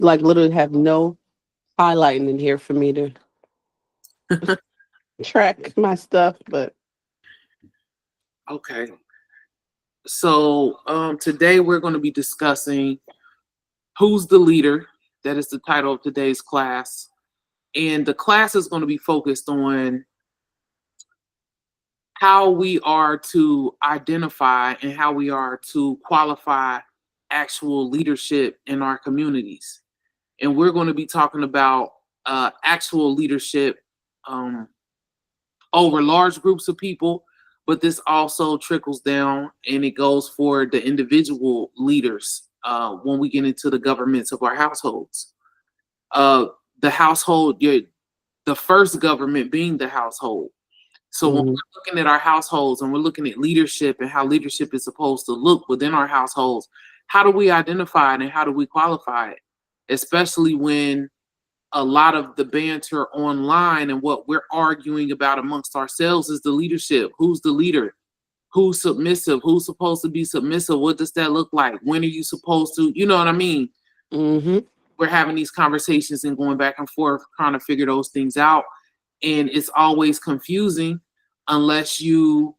Like literally have no highlighting in here for me to track my stuff, but Okay. So today we're going to be discussing who's the leader. That is the title of today's class. And the class is going to be focused on how we are to identify and how we are to qualify actual leadership in our communities. And we're going to be talking about actual leadership um, over large groups of people, but this also trickles down and it goes for the individual leaders when we get into the governments of our households. Uh, the household, the first government being the household. So when mhm. we're looking at our households and we're looking at leadership and how leadership is supposed to look within our households, how do we identify it and how do we qualify it? Especially when a lot of the banter online and what we're arguing about amongst ourselves is the leadership. Who's the leader? Who's submissive? Who's supposed to be submissive? What does that look like? When are you supposed to, you know what I mean? Mhm. We're having these conversations and going back and forth, trying to figure those things out. And it's always confusing unless you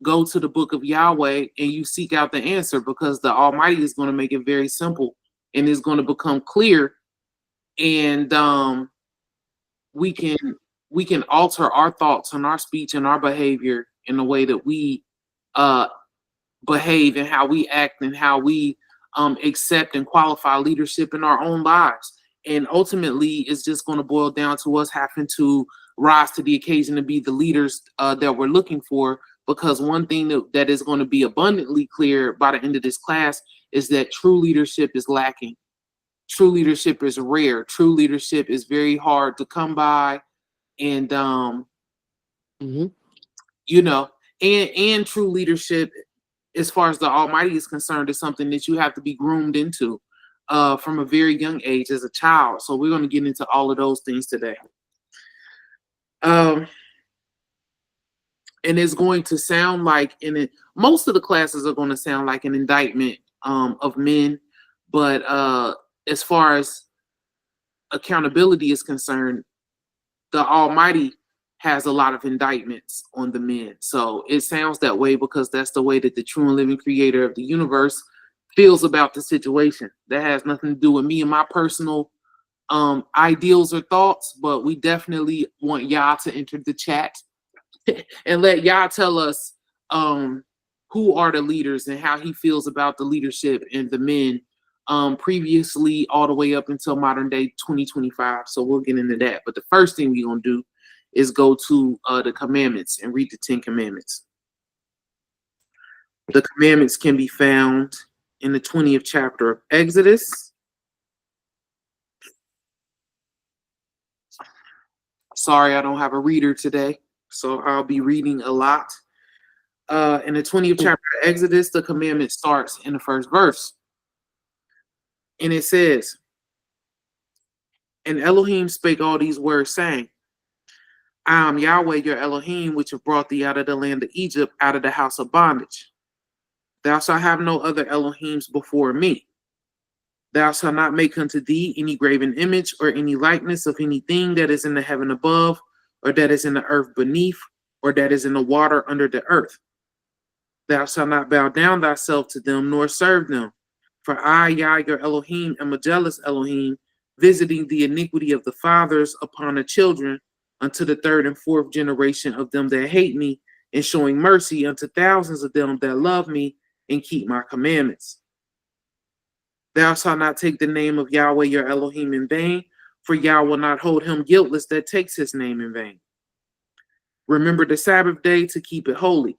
go to the book of Yahweh and you seek out the answer, because the Almighty is going to make it very simple and it's going to become clear. And we can we can alter our thoughts and our speech and our behavior in the way that we uh, behave and how we act and how we accept and qualify leadership in our own lives. And ultimately, it's just going to boil down to us having to rise to the occasion to be the leaders that we're looking for. Because one thing that is going to be abundantly clear by the end of this class is that true leadership is lacking. True leadership is rare. True leadership is very hard to come by, and Mhm. you know, and true leadership as far as the Almighty is concerned, is something that you have to be groomed into from a very young age as a child. So we're going to get into all of those things today. Um, and it's going to sound like, most of the classes are going to sound like an indictment of men. But as far as accountability is concerned, the Almighty has a lot of indictments on the men. So it sounds that way because that's the way that the true and living creator of the universe feels about the situation. That has nothing to do with me and my personal ideals or thoughts, but we definitely want y'all to enter the chat and let y'all tell us who are the leaders and how he feels about the leadership and the men previously all the way up until modern day 2025. So we'll get into that. But the first thing we're going to do is go to the commandments and read the 10 commandments. The commandments can be found in the 20th chapter of Exodus. Sorry, I don't have a reader today, so I'll be reading a lot. In the 20th chapter of Exodus, the commandment starts in the first verse. And it says, and Elohim spake all these words, saying, I am Yahweh your Elohim, which have brought thee out of the land of Egypt, out of the house of bondage. Thou shalt have no other Elohims before me. Thou shalt not make unto thee any graven image or any likeness of anything that is in the heaven above, or that is in the earth beneath, or that is in the water under the earth. Thou shalt not bow down thyself to them, nor serve them. For I, Yah, your Elohim, am a jealous Elohim, visiting the iniquity of the fathers upon the children, unto the third and fourth generation of them that hate me, and showing mercy unto thousands of them that love me and keep my commandments. Thou shalt not take the name of Yahweh your Elohim in vain, for Yah will not hold him guiltless that takes his name in vain. Remember the Sabbath day to keep it holy.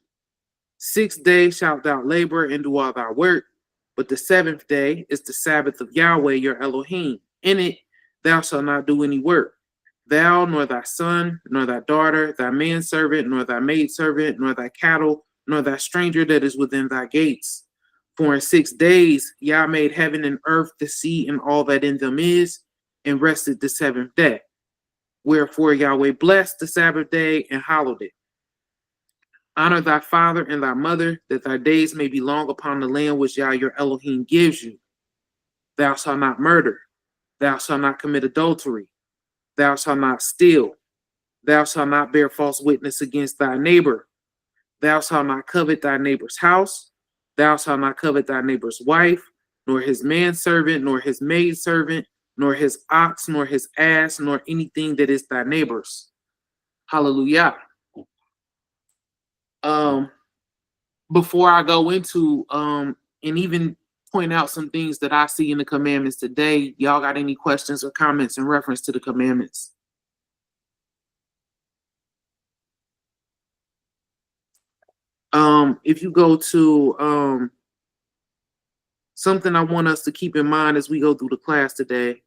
6 days shalt thou labor and do all thy work, but the seventh day is the Sabbath of Yahweh your Elohim. In it thou shalt not do any work, thou, nor thy son, nor thy daughter, thy manservant, nor thy maidservant, nor thy cattle, nor thy stranger that is within thy gates. For in 6 days Yah made heaven and earth, the sea, and all that in them is, and rested the seventh day. Wherefore Yahweh blessed the Sabbath day and hallowed it. Honor thy father and thy mother, that thy days may be long upon the land which Yah your Elohim gives you. Thou shalt not murder. Thou shalt not commit adultery. Thou shalt not steal. Thou shalt not bear false witness against thy neighbor. Thou shalt not covet thy neighbor's house. Thou shalt not covet thy neighbor's wife, nor his manservant, nor his maidservant, nor his ox, nor his ass, nor anything that is thy neighbor's. Hallelujah. Before I go into and even point out some things that I see in the commandments today, y'all got any questions or comments in reference to the commandments? If you go to something I want us to keep in mind as we go through the class today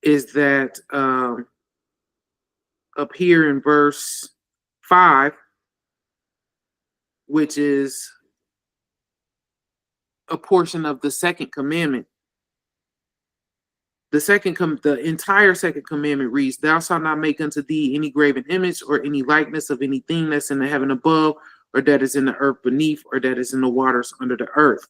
is that up here in verse 5, which is a portion of the second commandment. The entire second commandment reads, "Thou shalt not make unto thee any graven image or any likeness of anything that's in the heaven above, or that is in the earth beneath, or that is in the waters under the earth.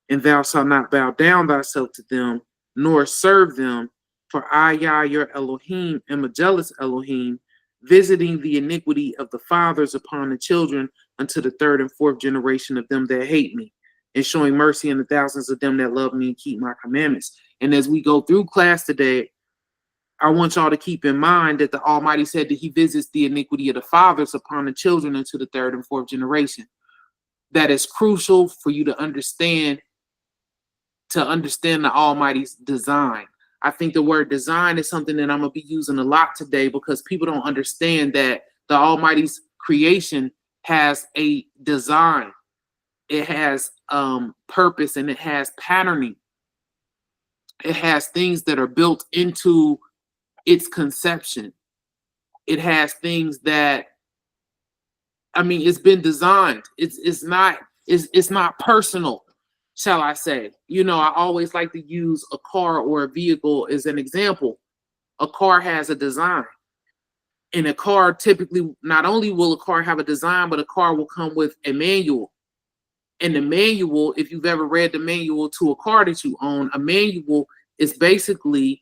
And thou shalt not bow down thyself to them, nor serve them. For I, Yah, your Elohim, am a jealous Elohim, visiting the iniquity of the fathers upon the children unto the third and fourth generation of them that hate me, and showing mercy in the thousands of them that love me and keep my commandments." And as we go through class today, I want y'all to keep in mind that the Almighty said that he visits the iniquity of the fathers upon the children into the third and fourth generation. That is crucial for you to understand the Almighty's design. I think the word design is something that I'm going to be using a lot today because people don't understand that the Almighty's creation has a design. It has purpose and it has patterning. It has things that are built into its conception. It has things that, I mean, it's been designed. It's not personal, shall I say. You know, I always like to use a car or a vehicle as an example. A car has a design. And a car typically, not only will a car have a design, but a car will come with a manual. And the manual, if you've ever read the manual to a car that you own, a manual is basically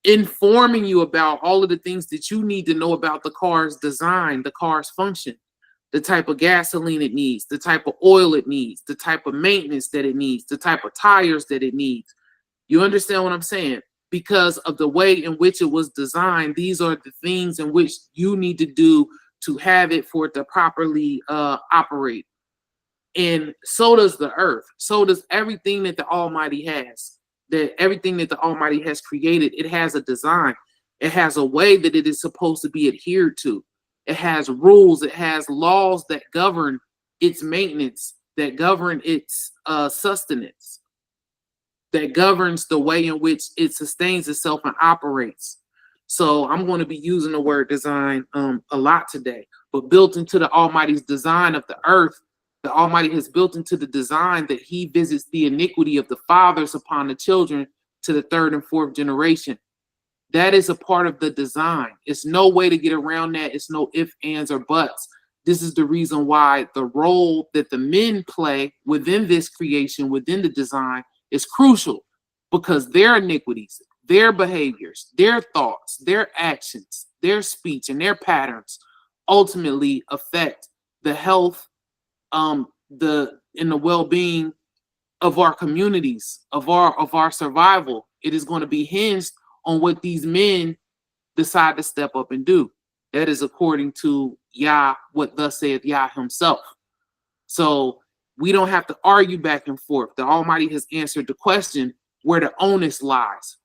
informing you about all of the things that you need to know about the car's design, the car's function, the type of gasoline it needs, the type of oil it needs, the type of maintenance that it needs, the type of tires that it needs. You understand what I'm saying? Because of the way in which it was designed, these are the things in which you need to do to have it for it to properly operate. And so does the earth. So does everything that the Almighty has. That everything that the Almighty has created, it has a design. It has a way that it is supposed to be adhered to. It has rules. It has laws that govern its maintenance, that govern its sustenance, that governs the way in which it sustains itself and operates. So I'm going to be using the word design a lot today. But built into the Almighty's design of the earth, the Almighty has built into the design that he visits the iniquity of the fathers upon the children to the third and fourth generation. That is a part of the design. It's no way to get around that. It's no ifs, ands, or buts. This is the reason why the role that the men play within this creation, within the design, is crucial, because their iniquities, their behaviors, their thoughts, their actions, their speech, and their patterns ultimately affect the health, the well-being of our communities, of our survival. It is going to be hinged on what these men decide to step up and do. That is according to Yah, what thus saith Yah himself. So we don't have to argue back and forth. The Almighty has answered the question where the onus lies,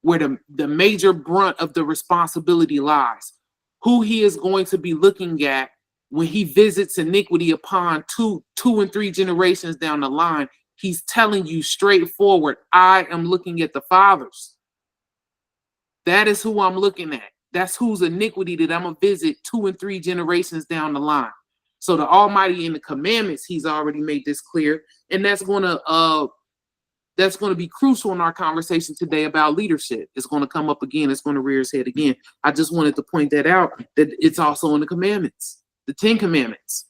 where the major brunt of the responsibility lies, who he is going to be looking at when he visits iniquity upon two and three generations down the line. He's telling you straightforward, I am looking at the fathers. That is who I'm looking at. That's whose iniquity that I'm going to visit 2 and 3 generations down the line. So the Almighty in the commandments, he's already made this clear. And that's going to be crucial in our conversation today about leadership. It's going to come up again. It's going to rear its head again. I just wanted to point that out, that it's also in the commandments, the 10 commandments.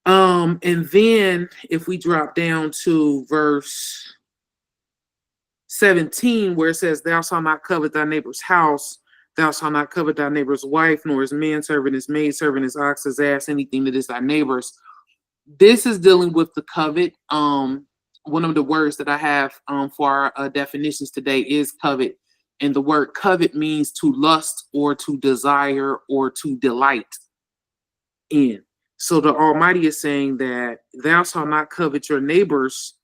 And then if we drop down to verse 17, where it says, "Thou shalt not covet thy neighbor's house, thou shalt not covet thy neighbor's wife, nor his manservant, his maidservant, his ox, his ass, anything that is thy neighbor's." This is dealing with the covet. One of the words that I have for our definitions today is covet. And the word covet means to lust or to desire or to delight in. So the Almighty is saying that thou shalt not covet your neighbor's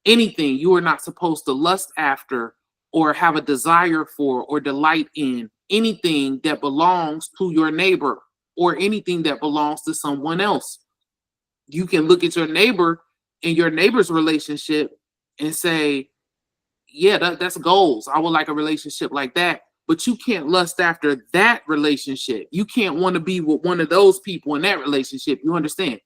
anything. You are not supposed to lust after or have a desire for or delight in anything that belongs to your neighbor or anything that belongs to someone else. You can look at your neighbor and your neighbor's relationship and say, yeah, that's goals. I would like a relationship like that. But you can't lust after that relationship. You can't want to be with one of those people in that relationship. You understand?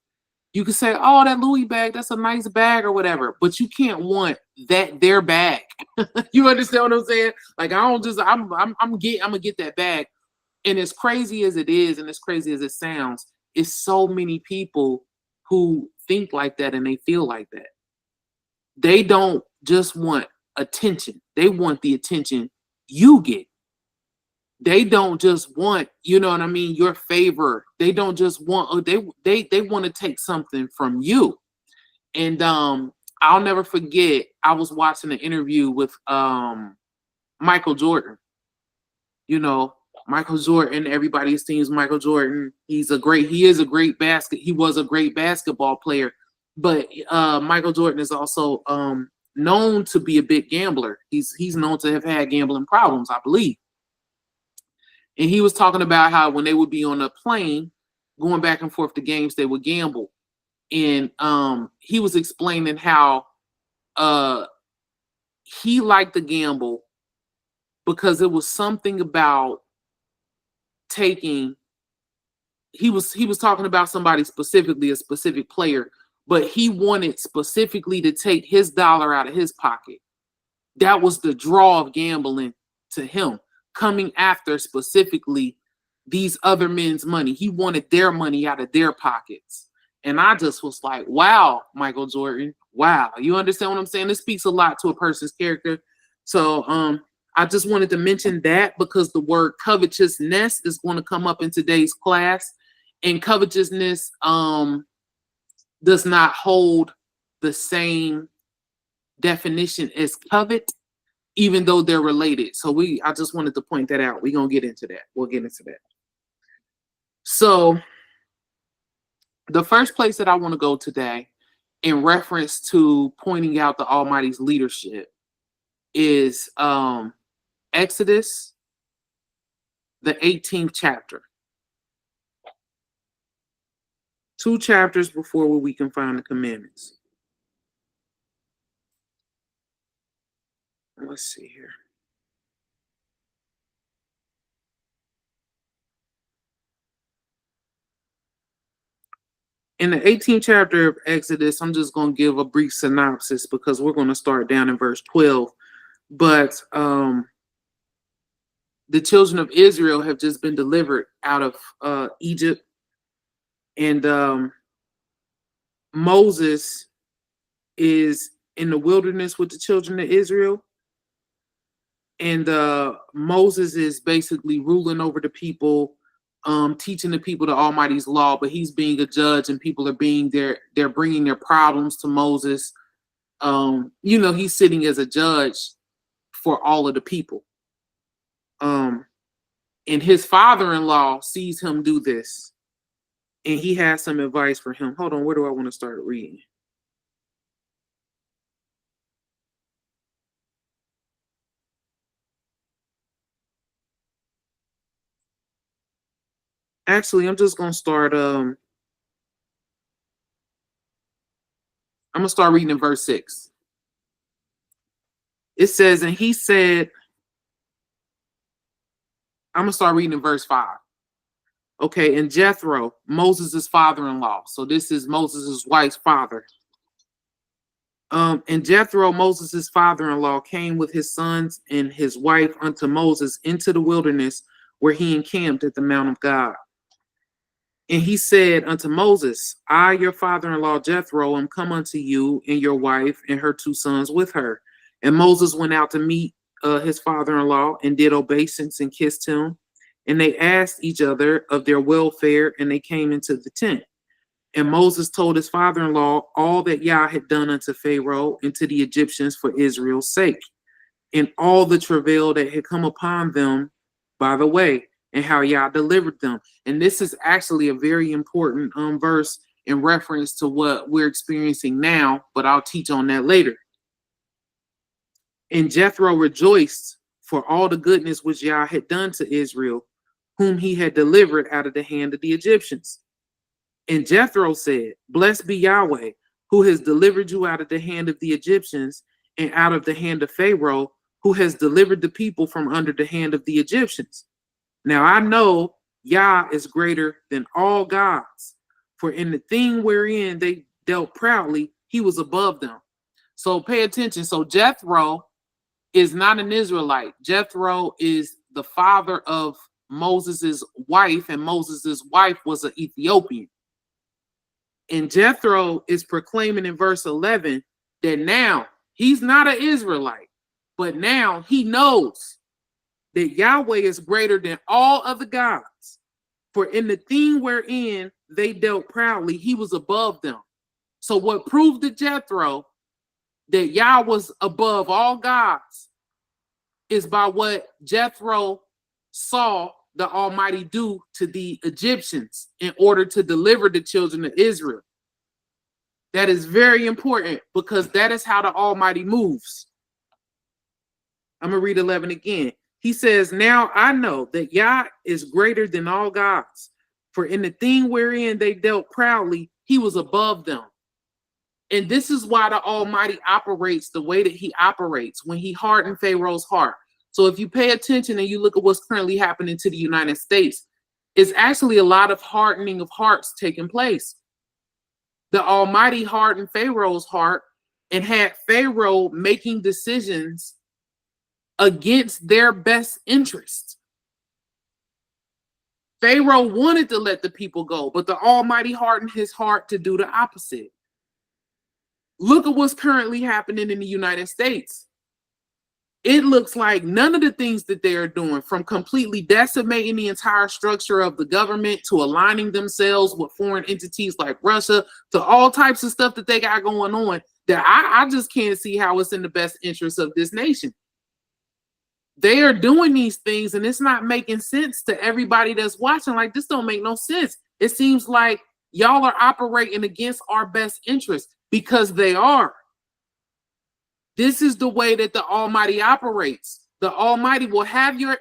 You can say, oh, that Louis bag, that's a nice bag or whatever. But you can't want their bag. You understand what I'm saying? Like, I'm gonna get that bag. And as crazy as it is, and as crazy as it sounds, it's so many people who think like that and they feel like that. They don't just want attention. They want the attention you get. They don't just want, you know what I mean, your favor. They don't just want, they want to take something from you. And I'll never forget, I was watching an interview with Michael Jordan. You know, Michael Jordan, everybody esteems Michael Jordan. He was a great basketball player. But Michael Jordan is also known to be a big gambler. He's known to have had gambling problems, I believe. And he was talking about how when they would be on a plane going back and forth to games, they would gamble. And he was explaining how he liked to gamble because it was something about taking. He was talking about somebody specifically, a specific player, but he wanted specifically to take his dollar out of his pocket. That was the draw of gambling to him, coming after specifically these other men's money. He wanted their money out of their pockets. And I just was like, wow, Michael Jordan, wow. You understand what I'm saying? This speaks a lot to a person's character. So I just wanted to mention that because the word covetousness is going to come up in today's class. And covetousness does not hold the same definition as covet, even though they're related. So I just wanted to point that out. We're going to get into that. We'll get into that. So the first place that I want to go today in reference to pointing out the Almighty's leadership is Exodus, the 18th chapter. 2 chapters before where we can find the commandments. Let's see here. In the 18th chapter of Exodus, I'm just going to give a brief synopsis because we're going to start down in verse 12. But the children of Israel have just been delivered out of Egypt. And Moses is in the wilderness with the children of Israel. And Moses is basically ruling over the people, teaching the people the Almighty's law, but he's being a judge and people are they're bringing their problems to Moses. He's sitting as a judge for all of the people. And his father-in-law sees him do this and he has some advice for him. Hold on, where do I want to start reading? Actually, I'm just gonna start. I'm gonna start reading in verse 6. It says, and he said, I'm gonna start reading in verse 5. Okay, and Jethro, Moses' father-in-law. So this is Moses' wife's father. And Jethro, Moses' father-in-law, came with his sons and his wife unto Moses into the wilderness where he encamped at the Mount of God. And he said unto Moses, I, your father-in-law Jethro, am come unto you and your wife and her 2 sons with her, And Moses went out to meet his father-in-law and did obeisance and kissed him. And they asked each other of their welfare, and they came into the tent. And Moses told his father-in-law all that Yah had done unto Pharaoh and to the Egyptians for Israel's sake, and all the travail that had come upon them by the way, and how Yah delivered them. And this is actually a very important verse in reference to what we're experiencing now, but I'll teach on that later. And Jethro rejoiced for all the goodness which Yah had done to Israel, whom he had delivered out of the hand of the Egyptians. And Jethro said, Blessed be Yahweh, who has delivered you out of the hand of the Egyptians and out of the hand of Pharaoh, who has delivered the people from under the hand of the Egyptians. Now I know Yah is greater than all gods, for in the thing wherein they dealt proudly, he was above them. So pay attention. So Jethro is not an Israelite. Jethro is the father of Moses's wife, and Moses's wife was an Ethiopian. And Jethro is proclaiming in verse 11 that now he's not an Israelite, but now he knows that Yahweh is greater than all other gods. For in the thing wherein they dealt proudly, he was above them. So what proved to Jethro that Yah was above all gods is by what Jethro saw the Almighty do to the Egyptians in order to deliver the children of Israel. That is very important because that is how the Almighty moves. I'm going to read 11 again. He says, Now I know that Yah is greater than all gods, for in the thing wherein they dealt proudly, he was above them. And this is why the Almighty operates the way that he operates when he hardened Pharaoh's heart. So if you pay attention and you look at what's currently happening to the United States, it's actually a lot of hardening of hearts taking place. The Almighty hardened Pharaoh's heart and had Pharaoh making decisions against their best interest. Pharaoh wanted to let the people go, but the Almighty hardened his heart to do the opposite. Look at what's currently happening in the United States. It looks like none of the things that they are doing, from completely decimating the entire structure of the government to aligning themselves with foreign entities like Russia, to all types of stuff that they got going on, that I just can't see how it's in the best interest of this nation. They are doing these things and it's not making sense to everybody that's watching. Like, this don't make no sense. It seems like y'all are operating against our best interest, because they are. This is the way that the Almighty operates. The Almighty will have your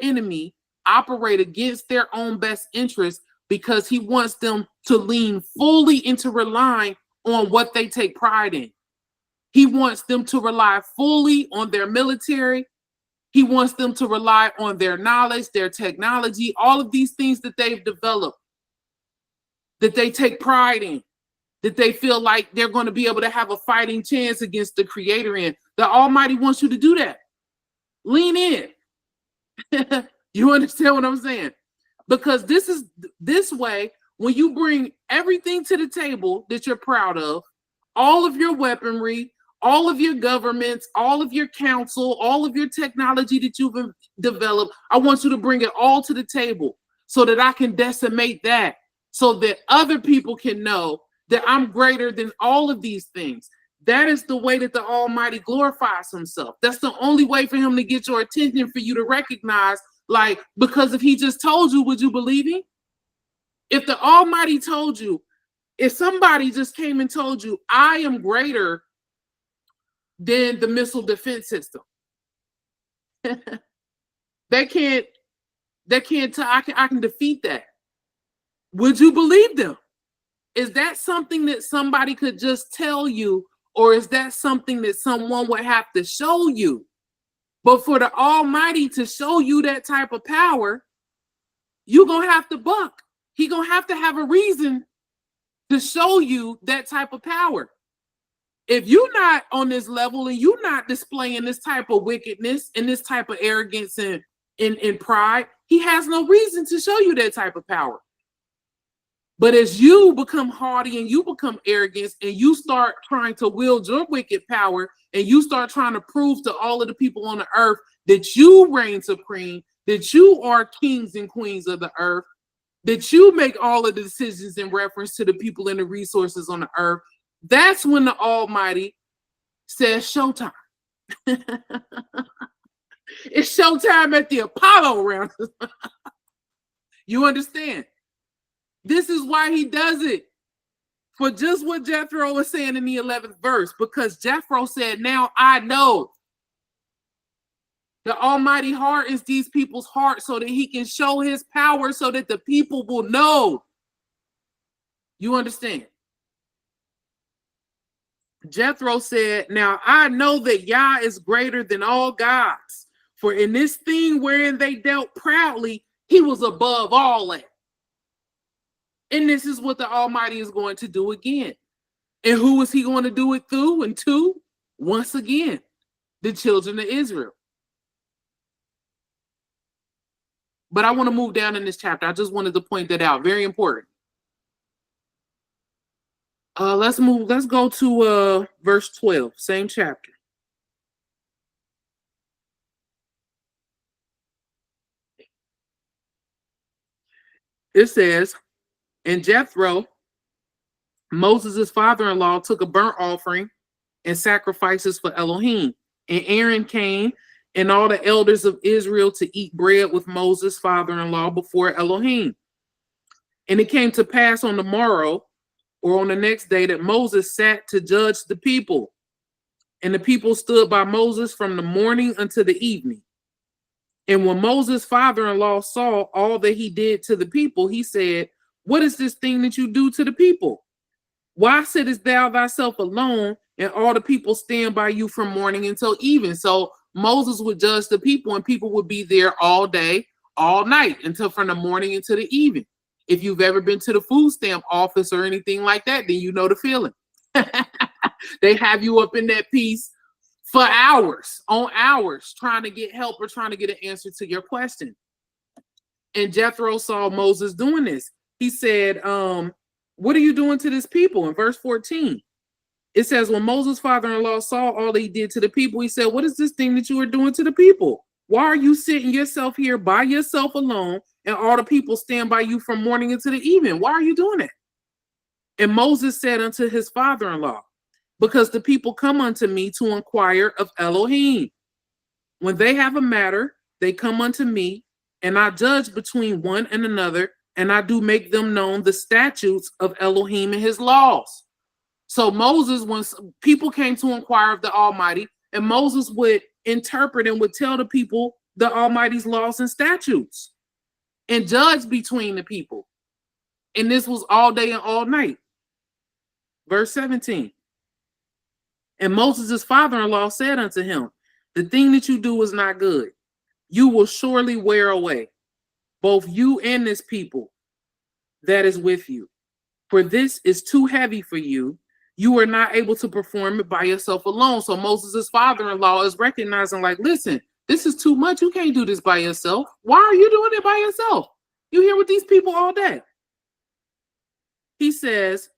enemy operate against their own best interest, because he wants them to lean fully into relying on what they take pride in. He wants them to rely fully on their military. He wants them to rely on their knowledge, their technology, all of these things that they've developed, that they take pride in, that they feel like they're going to be able to have a fighting chance against the Creator in. The Almighty wants you to do that. Lean in. You understand what I'm saying? Because this way, when you bring everything to the table that you're proud of, all of your weaponry, all of your governments, all of your counsel, all of your technology that you've developed, I want you to bring it all to the table so that I can decimate that, so that other people can know that I'm greater than all of these things. That is the way that the Almighty glorifies himself. That's the only way for him to get your attention, for you to recognize, like, because if he just told you, would you believe him? If the Almighty told you, if somebody just came and told you, I am greater than the missile defense system, I can defeat that. Would you believe them? Is that something that somebody could just tell you, or is that something that someone would have to show you? But for the Almighty to show you that type of power, you're going to have to buck. He's going to have a reason to show you that type of power. If you're not on this level and you're not displaying this type of wickedness and this type of arrogance and pride, he has no reason to show you that type of power. But as you become haughty and you become arrogant and you start trying to wield your wicked power and you start trying to prove to all of the people on the earth that you reign supreme, that you are kings and queens of the earth, that you make all of the decisions in reference to the people and the resources on the earth, that's when the Almighty says showtime. It's showtime at the Apollo round. You understand? This is why he does it. For just what Jethro was saying in the 11th verse. Because Jethro said, now I know. The Almighty hardens these people's hearts so that he can show his power so that the people will know. You understand? Jethro said, now I know that Yah is greater than all gods. For in this thing wherein they dealt proudly, he was above all that. And this is what the Almighty is going to do again. And who is he going to do it through and to? Once again, the children of Israel. But I want to move down in this chapter. I just wanted to point that out. Very important. Let's go to verse 12, same chapter. It says, and Jethro, Moses' father-in-law, took a burnt offering and sacrifices for Elohim. And Aaron came and all the elders of Israel to eat bread with Moses' father-in-law before Elohim. And it came to pass on the morrow, or on the next day, that Moses sat to judge the people. And the people stood by Moses from the morning until the evening. And when Moses' father-in-law saw all that he did to the people, he said, what is this thing that you do to the people? Why sittest thou thyself alone, and all the people stand by you from morning until evening? So Moses would judge the people, and people would be there all day, all night, until from the morning until the evening. If you've ever been to the food stamp office or anything like that, then you know the feeling. They have you up in that piece for hours, on hours, trying to get help or trying to get an answer to your question. And Jethro saw Moses doing this. He said, what are you doing to this people? In verse 14, it says, when Moses' father-in-law saw all that he did to the people, he said, what is this thing that you are doing to the people? Why are you sitting yourself here by yourself alone, and all the people stand by you from morning until the evening? Why are you doing that? And Moses said unto his father-in-law, because the people come unto me to inquire of Elohim. When they have a matter, they come unto me, and I judge between one and another, and I do make them known the statutes of Elohim and his laws. So Moses, when people came to inquire of the Almighty, and Moses would interpret and would tell the people the Almighty's laws and statutes and judge between the people. And this was all day and all night. Verse 17. And Moses' father-in-law said unto him, the thing that you do is not good. You will surely wear away, both you and this people that is with you. For this is too heavy for you. You are not able to perform it by yourself alone. So Moses' father-in-law is recognizing, like, listen, this is too much. You can't do this by yourself. Why are you doing it by yourself? You here with these people all day. He says,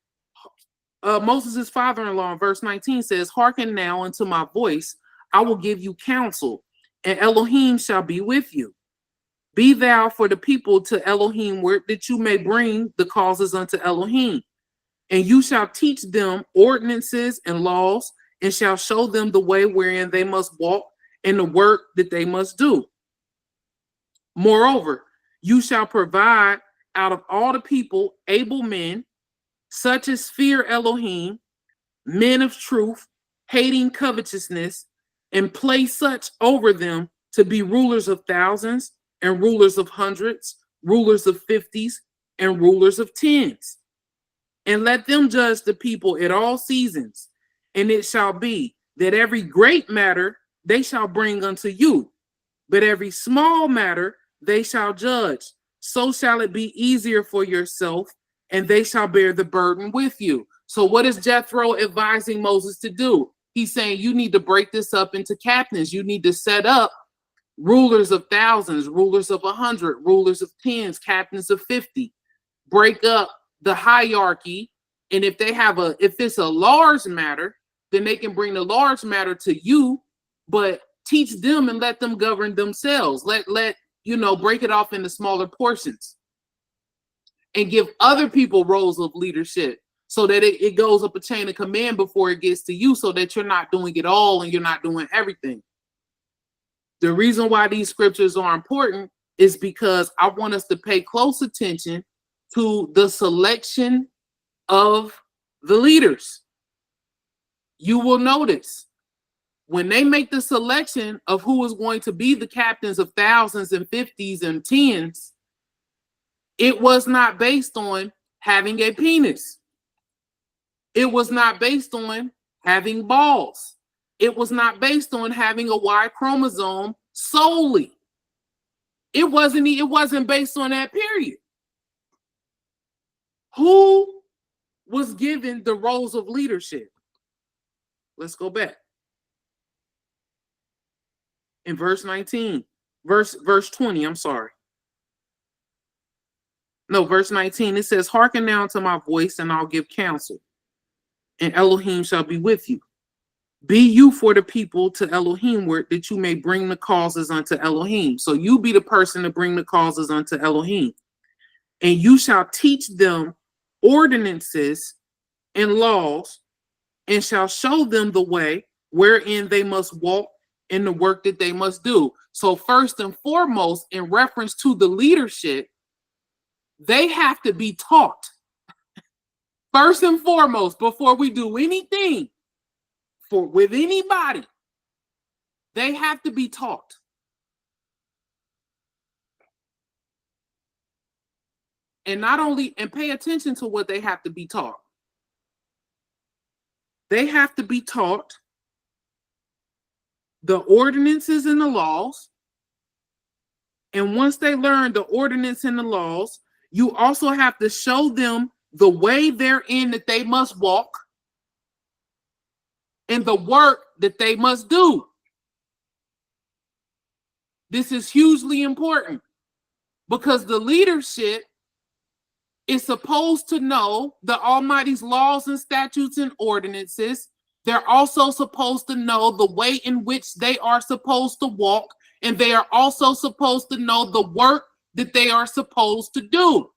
Moses' father-in-law in verse 19 says, hearken now unto my voice. I will give you counsel, and Elohim shall be with you. Be thou for the people to Elohim word, that you may bring the causes unto Elohim. And you shall teach them ordinances and laws, and shall show them the way wherein they must walk, and the work that they must do. Moreover, you shall provide out of all the people able men, such as fear Elohim, men of truth, hating covetousness, and place such over them to be rulers of thousands, and rulers of hundreds, rulers of 50s, and rulers of 10s. And let them judge the people at all seasons. And it shall be that every great matter they shall bring unto you, but every small matter they shall judge. So shall it be easier for yourself, and they shall bear the burden with you. So what is Jethro advising Moses to do? He's saying you need to break this up into captains. You need to set up rulers of thousands, rulers of 100, rulers of 10s, captains of 50. Break up the hierarchy. And if it's a large matter, then they can bring the large matter to you, but teach them and let them govern themselves. Let break it off into smaller portions and give other people roles of leadership so that it goes up a chain of command before it gets to you, so that you're not doing it all and you're not doing everything. The reason why these scriptures are important is because I want us to pay close attention to the selection of the leaders. You will notice when they make the selection of who is going to be the captains of thousands and fifties and tens, it was not based on having a penis. It was not based on having balls. It was not based on having a Y chromosome solely. It wasn't based on that, period. Who was given the roles of leadership? Let's go back. In verse 19, verse 20, I'm sorry. No, verse 19, it says, hearken now to my voice, and I'll give counsel, and Elohim shall be with you. Be you for the people to Elohim, where that you may bring the causes unto Elohim. So you be the person to bring the causes unto Elohim. And you shall teach them ordinances and laws, and shall show them the way wherein they must walk in the work that they must do. So first and foremost, in reference to the leadership, they have to be taught. First and foremost, before we do anything with anybody, they have to be taught. And pay attention to what they have to be taught. They have to be taught the ordinances and the laws. And once they learn the ordinance and the laws, you also have to show them the way therein that they must walk and the work that they must do. This is hugely important because the leadership is supposed to know the Almighty's laws and statutes and ordinances. They're also supposed to know the way in which they are supposed to walk, and they are also supposed to know the work that they are supposed to do.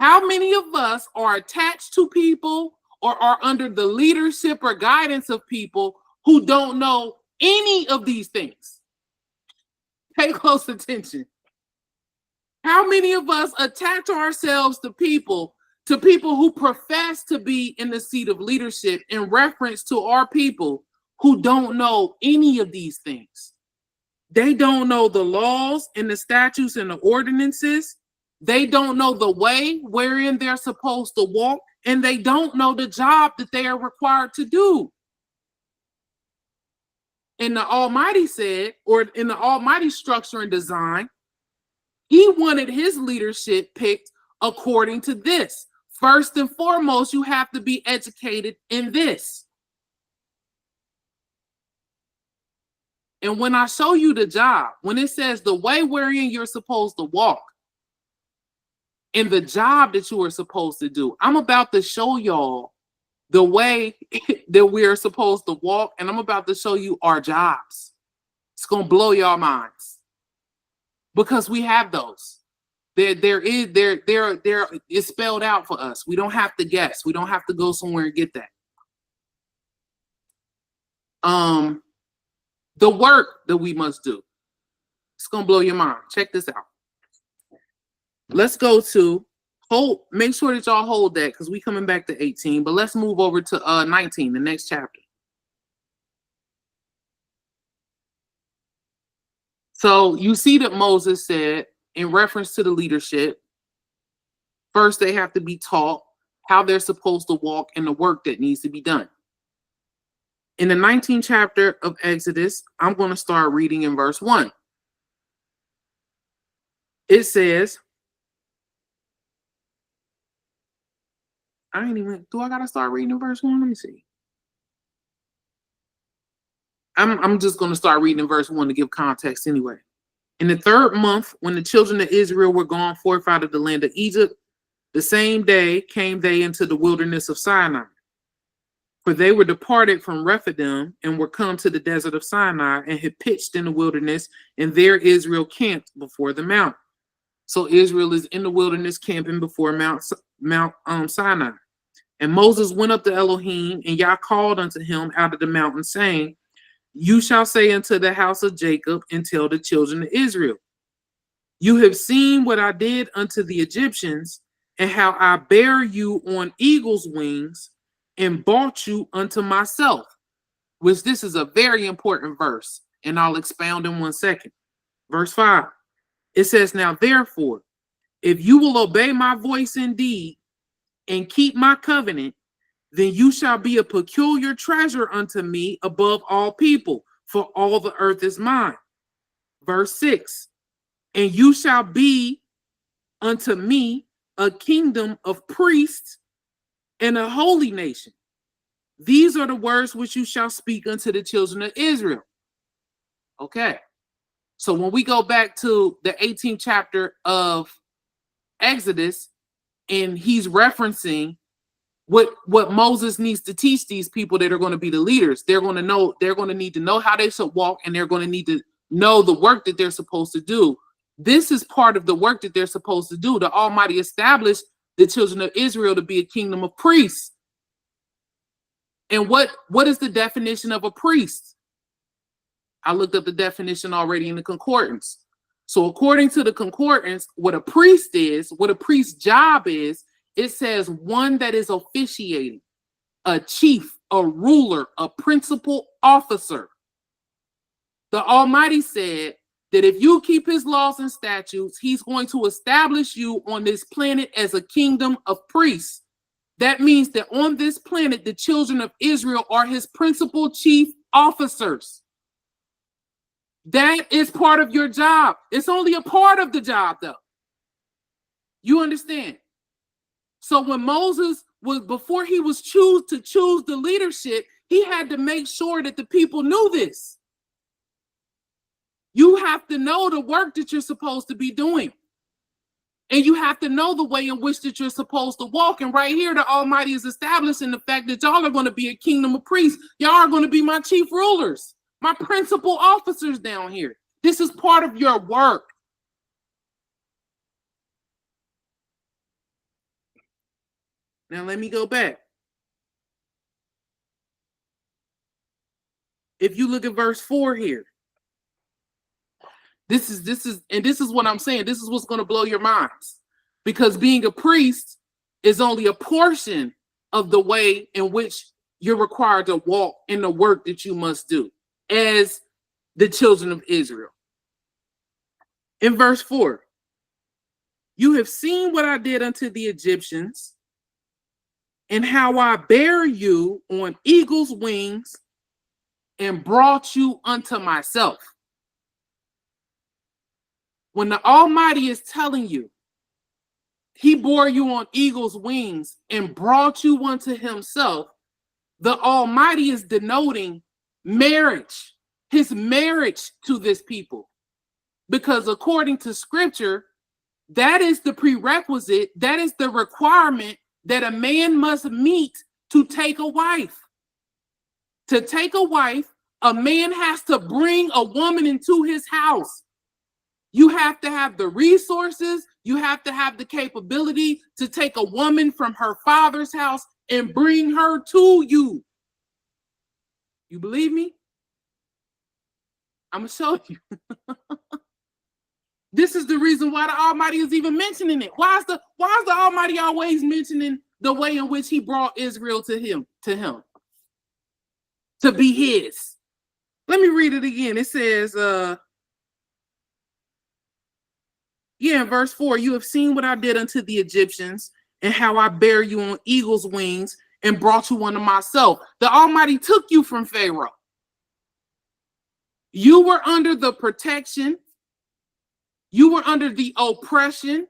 How many of us are attached to people or are under the leadership or guidance of people who don't know any of these things? Pay close attention. How many of us attach ourselves to people who profess to be in the seat of leadership in reference to our people who don't know any of these things? They don't know the laws and the statutes and the ordinances. They don't know the way wherein they're supposed to walk, and they don't know the job that they are required to do. And the Almighty said, or in the Almighty structure and design, He wanted His leadership picked according to this. First and foremost, you have to be educated in this. And when I show you the job, when it says the way wherein you're supposed to walk and the job that you are supposed to do, I'm about to show y'all the way that we are supposed to walk, and I'm about to show you our jobs. It's going to blow y'all minds because we have those. There is spelled out for us. We don't have to guess. We don't have to go somewhere and get that. The work that we must do. It's gonna blow your mind. Check this out. Let's go to make sure that y'all hold that because we coming back to 18, but let's move over to 19, the next chapter. So you see that Moses said, in reference to the leadership, first they have to be taught how they're supposed to walk and the work that needs to be done. In the 19th chapter of Exodus, I'm going to start reading in verse 1. It says, do I got to start reading in verse 1? Let me see. I'm just going to start reading in verse 1 to give context anyway. In the third month, when the children of Israel were gone forth out of the land of Egypt, The same day came they into the wilderness of Sinai. For they were departed from Rephidim and were come to the desert of Sinai and had pitched in the wilderness, and there Israel camped before the mount. So Israel is in the wilderness camping before Mount Sinai. And Moses went up to Elohim, and Yah called unto him out of the mountain, saying, You shall say unto the house of Jacob, and tell the children of Israel, You have seen what I did unto the Egyptians, and how I bare you on eagle's wings, and brought you unto myself. Which this is a very important verse, and I'll expound in 1 second. Verse 5. It says, Now therefore, if you will obey my voice indeed, and keep my covenant, then you shall be a peculiar treasure unto me above all people, for all the earth is mine. Verse 6. And you shall be unto me a kingdom of priests and a holy nation. These are the words which you shall speak unto the children of Israel. Okay. So when we go back to the 18th chapter of Exodus, and he's referencing what Moses needs to teach these people that are going to be the leaders. They're going to need to know how they should walk, and they're going to need to know the work that they're supposed to do. This is part of the work that they're supposed to do. The Almighty established the children of Israel to be a kingdom of priests. And what is the definition of a priest? I looked up the definition already in the concordance. So according to the concordance, what a priest is, what a priest's job is, it says one that is officiating, a chief, a ruler, a principal officer. The Almighty said that if you keep his laws and statutes, he's going to establish you on this planet as a kingdom of priests. That means that on this planet, the children of Israel are his principal chief officers. That is part of your job. It's only a part of the job, though. You understand? So when Moses was, before he was choose the leadership, he had to make sure that the people knew this. You have to know the work that you're supposed to be doing. And you have to know the way in which that you're supposed to walk. And right here, the Almighty is establishing the fact that y'all are going to be a kingdom of priests. Y'all are going to be my chief rulers, my principal officers down here. This is part of your work. Now let me go back. If you look at verse 4 here, this is what I'm saying. This is what's going to blow your minds, because being a priest is only a portion of the way in which you're required to walk in the work that you must do as the children of Israel. In verse 4, you have seen what I did unto the Egyptians, and how I bare you on eagle's wings and brought you unto myself. When the Almighty is telling you he bore you on eagle's wings and brought you unto himself, the Almighty is denoting marriage, his marriage to this people. Because according to scripture, that is the prerequisite, that is the requirement that a man must meet to take a wife. To take a wife, a man has to bring a woman into his house. You have to have the resources, you have to have the capability to take a woman from her father's house and bring her to you. You believe me? I'm going to show you. This is the reason why the Almighty is even mentioning it. Why is the Almighty always mentioning the way in which he brought Israel to him, to be his? Let me read it again. It says, in verse 4, you have seen what I did unto the Egyptians, and how I bare you on eagle's wings and brought you unto myself. The Almighty took you from Pharaoh. You were under the protection. You were under the oppression.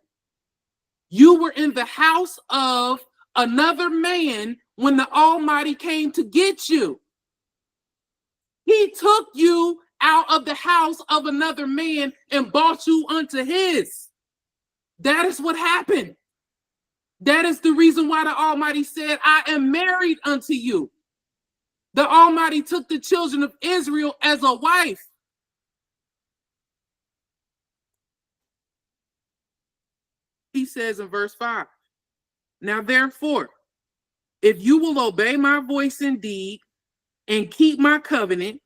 You were in the house of another man when the Almighty came to get you. He took you out of the house of another man and brought you unto his. That is what happened. That is the reason why the Almighty said, I am married unto you. The Almighty took the children of Israel as a wife. He says in verse 5, now therefore, if you will obey my voice indeed and keep my covenant,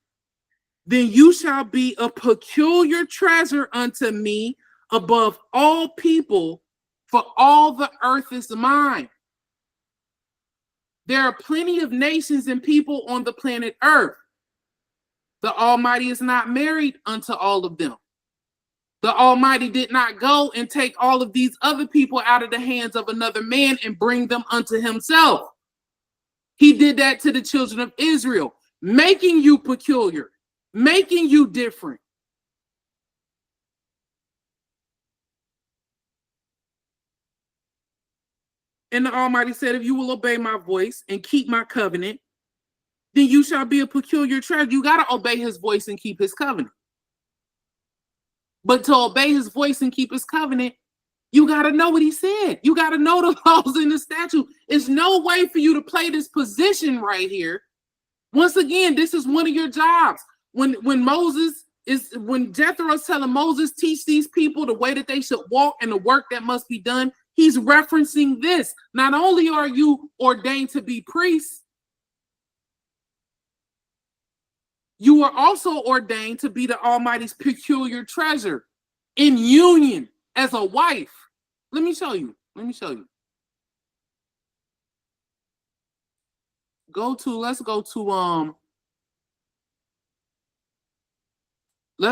then you shall be a peculiar treasure unto me above all people, for all the earth is mine. There are plenty of nations and people on the planet Earth. The Almighty is not married unto all of them. The Almighty did not go and take all of these other people out of the hands of another man and bring them unto himself. He did that to the children of Israel, making you peculiar, making you different. And the Almighty said, if you will obey my voice and keep my covenant, then you shall be a peculiar treasure. You got to obey his voice and keep his covenant. But to obey his voice and keep his covenant, you got to know what he said. You got to know the laws and the statute. It's no way for you to play this position right here. Once again, this is one of your jobs. When Jethro's telling Moses, teach these people the way that they should walk and the work that must be done, he's referencing this. Not only are you ordained to be priests, you are also ordained to be the Almighty's peculiar treasure in union as a wife. Let me show you. Let's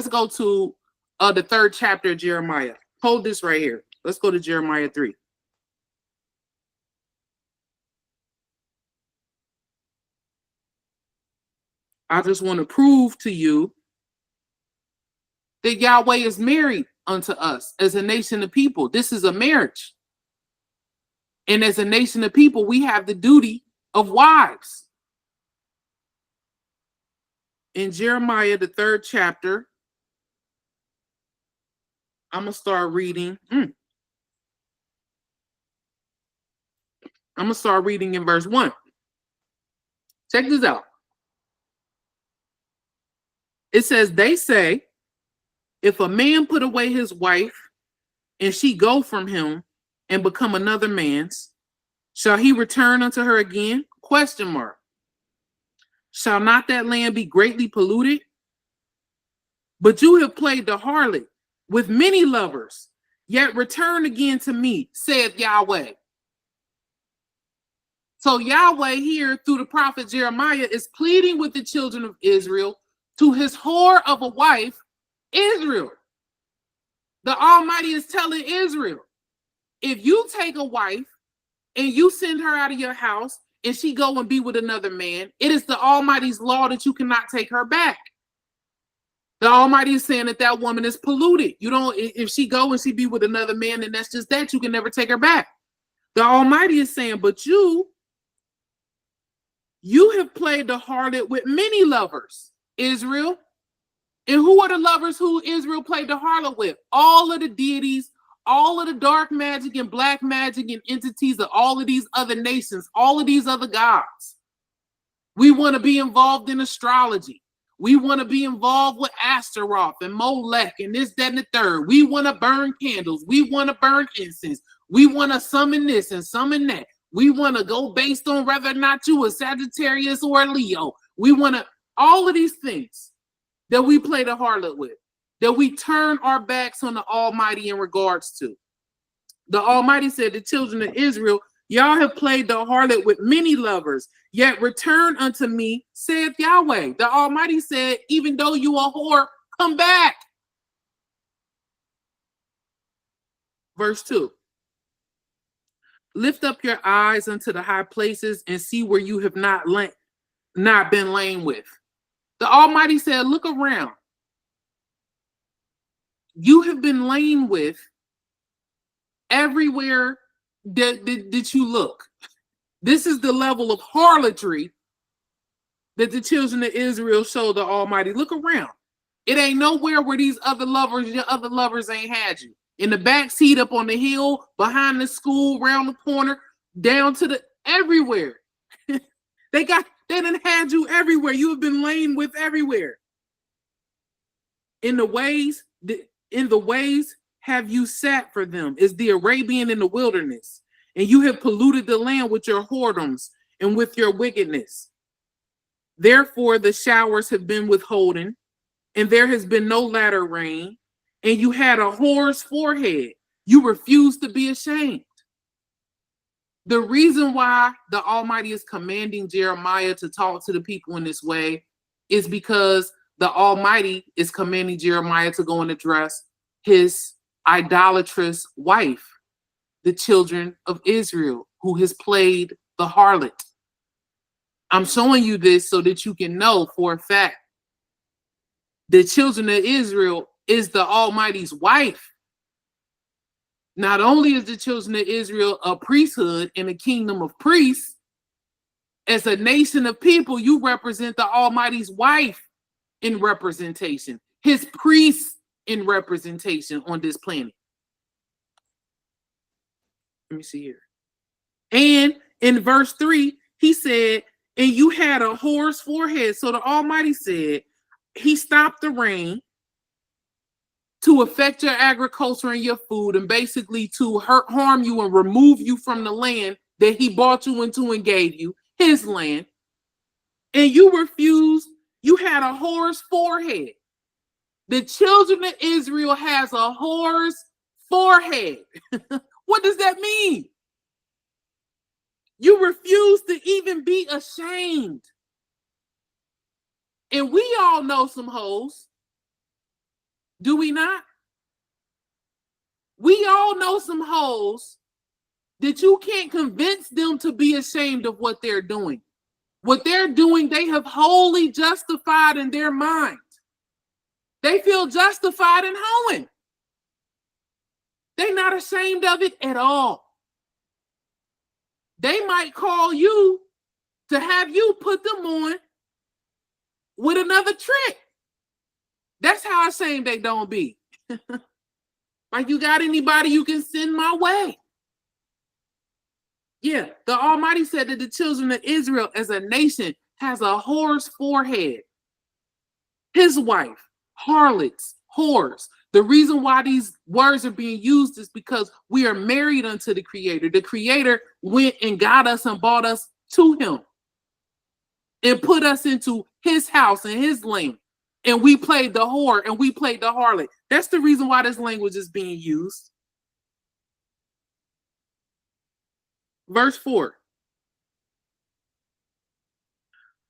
go to the 3rd chapter of Jeremiah. Hold this right here. Let's go to Jeremiah 3. I just want to prove to you that Yahweh is married unto us as a nation of people. This is a marriage. And as a nation of people, we have the duty of wives. In Jeremiah, the 3rd chapter, I'm going to start reading. I'm going to start reading in verse 1. Check this out. It says, they say, if a man put away his wife and she go from him and become another man's, shall he return unto her again? Question mark. Shall not that land be greatly polluted? But you have played the harlot with many lovers, yet return again to me, saith Yahweh. So Yahweh here, through the prophet Jeremiah, is pleading with the children of Israel to his whore of a wife, Israel. The Almighty is telling Israel, if you take a wife and you send her out of your house and she go and be with another man, it is the Almighty's law that you cannot take her back. The Almighty is saying that that woman is polluted. You don't, if she go and she be with another man, then that's just that. You can never take her back. The Almighty is saying, but you have played the harlot with many lovers, Israel. And who are the lovers who Israel played the harlot with? All of the deities, all of the dark magic and black magic and entities of all of these other nations, all of these other gods. We want to be involved in astrology. We want to be involved with Astaroth and Molech and this, that, and the third. We want to burn candles. We want to burn incense. We want to summon this and summon that. We want to go based on whether or not you a Sagittarius or a Leo. We want to, all of these things that we play the harlot with, that we turn our backs on the Almighty in regards to. The Almighty said, the children of Israel, y'all have played the harlot with many lovers, yet return unto me, saith Yahweh. The Almighty said, even though you a whore, come back. Verse 2. Lift up your eyes unto the high places and see where you have not been lain with. The Almighty said, look around. You have been lain with everywhere that you look. This is the level of harlotry that the children of Israel showed the Almighty. Look around. It ain't nowhere where these other lovers, your other lovers ain't had you. in the back seat, up on the hill, behind the school, around the corner, down to the everywhere. They done had you everywhere. You have been lain with everywhere. In the ways have you sat for them, is the Arabian in the wilderness, and you have polluted the land with your whoredoms and with your wickedness. Therefore, the showers have been withholden, and there has been no latter rain, and you had a whore's forehead. You refused to be ashamed. The reason why the Almighty is commanding Jeremiah to talk to the people in this way is because the Almighty is commanding Jeremiah to go and address his idolatrous wife, the children of Israel, who has played the harlot. I'm showing you this so that you can know for a fact the children of Israel is the Almighty's wife. Not only is the children of Israel a priesthood and a kingdom of priests, as a nation of people, you represent the Almighty's wife in representation, his priests in representation on this planet. Let me see here. And in verse 3, he said, and you had a whore's forehead. So the Almighty said, he stopped the rain to affect your agriculture and your food, and basically to harm you and remove you from the land that he brought you into and gave you, his land. And you refused. You had a whore's forehead. The children of Israel has a whore's forehead. What does that mean? You refuse to even be ashamed. And we all know some hoes. Do we not? We all know some hoes that you can't convince them to be ashamed of what they're doing. What they're doing, they have wholly justified in their mind. They feel justified in hoeing. They're not ashamed of it at all. They might call you to have you put them on with another trick. That's how ashamed they don't be. Like, you got anybody you can send my way? Yeah, the Almighty said that the children of Israel as a nation has a whore's forehead. His wife, harlots, whores. The reason why these words are being used is because we are married unto the Creator. The Creator went and got us and brought us to him and put us into his house and his land. And we played the whore and we played the harlot. That's the reason why this language is being used. Verse 4.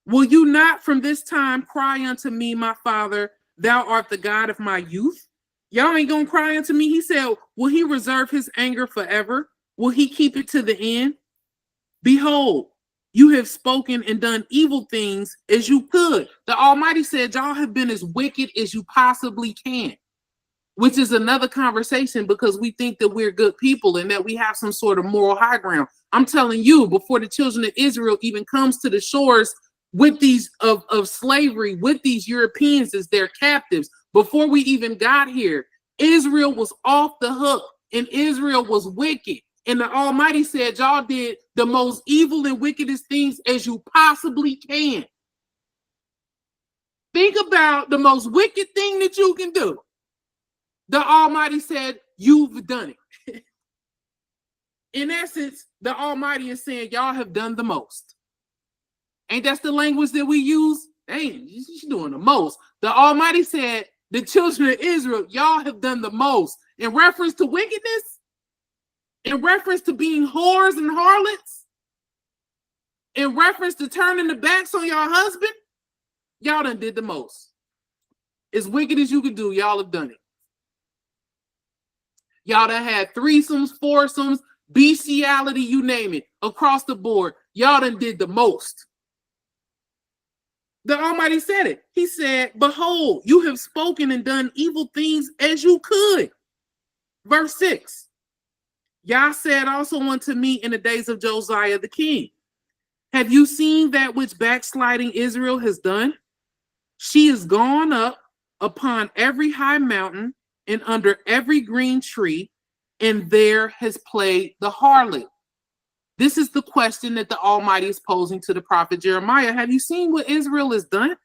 Will you not from this time cry unto me, my father, thou art the God of my youth? Y'all ain't gonna cry unto me. He said, will he reserve his anger forever? Will he keep it to the end? Behold, you have spoken and done evil things as you could. The Almighty said, y'all have been as wicked as you possibly can, which is another conversation because we think that we're good people and that we have some sort of moral high ground. I'm telling you, before the children of Israel even comes to the shores with these of slavery, with these Europeans as their captives, before we even got here, Israel was off the hook and Israel was wicked. And the Almighty said, y'all did the most evil and wickedest things as you possibly can. Think about the most wicked thing that you can do. The Almighty said, you've done it. In essence, the Almighty is saying, y'all have done the most. Ain't that the language that we use? Hey, you're doing the most. The Almighty said, the children of Israel, y'all have done the most. In reference to wickedness, in reference to being whores and harlots, in reference to turning the backs on your husband, y'all done did the most. As wicked as you could do, y'all have done it. Y'all done had threesomes, foursomes, bestiality, you name it, across the board. Y'all done did the most. The Almighty said it. He said, behold, you have spoken and done evil things as you could. Verse 6. Yah said also unto me in the days of Josiah the king, have you seen that which backsliding Israel has done? She is gone up upon every high mountain and under every green tree, and there has played the harlot. This is the question that the Almighty is posing to the prophet Jeremiah. Have you seen what Israel has done?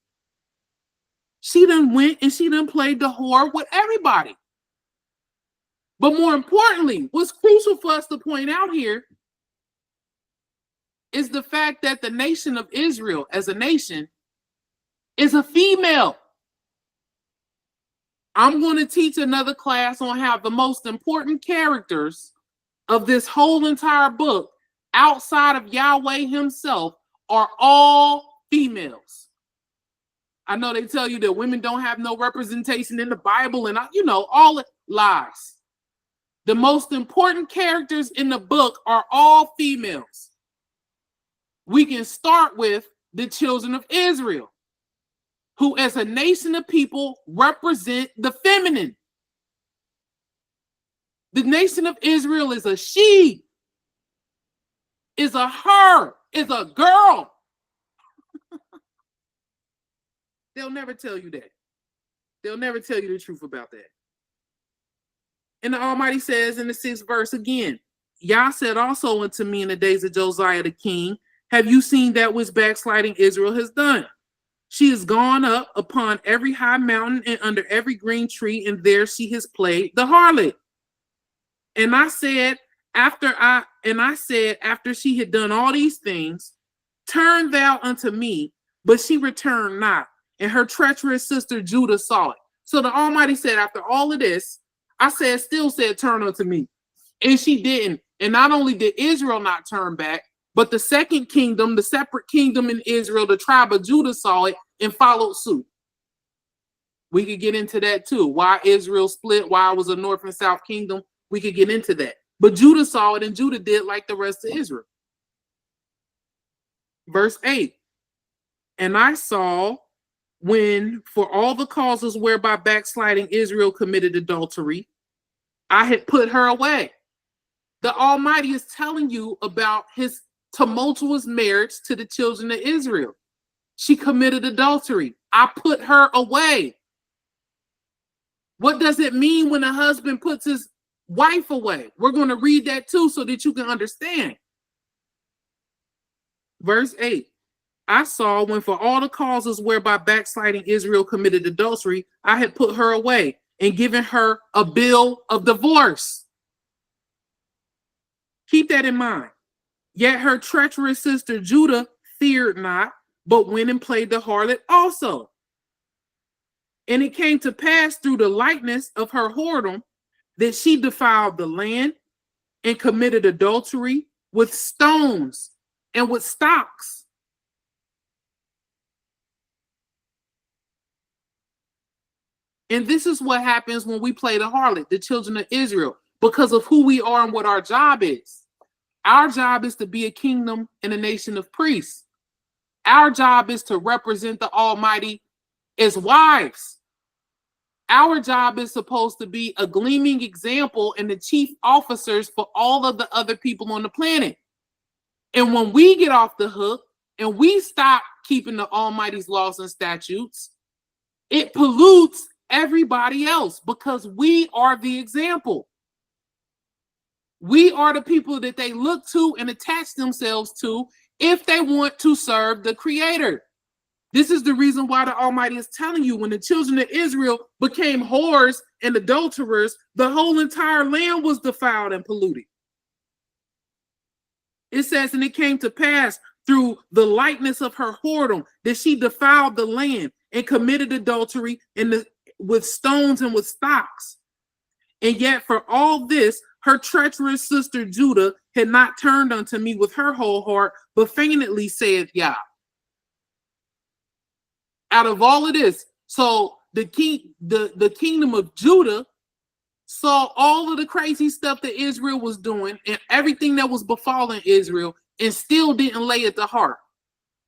She done went and she done played the whore with everybody. But more importantly, what's crucial for us to point out here is the fact that the nation of Israel as a nation is a female. I'm going to teach another class on how the most important characters of this whole entire book, outside of Yahweh himself, are all females. I know they tell you that women don't have no representation in the Bible and, all lies. The most important characters in the book are all females. We can start with the children of Israel, who as a nation of people represent the feminine. The nation of Israel is a she, is a her, is a girl. They'll never tell you that. They'll never tell you the truth about that. And the Almighty says in the 6th verse again, Yah said also unto me in the days of Josiah the king, have you seen that which backsliding Israel has done? She has gone up upon every high mountain and under every green tree, and there she has played the harlot. And I said, after she had done all these things, turn thou unto me, but she returned not, and her treacherous sister Judah saw it. So the Almighty said, after all of this, I still said, turn unto me. And she didn't. And not only did Israel not turn back, but the second kingdom, the separate kingdom in Israel, the tribe of Judah saw it and followed suit. We could get into that too. Why Israel split, why it was a north and south kingdom. We could get into that. But Judah saw it and Judah did like the rest of Israel. Verse 8. And I saw when for all the causes whereby backsliding Israel committed adultery, I had put her away. The Almighty is telling you about his tumultuous marriage to the children of Israel. She committed adultery. I put her away. What does it mean when a husband puts his wife away? We're going to read that too so that you can understand. Verse 8. I saw when for all the causes whereby backsliding Israel committed adultery, I had put her away and given her a bill of divorce. Keep that in mind. Yet her treacherous sister Judah feared not, but went and played the harlot also. And it came to pass through the lightness of her whoredom that she defiled the land and committed adultery with stones and with stocks. And this is what happens when we play the harlot, the children of Israel, because of who we are and what our job is. Our job is to be a kingdom and a nation of priests. Our job is to represent the Almighty as wives. Our job is supposed to be a gleaming example and the chief officers for all of the other people on the planet. And when we get off the hook and we stop keeping the Almighty's laws and statutes, it pollutes everybody else because we are the example. We are the people that they look to and attach themselves to if they want to serve the Creator. This is the reason why the Almighty is telling you when the children of Israel became whores and adulterers, the whole entire land was defiled and polluted. It says, and it came to pass through the lightness of her whoredom that she defiled the land and committed adultery with stones and with stocks. And yet for all this, her treacherous sister Judah had not turned unto me with her whole heart, but feignedly saith Yah. Out of all of this, so the kingdom of Judah saw all of the crazy stuff that Israel was doing and everything that was befalling Israel and still didn't lay at the heart.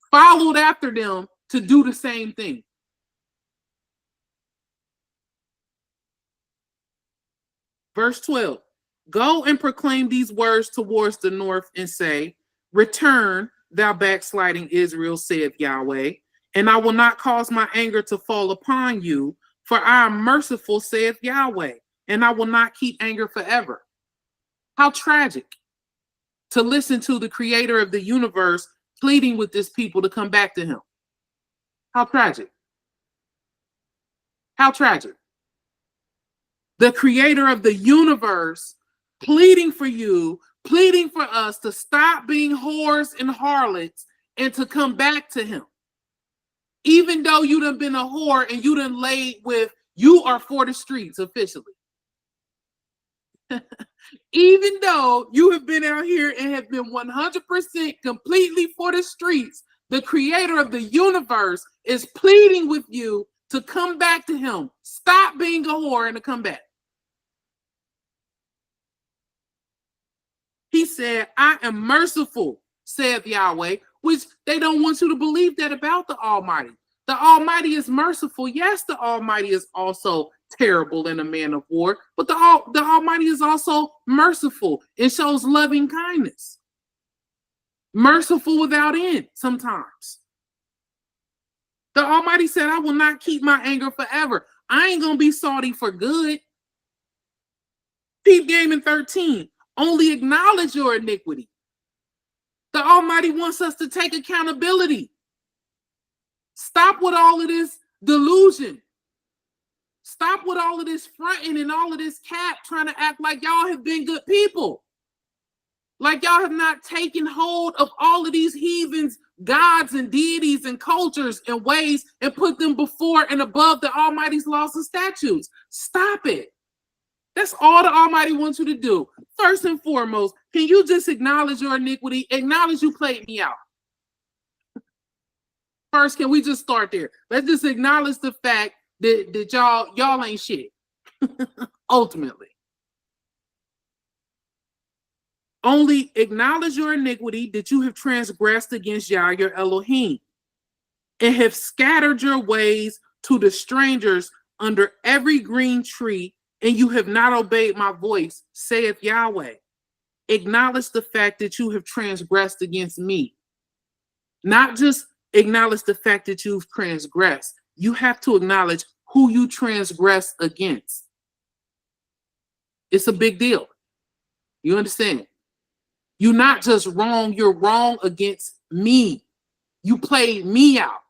Followed after them to do the same thing. Verse 12, go and proclaim these words towards the north and say, return, thou backsliding Israel, saith Yahweh, and I will not cause my anger to fall upon you, for I am merciful, saith Yahweh, and I will not keep anger forever. How tragic to listen to the creator of the universe pleading with this people to come back to him. How tragic. How tragic. The creator of the universe pleading for you, pleading for us to stop being whores and harlots and to come back to him. Even though you done been a whore and you done laid with, you are for the streets officially. Even though you have been out here and have been 100% completely for the streets, the creator of the universe is pleading with you to come back to him. Stop being a whore and to come back. He said, I am merciful, saith Yahweh, which they don't want you to believe that about the Almighty. The Almighty is merciful. Yes, the Almighty is also terrible and a man of war, but the Almighty is also merciful. It shows loving kindness. Merciful without end sometimes. The Almighty said, I will not keep my anger forever. I ain't going to be salty for good. Peep game in 13. Only acknowledge your iniquity. The Almighty wants us to take accountability. Stop with all of this delusion. Stop with all of this fronting and all of this cap trying to act like y'all have been good people. Like y'all have not taken hold of all of these heathens, gods and deities and cultures and ways and put them before and above the Almighty's laws and statutes. Stop it. That's all the Almighty wants you to do. First and foremost, can you just acknowledge your iniquity? Acknowledge you played me out. First, can we just start there? Let's just acknowledge the fact that y'all ain't shit. Ultimately. Only acknowledge your iniquity that you have transgressed against Yah, your Elohim, and have scattered your ways to the strangers under every green tree, and you have not obeyed my voice, saith Yahweh. Acknowledge the fact that you have transgressed against me. Not just acknowledge the fact that you've transgressed. You have to acknowledge who you transgress against. It's a big deal. You understand? You're not just wrong, you're wrong against me. You played me out.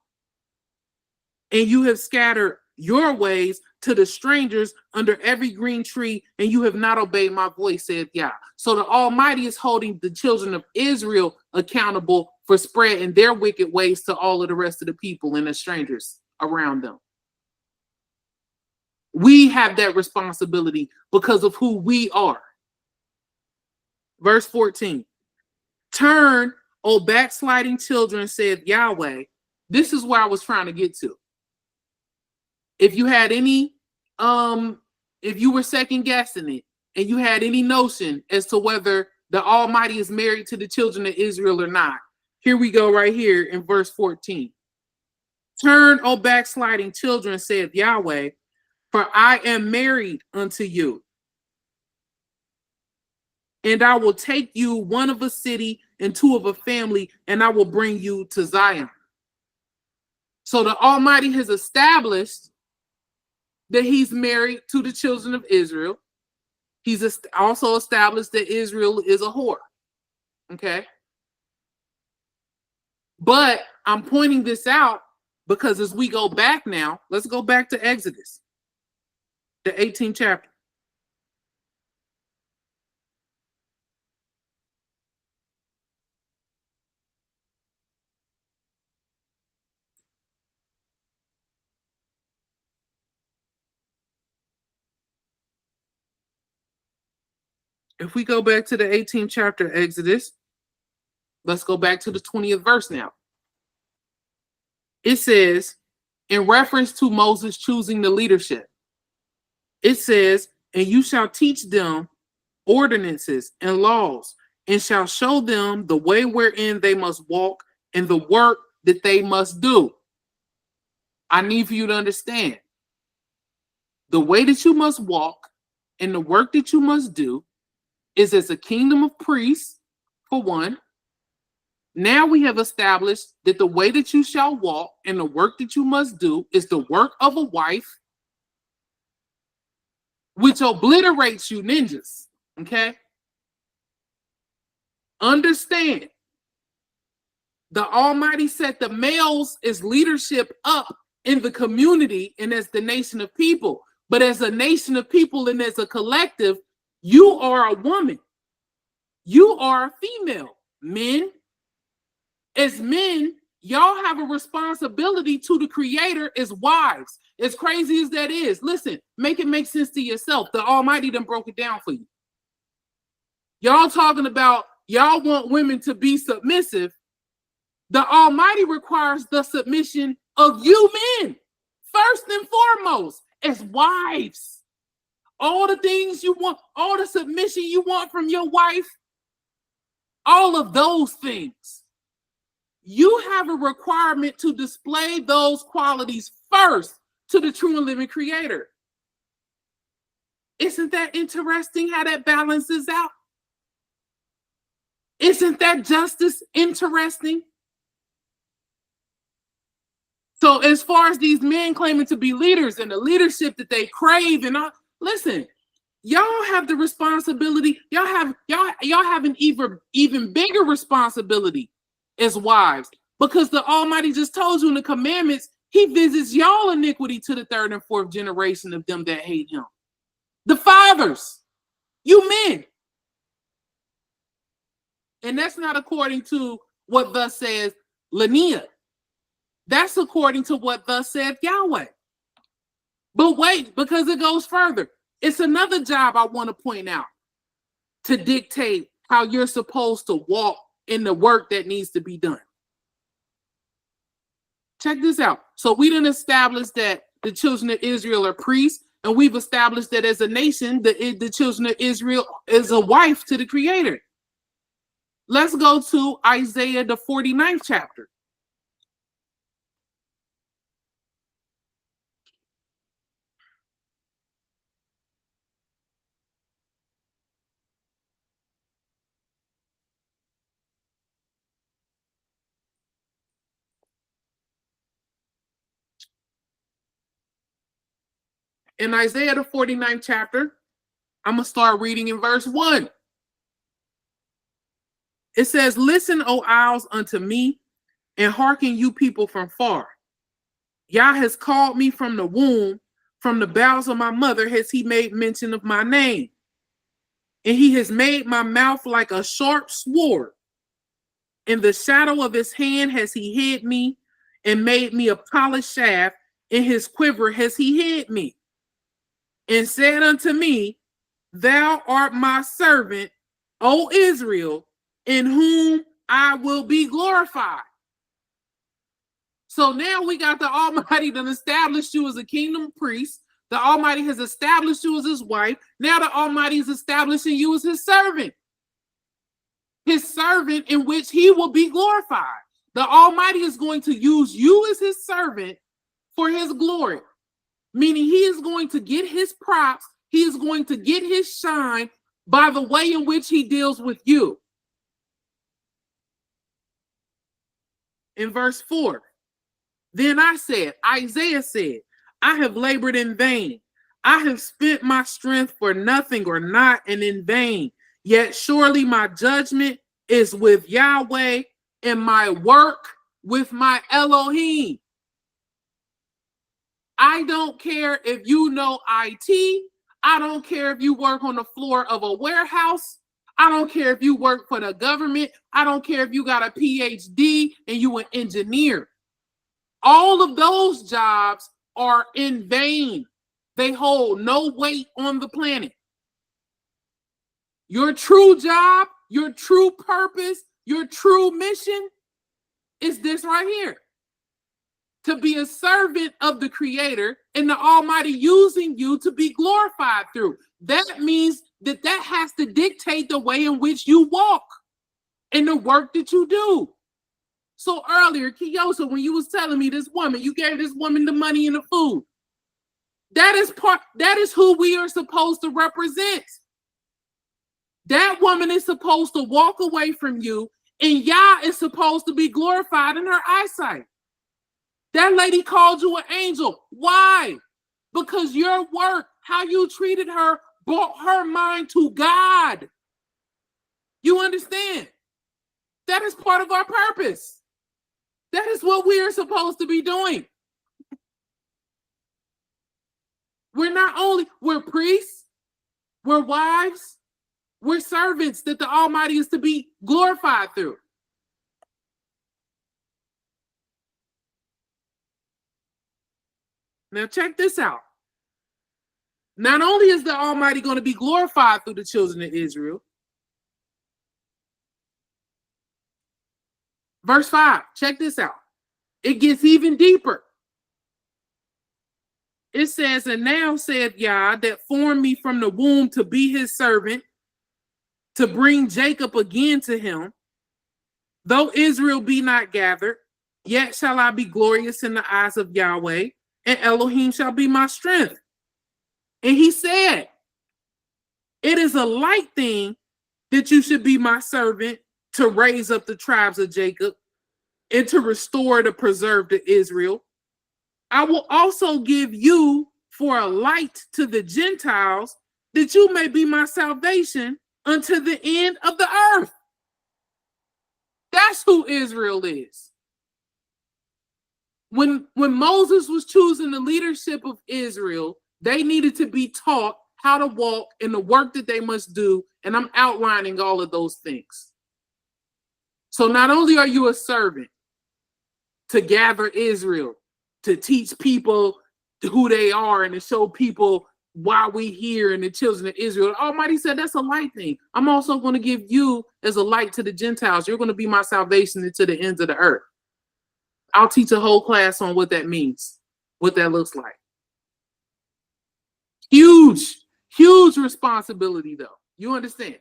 And you have scattered your ways to the strangers under every green tree, and you have not obeyed my voice, saith Yah. So the Almighty is holding the children of Israel accountable for spreading their wicked ways to all of the rest of the people and the strangers around them. We have that responsibility because of who we are. Verse 14. Turn, O backsliding children, saith Yahweh. This is where I was trying to get to. If you had any, if you were second guessing it and you had any notion as to whether the Almighty is married to the children of Israel or not, here we go right here in verse 14. Turn, O backsliding children, saith Yahweh, for I am married unto you. And I will take you one of a city and two of a family, and I will bring you to Zion. So the Almighty has established that he's married to the children of Israel. He's also established that Israel is a whore. Okay? But I'm pointing this out because as we go back now, let's go back to Exodus, the 18th chapter. If we go back to the 18th chapter, Exodus, let's go back to the 20th verse now. It says, in reference to Moses choosing the leadership, it says, and you shall teach them ordinances and laws, and shall show them the way wherein they must walk and the work that they must do. I need for you to understand the way that you must walk and the work that you must do is as a kingdom of priests, for one. Now we have established that the way that you shall walk and the work that you must do is the work of a wife. which obliterates you ninjas. Okay? Understand, the Almighty set the males as leadership up in the community and as the nation of people. But as a nation of people and as a collective, you are a woman. You are a female. Men, as men, y'all have a responsibility to the Creator as wives. As crazy as that is, listen, make it make sense to yourself. The Almighty done broke it down for you. Y'all talking about y'all want women to be submissive. The Almighty requires the submission of you men, first and foremost, as wives. All the things you want, all the submission you want from your wife, all of those things. You have a requirement to display those qualities first to the true and living Creator. Isn't that interesting how that balances out? Isn't that justice interesting? So as far as these men claiming to be leaders and the leadership that they crave and all, listen, y'all have the responsibility. Y'all have an even bigger responsibility as wives, because the Almighty just told you in the commandments, he visits y'all iniquity to the third and fourth generation of them that hate him. The fathers, you men. And that's not according to what thus says Lania. That's according to what thus saith Yahweh. But wait, because it goes further. It's another job I want to point out to dictate how you're supposed to walk in the work that needs to be done. Check this out. So we didn't establish that the children of Israel are priests, and we've established that as a nation, the children of Israel is a wife to the Creator. Let's go to Isaiah, the 49th chapter. In Isaiah, the 49th chapter, I'm going to start reading in verse 1. It says, "Listen, O isles, unto me, and hearken, you people from far. Yah has called me from the womb, from the bowels of my mother has he made mention of my name. And he has made my mouth like a sharp sword. In the shadow of his hand has he hid me, and made me a polished shaft. In his quiver has he hid me. And said unto me, Thou art my servant, O Israel, in whom I will be glorified." So now we got the Almighty that established you as a kingdom priest. The Almighty has established you as his wife. Now the Almighty is establishing you as his servant. His servant in which he will be glorified. The Almighty is going to use you as his servant for his glory. Meaning he is going to get his props. He is going to get his shine by the way in which he deals with you. In verse 4, then I said, Isaiah said, I have labored in vain. I have spent my strength for nothing or not and in vain. Yet surely my judgment is with Yahweh and my work with my Elohim. I don't care if you know IT. I don't care if you work on the floor of a warehouse. I don't care if you work for the government. I don't care if you got a PhD and you an engineer. All of those jobs are in vain. They hold no weight on the planet. Your true job, your true purpose, your true mission is this right here. To be a servant of the Creator and the Almighty using you to be glorified through. That means that has to dictate the way in which you walk and the work that you do. So earlier, Kiyosa, when you was telling me this woman, you gave this woman the money and the food. That is who we are supposed to represent. That woman is supposed to walk away from you, and Yah is supposed to be glorified in her eyesight. That lady called you an angel. Why? Because your work how you treated her brought her mind to God. You understand? That is part of our purpose. That is what we are supposed to be doing. We're priests, we're wives, we're servants that the Almighty is to be glorified through. Now check this out. Not only is the Almighty going to be glorified through the children of Israel, verse 5, check this out. It gets even deeper. It says, and now saith Yah that formed me from the womb to be his servant, to bring Jacob again to him. Though Israel be not gathered, yet shall I be glorious in the eyes of Yahweh, and Elohim shall be my strength. And he said, it is a light thing that you should be my servant to raise up the tribes of Jacob and to restore the preserved of Israel. I will also give you for a light to the Gentiles, that you may be my salvation unto the end of the earth. That's who Israel is. When Moses was choosing the leadership of Israel, they needed to be taught how to walk in the work that they must do, and I'm outlining all of those things. So not only are you a servant to gather Israel, to teach people who they are and to show people why we here and the children of Israel, the Almighty said that's a light thing. I'm also going to give you as a light to the Gentiles. You're going to be my salvation to the ends of the earth. I'll teach a whole class on what that means, what that looks like. Huge responsibility, though. You understand?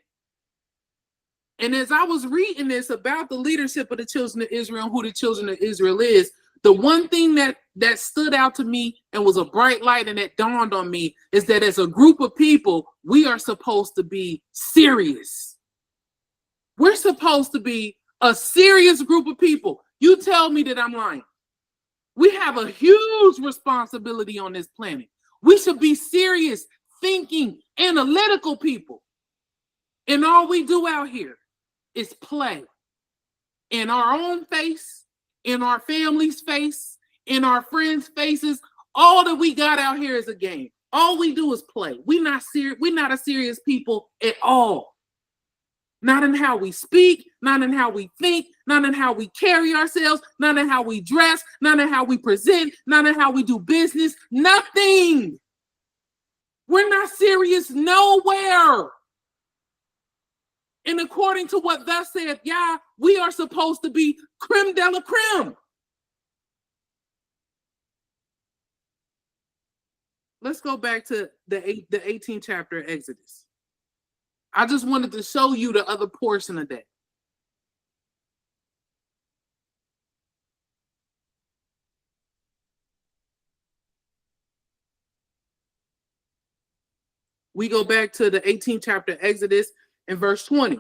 And as I was reading this about the leadership of the children of Israel, who the children of Israel is, the one thing that stood out to me and was a bright light and that dawned on me is that as a group of people, we are supposed to be serious. We're supposed to be a serious group of people. You tell me that I'm lying. We have a huge responsibility on this planet. We should be serious, thinking, analytical people. And all we do out here is play in our own face, in our family's face, in our friends' faces. All that we got out here is a game. All we do is play. We're not a serious people at all. Not in how we speak, not in how we think, not in how we carry ourselves, not in how we dress, not in how we present, not in how we do business, nothing. We're not serious nowhere. And according to what thus saith Yah, we are supposed to be creme de la creme. Let's go back to the 18th chapter of Exodus. I just wanted to show you the other portion of that. We go back to the 18th chapter of Exodus in verse 20.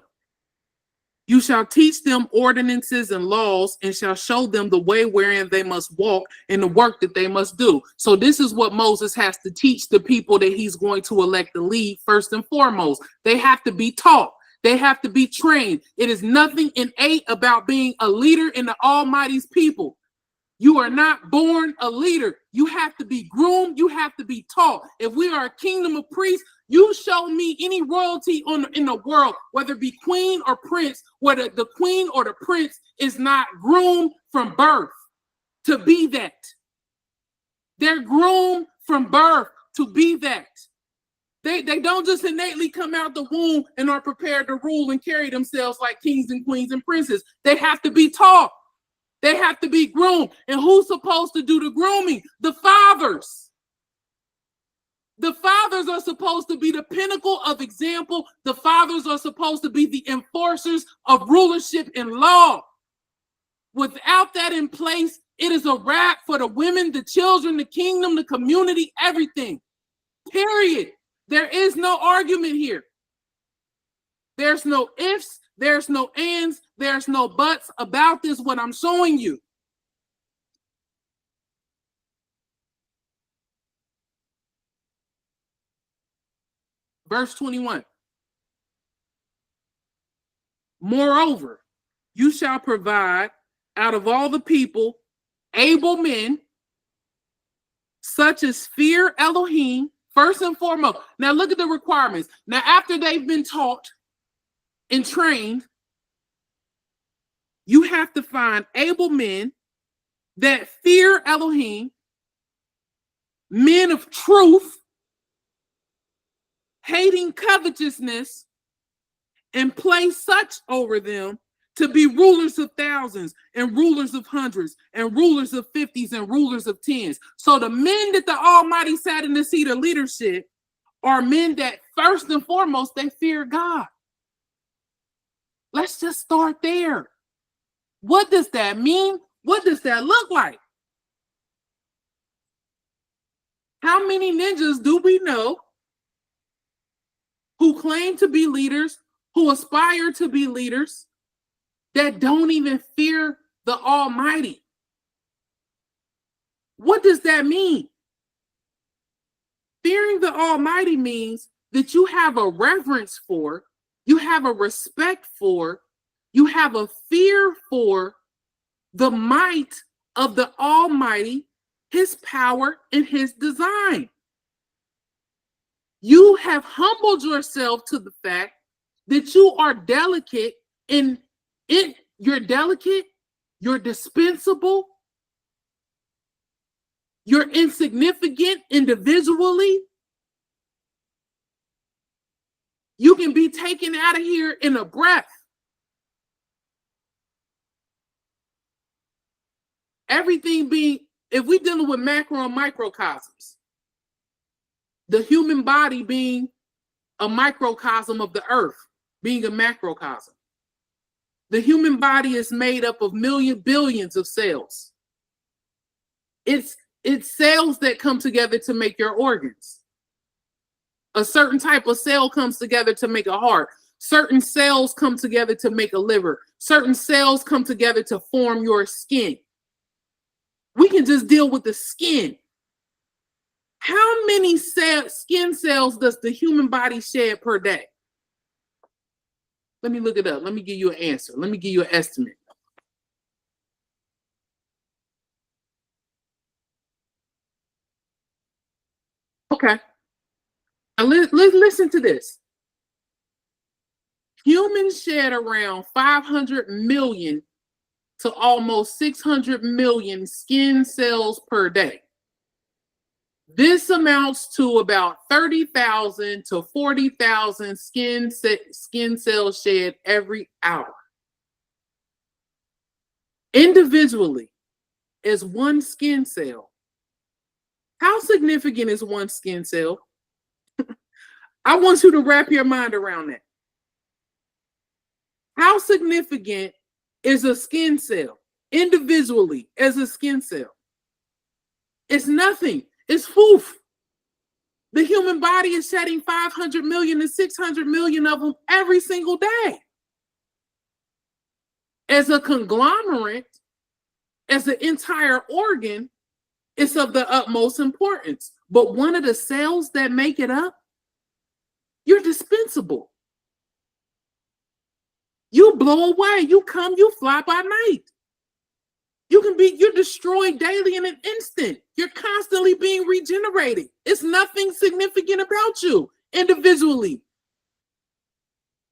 You shall teach them ordinances and laws, and shall show them the way wherein they must walk and the work that they must do. So this is what Moses has to teach the people that he's going to elect to lead first and foremost. They have to be taught. They have to be trained. It is nothing innate about being a leader in the Almighty's people. You are not born a leader. You have to be groomed. You have to be taught. If we are a kingdom of priests, you show me any royalty in the world, whether it be queen or prince, whether the queen or the prince is not groomed from birth to be that. They're groomed from birth to be that. They don't just innately come out the womb and are prepared to rule and carry themselves like kings and queens and princes. They have to be taught. They have to be groomed. And who's supposed to do the grooming? The fathers. The fathers are supposed to be the pinnacle of example. The fathers are supposed to be the enforcers of rulership and law. Without that in place, it is a wrap for the women, the children, the kingdom, the community, everything. Period. There is no argument here. There's no ifs, there's no ands, there's no buts about this, what I'm showing you. Verse 21. Moreover, you shall provide out of all the people able men, such as fear Elohim, first and foremost. Now look at the requirements. Now, after they've been taught and trained, you have to find able men that fear Elohim, men of truth, hating covetousness, and place such over them to be rulers of thousands and rulers of hundreds and rulers of fifties and rulers of tens. So the men that the Almighty sat in the seat of leadership are men that first and foremost, they fear God. Let's just start there. What does that mean? What does that look like? How many ninjas do we know who claim to be leaders, who aspire to be leaders, that don't even fear the Almighty? What does that mean? Fearing the Almighty means that you have a reverence for, you have a respect for, you have a fear for the might of the Almighty, his power, and his design. You have humbled yourself to the fact that you are delicate and you're delicate, you're dispensable, you're insignificant individually. You can be taken out of here in a breath. Everything being, if we're dealing with macro and microcosms, the human body being a microcosm of the earth, being a macrocosm. The human body is made up of billions of cells. It's cells that come together to make your organs. A certain type of cell comes together to make a heart. Certain cells come together to make a liver. Certain cells come together to form your skin. We can just deal with the skin. How many skin cells does the human body shed per day? Let me look it up. Let me give you an answer. Let me give you an estimate. Okay. Now listen to this. Humans shed around 500 million to almost 600 million skin cells per day. This amounts to about 30,000 to 40,000 skin cells shed every hour. Individually, is one skin cell. How significant is one skin cell? I want you to wrap your mind around that. How significant is a skin cell individually as a skin cell? It's nothing. It's poof. The human body is shedding 500 million to 600 million of them every single day. As a conglomerate, as an entire organ, it's of the utmost importance. But one of the cells that make it up, you're dispensable. You blow away, you come, you fly by night. You're destroyed daily in an instant. You're constantly being regenerated. It's nothing significant about you individually.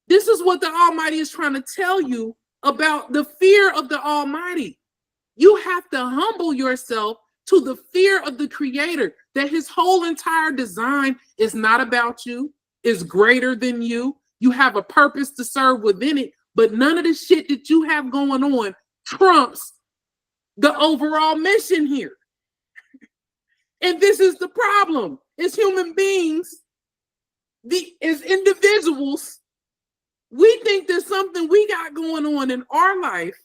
This is what the Almighty is trying to tell you about the fear of the Almighty. You have to humble yourself to the fear of the Creator, that his whole entire design is not about you, is greater than you. You have a purpose to serve within it, but none of the shit that you have going on trumps the overall mission here. And this is the problem. As human beings, as individuals, we think there's something we got going on in our life,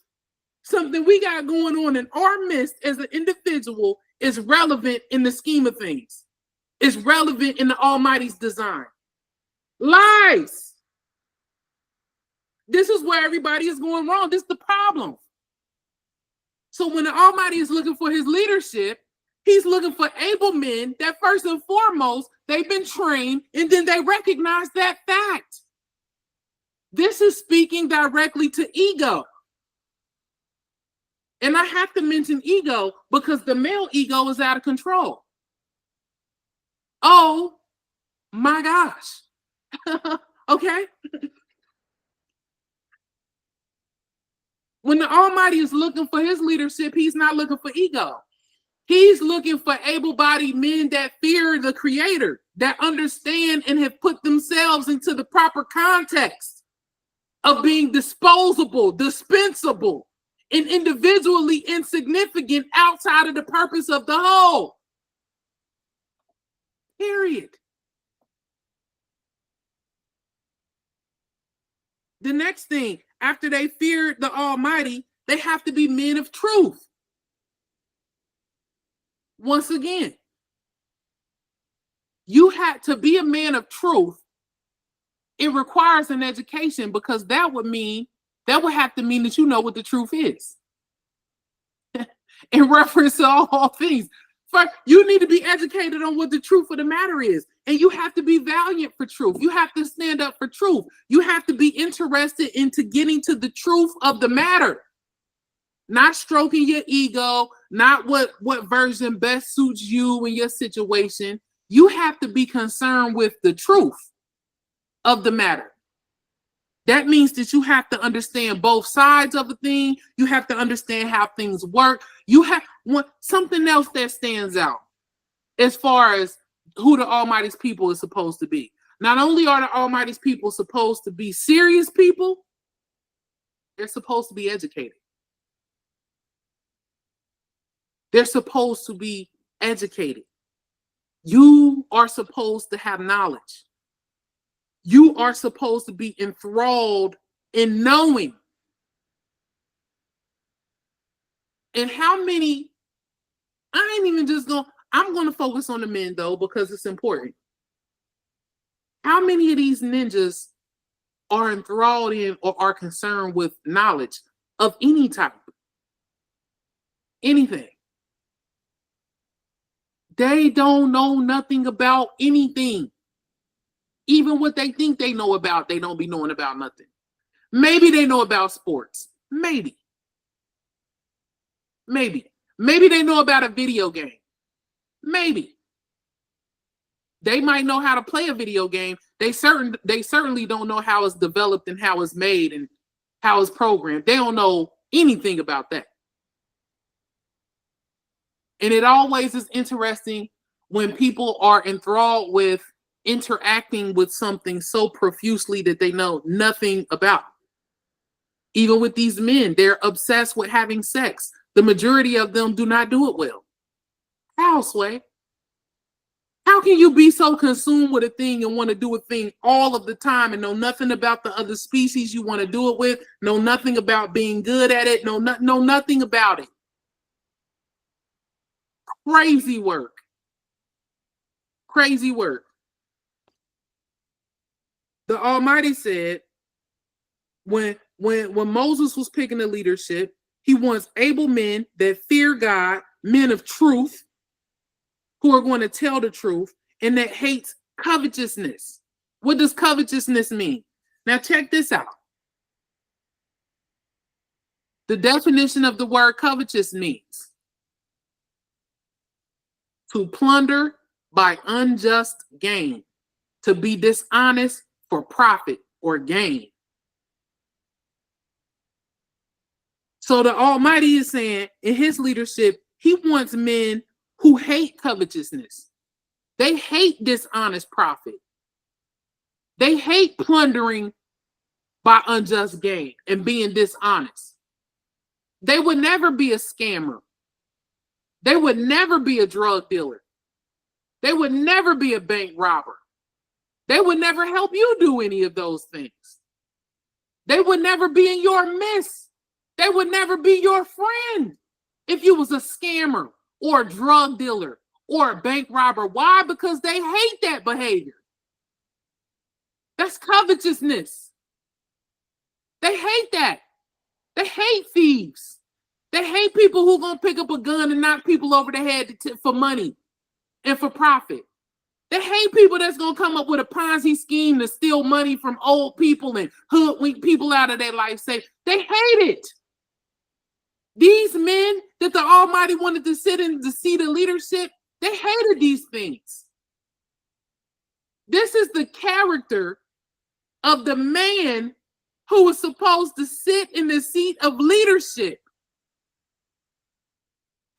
something we got going on in our midst as an individual is relevant in the scheme of things. It's relevant in the Almighty's design. Lies. This is where everybody is going wrong. This is the problem. So when the Almighty is looking for his leadership, He's looking for able men that first and foremost, they've been trained and then they recognize that fact. This is speaking directly to ego. And I have to mention ego because the male ego is out of control. Oh my gosh. Okay? When the Almighty is looking for his leadership, he's not looking for ego. He's looking for able-bodied men that fear the Creator, that understand and have put themselves into the proper context of being disposable, dispensable, and individually insignificant outside of the purpose of the whole. Period. The next thing, after they fear the Almighty, they have to be men of truth. Once again, you had to be a man of truth. It requires an education because that would have to mean that you know what the truth is. In reference to all things. First, you need to be educated on what the truth of the matter is. And you have to be valiant for truth. You have to stand up for truth. You have to be interested into getting to the truth of the matter. Not stroking your ego, not what version best suits you and your situation. You have to be concerned with the truth of the matter. That means that you have to understand both sides of a thing. You have to understand how things work. You have something else that stands out as far as who the Almighty's people is supposed to be. Not only are the Almighty's people supposed to be serious people, they're supposed to be educated. They're supposed to be educated. You are supposed to have knowledge. You are supposed to be enthralled in knowing. And how many, I'm going to focus on the men though, because it's important. How many of these ninjas are enthralled in or are concerned with knowledge of any type? Anything. They don't know nothing about anything. Even what they think they know about, they don't be knowing about nothing. Maybe they know about sports. Maybe. Maybe they know about a video game. Maybe. They might know how to play a video game. They certainly don't know how it's developed and how it's made and how it's programmed. They don't know anything about that. And it always is interesting when people are enthralled with interacting with something so profusely that they know nothing about. Even with these men, they're obsessed with having sex. The majority of them do not do it well. How, Sway? How can you be so consumed with a thing and want to do a thing all of the time and know nothing about the other species you want to do it with, know nothing about being good at it, know nothing about it? Crazy work. Crazy work. The Almighty said when Moses was picking the leadership, he wants able men that fear God, men of truth, who are going to tell the truth, and that hates covetousness. What does covetousness mean? Now check this out. The definition of the word covetous means to plunder by unjust gain, to be dishonest for profit or gain. So the Almighty is saying in his leadership, he wants men who hate covetousness. They hate dishonest profit. They hate plundering by unjust gain and being dishonest. They would never be a scammer. They would never be a drug dealer. They would never be a bank robber. They would never help you do any of those things. They would never be in your midst. They would never be your friend if you was a scammer or a drug dealer or a bank robber. Why? Because they hate that behavior. That's covetousness. They hate that. They hate thieves. They hate people who gonna pick up a gun and knock people over the head for money and for profit. They hate people that's gonna come up with a Ponzi scheme to steal money from old people and hoodwink people out of their life. They hate it. These men that the Almighty wanted to sit in the seat of leadership, they hated these things. This is the character of the man who was supposed to sit in the seat of leadership.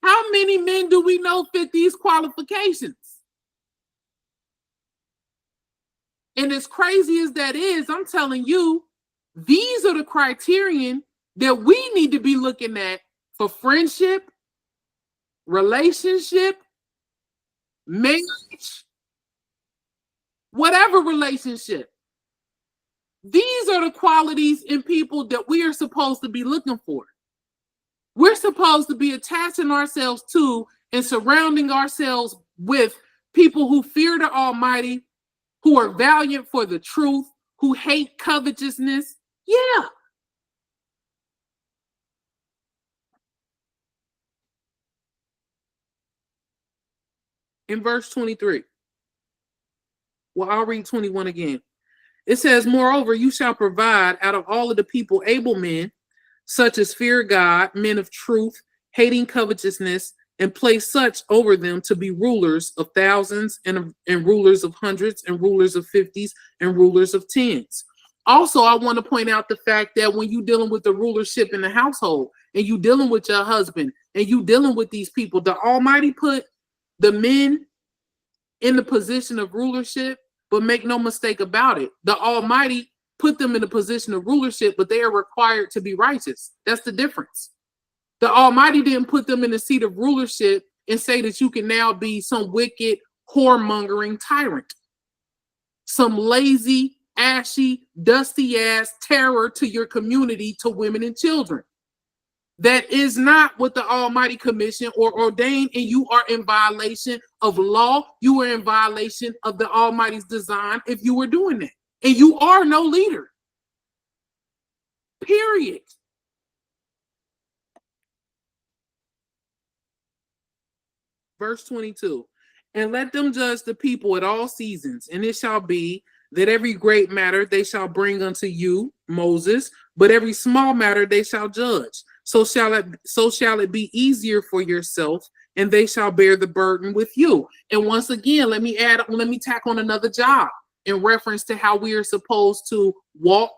How many men do we know fit these qualifications? And as crazy as that is, I'm telling you, these are the criterion that we need to be looking at for friendship, relationship, marriage, whatever relationship. These are the qualities in people that we are supposed to be looking for. We're supposed to be attaching ourselves to and surrounding ourselves with people who fear the Almighty, who are valiant for the truth, who hate covetousness. Yeah. In verse 23. Well, I'll read 21 again. It says, moreover, you shall provide out of all of the people able men, such as fear God, men of truth, hating covetousness, and place such over them to be rulers of thousands and rulers of hundreds and rulers of 50s and rulers of 10s. Also, I want to point out the fact that when you're dealing with the rulership in the household and you dealing with your husband and you dealing with these people, the Almighty put the men in the position of rulership, but make no mistake about it, the Almighty put them in a position of rulership, but they are required to be righteous. That's the difference. The Almighty didn't put them in the seat of rulership and say that you can now be some wicked, whoremongering tyrant, some lazy, ashy, dusty ass terror to your community, to women and children. That is not what the Almighty commissioned or ordained, and you are in violation of law. You are in violation of the Almighty's design if you were doing that. And you are no leader. Period. Verse 22. And let them judge the people at all seasons, and it shall be that every great matter they shall bring unto you, Moses, but every small matter they shall judge. So shall it be easier for yourself, and they shall bear the burden with you. And once again, let me tack on another job in reference to how we are supposed to walk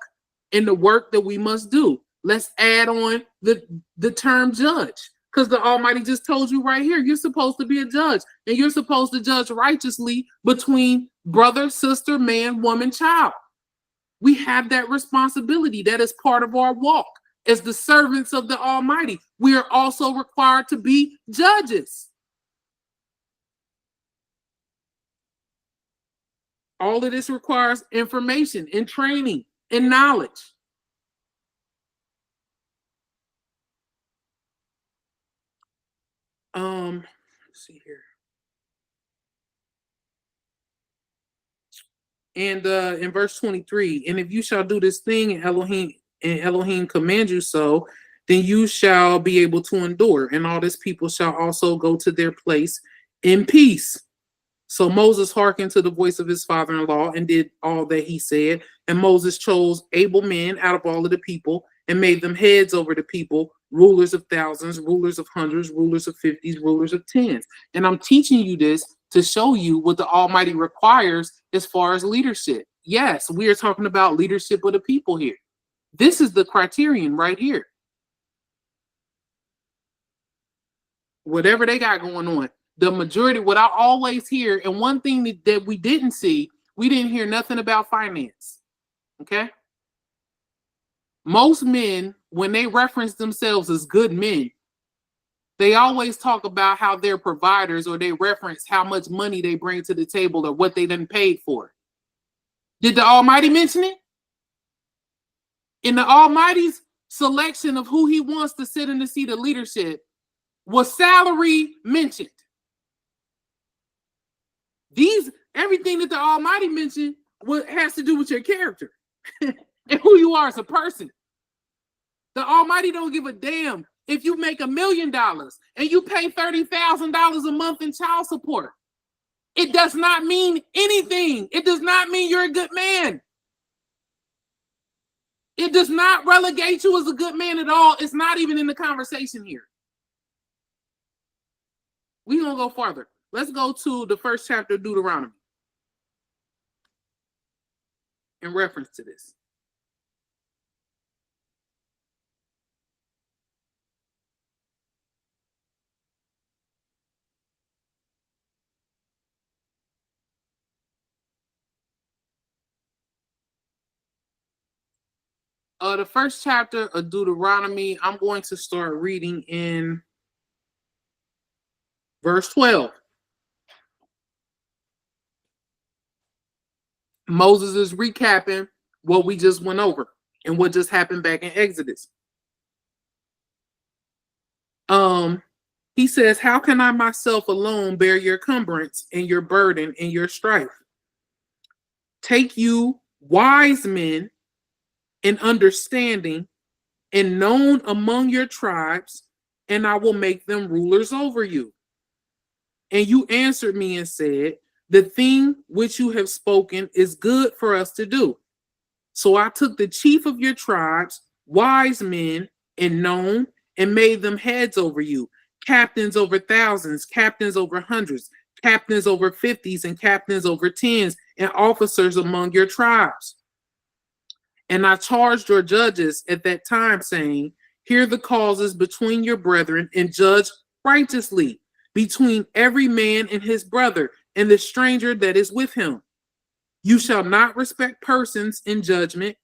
in the work that we must do. Let's add on the term judge, because the Almighty just told you right here, you're supposed to be a judge, and you're supposed to judge righteously between brother, sister, man, woman, child. We have that responsibility. That is part of our walk. As the servants of the Almighty, we are also required to be judges. All of this requires information and training and knowledge. Let's see here. And in verse 23, and if you shall do this thing, and Elohim command you so, then you shall be able to endure, and all this people shall also go to their place in peace. So Moses hearkened to the voice of his father-in-law and did all that he said. And Moses chose able men out of all of the people and made them heads over the people, rulers of thousands, rulers of hundreds, rulers of 50s, rulers of 10s. And I'm teaching you this to show you what the Almighty requires as far as leadership. Yes, we are talking about leadership of the people here. This is the criterion right here. Whatever they got going on. The majority, what I always hear, and one thing that we didn't see, we didn't hear nothing about finance. Okay? Most men, when they reference themselves as good men, they always talk about how they're providers, or they reference how much money they bring to the table or what they done paid for. Did the Almighty mention it? In the Almighty's selection of who he wants to sit in the seat of leadership, was salary mentioned? Everything that the Almighty mentioned has to do with your character and who you are as a person. The Almighty don't give a damn if you make $1 million and you pay $30,000 a month in child support. It does not mean anything. It does not mean you're a good man. It does not relegate you as a good man at all. It's not even in the conversation here. We're going to go farther. Let's go to the first chapter of Deuteronomy in reference to this. The first chapter of Deuteronomy, I'm going to start reading in verse 12. Moses is recapping what we just went over and what just happened back in Exodus. He says, how can I myself alone bear your cumbrance and your burden and your strife? Take you wise men and understanding and known among your tribes, and I will make them rulers over you. And you answered me and said, the thing which you have spoken is good for us to do. So I took the chief of your tribes, wise men and known, and made them heads over you, captains over thousands, captains over hundreds, captains over 50s, and captains over 10s, and officers among your tribes. And I charged your judges at that time, saying, hear the causes between your brethren and judge righteously between every man and his brother and the stranger that is with him. You shall not respect persons in judgment,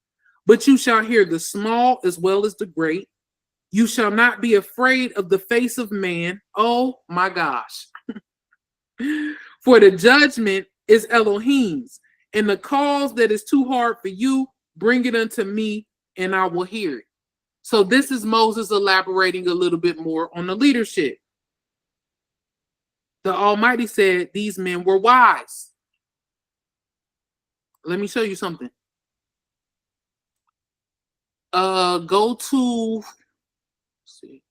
but you shall hear the small as well as the great. You shall not be afraid of the face of man. Oh my gosh. For the judgment is Elohim's, and the cause that is too hard for you, bring it unto me, and I will hear it. So this is Moses elaborating a little bit more on the leadership. The Almighty said these men were wise. Let me show you something. Go to, let's see.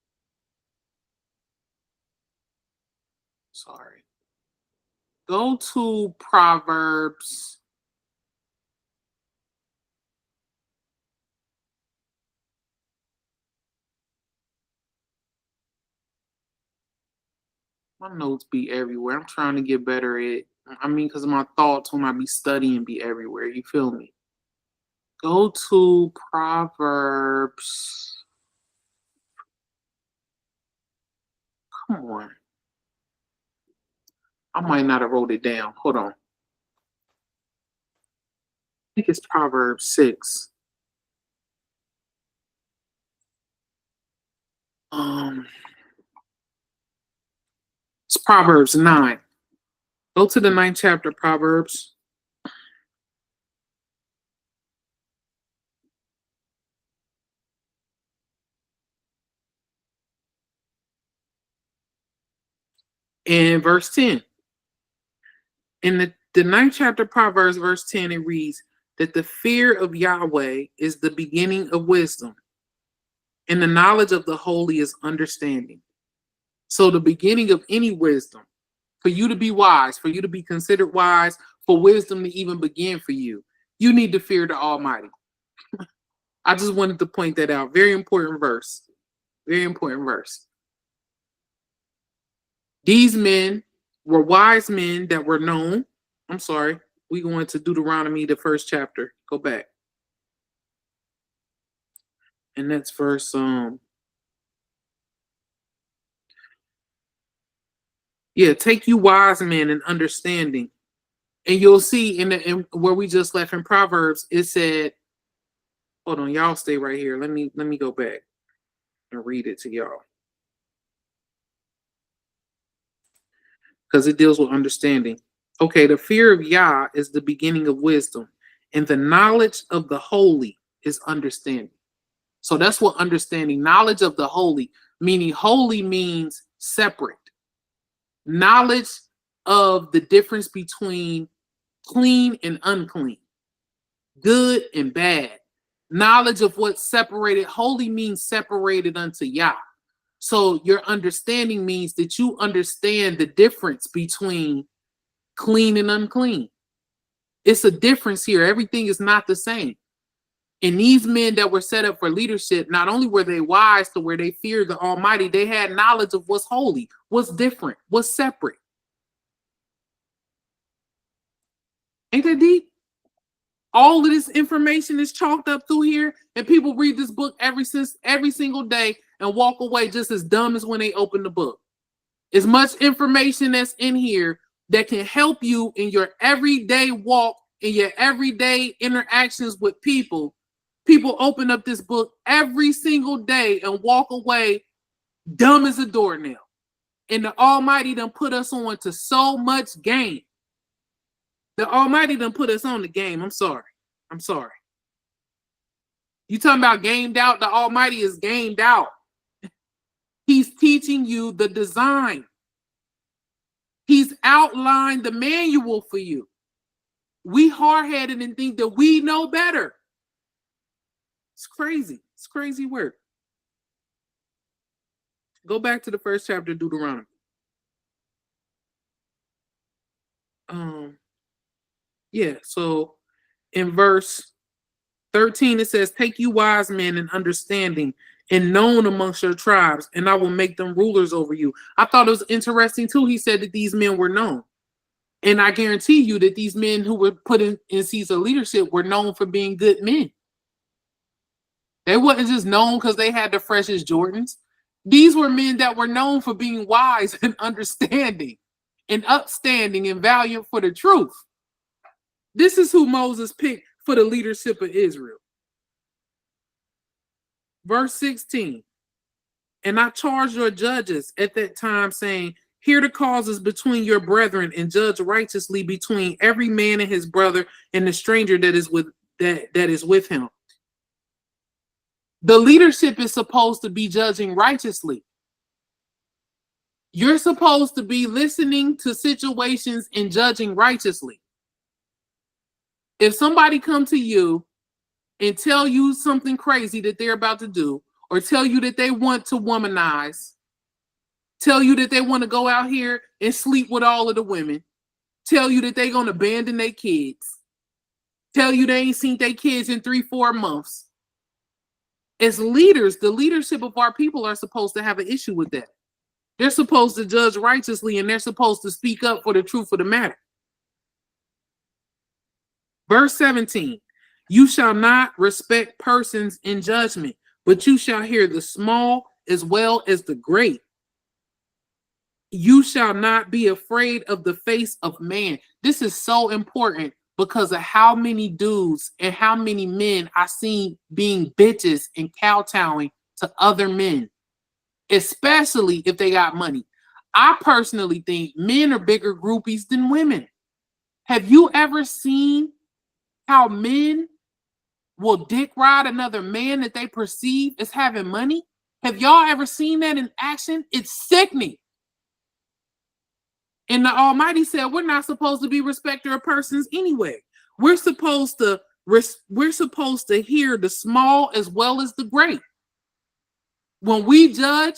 Sorry. Go to Proverbs. My notes be everywhere. I'm trying to get better at, because my thoughts when I be studying be everywhere. You feel me? Go to Proverbs. Come on. I might not have wrote it down. Hold on. I think it's Proverbs 6. It's Proverbs 9. Go to the 9th chapter, Proverbs. And verse 10. In the 9th chapter, Proverbs, verse 10, it reads that the fear of Yahweh is the beginning of wisdom, and the knowledge of the holy is understanding. So the beginning of any wisdom, for you to be wise, for you to be considered wise, for wisdom to even begin for you, you need to fear the Almighty. I just wanted to point that out. Very important verse. Very important verse. These men were wise men that were known. I'm sorry. We go into Deuteronomy, the first chapter. Go back. And that's verse take you wise men and understanding. And you'll see in where we just left in Proverbs, it said, hold on, y'all stay right here. Let me go back and read it to y'all. Because it deals with understanding. Okay, the fear of Yah is the beginning of wisdom, and the knowledge of the holy is understanding. So that's what understanding, knowledge of the holy, meaning holy means separate. Knowledge of the difference between clean and unclean, good and bad. Knowledge of what's separated. Holy means separated unto Yah. So your understanding means that you understand the difference between clean and unclean. It's a difference here. Everything is not the same. And these men that were set up for leadership, not only were they wise to where they feared the Almighty, they had knowledge of what's holy, what's different, what's separate. Ain't that deep? All of this information is chalked up through here, and people read this book every single day and walk away just as dumb as when they open the book. As much information that's in here that can help you in your everyday walk, in your everyday interactions with people. People open up this book every single day and walk away dumb as a doornail. And the Almighty done put us on to so much game. The Almighty done put us on the game. I'm sorry. You talking about gamed out? The Almighty is gamed out. He's teaching you the design. He's outlined the manual for you. We hard-headed and think that we know better. It's crazy. It's crazy work. Go back to the first chapter of Deuteronomy. So in verse 13, it says, take you wise men and understanding and known amongst your tribes, and I will make them rulers over you. I thought it was interesting too. He said that these men were known. And I guarantee you that these men who were put in seats of leadership were known for being good men. They wasn't just known because they had the freshest Jordans. These were men that were known for being wise and understanding and upstanding and valiant for the truth. This is who Moses picked for the leadership of Israel. Verse 16, and I charged your judges at that time, saying, hear the causes between your brethren and judge righteously between every man and his brother and the stranger that is with him. The leadership is supposed to be judging righteously. You're supposed to be listening to situations and judging righteously. If somebody come to you and tell you something crazy that they're about to do, or tell you that they want to womanize, tell you that they want to go out here and sleep with all of the women, tell you that they're going to abandon their kids, tell you they ain't seen their kids in 3-4 months. As leaders, the leadership of our people are supposed to have an issue with that. They're supposed to judge righteously, and they're supposed to speak up for the truth of the matter. Verse 17, you shall not respect persons in judgment, but you shall hear the small as well as the great. You shall not be afraid of the face of man. This is so important because of how many dudes and how many men I seen being bitches and kowtowing to other men, especially if they got money. I personally think men are bigger groupies than women. Have you ever seen how men will dick ride another man that they perceive as having money? Have y'all ever seen that in action? It's sickening. And the Almighty said we're not supposed to be respecter of persons anyway. We're supposed to hear the small as well as the great. When we judge,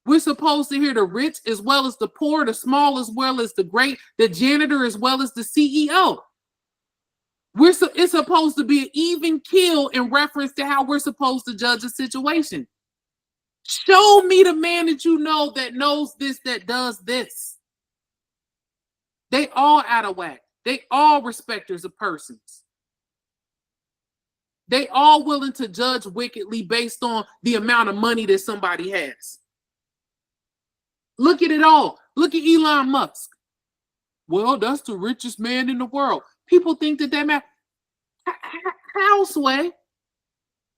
we're supposed to hear the rich as well as the poor, the small as well as the great, the janitor as well as the CEO. It's supposed to be an even kill in reference to how we're supposed to judge a situation. Show me the man that you know that knows this, that does this. They all out of whack. They all respecters of persons. They all willing to judge wickedly based on the amount of money that somebody has. Look at it all. Look at Elon Musk. Well, that's the richest man in the world. People think that matter. How, Sway?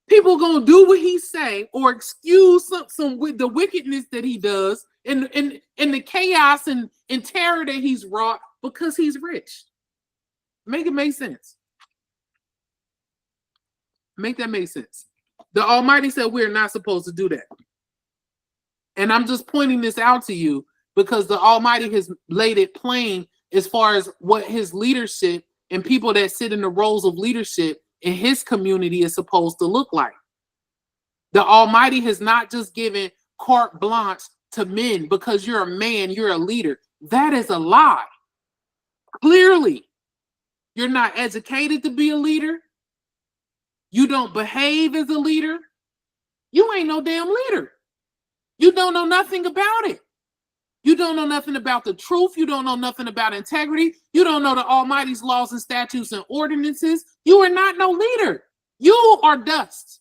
People gonna do what he say or excuse some with the wickedness that he does and the chaos and terror that he's wrought because he's rich. Make it make sense. Make that make sense. The Almighty said we're not supposed to do that. And I'm just pointing this out to you because the Almighty has laid it plain as far as what his leadership and people that sit in the roles of leadership in his community is supposed to look like. The Almighty has not just given carte blanche to men because you're a man, you're a leader. That is a lie. Clearly, you're not educated to be a leader. You don't behave as a leader. You ain't no damn leader. You don't know nothing about it. You don't know nothing about the truth. You don't know nothing about integrity. You don't know the Almighty's laws and statutes and ordinances. You are not no leader. You are dust.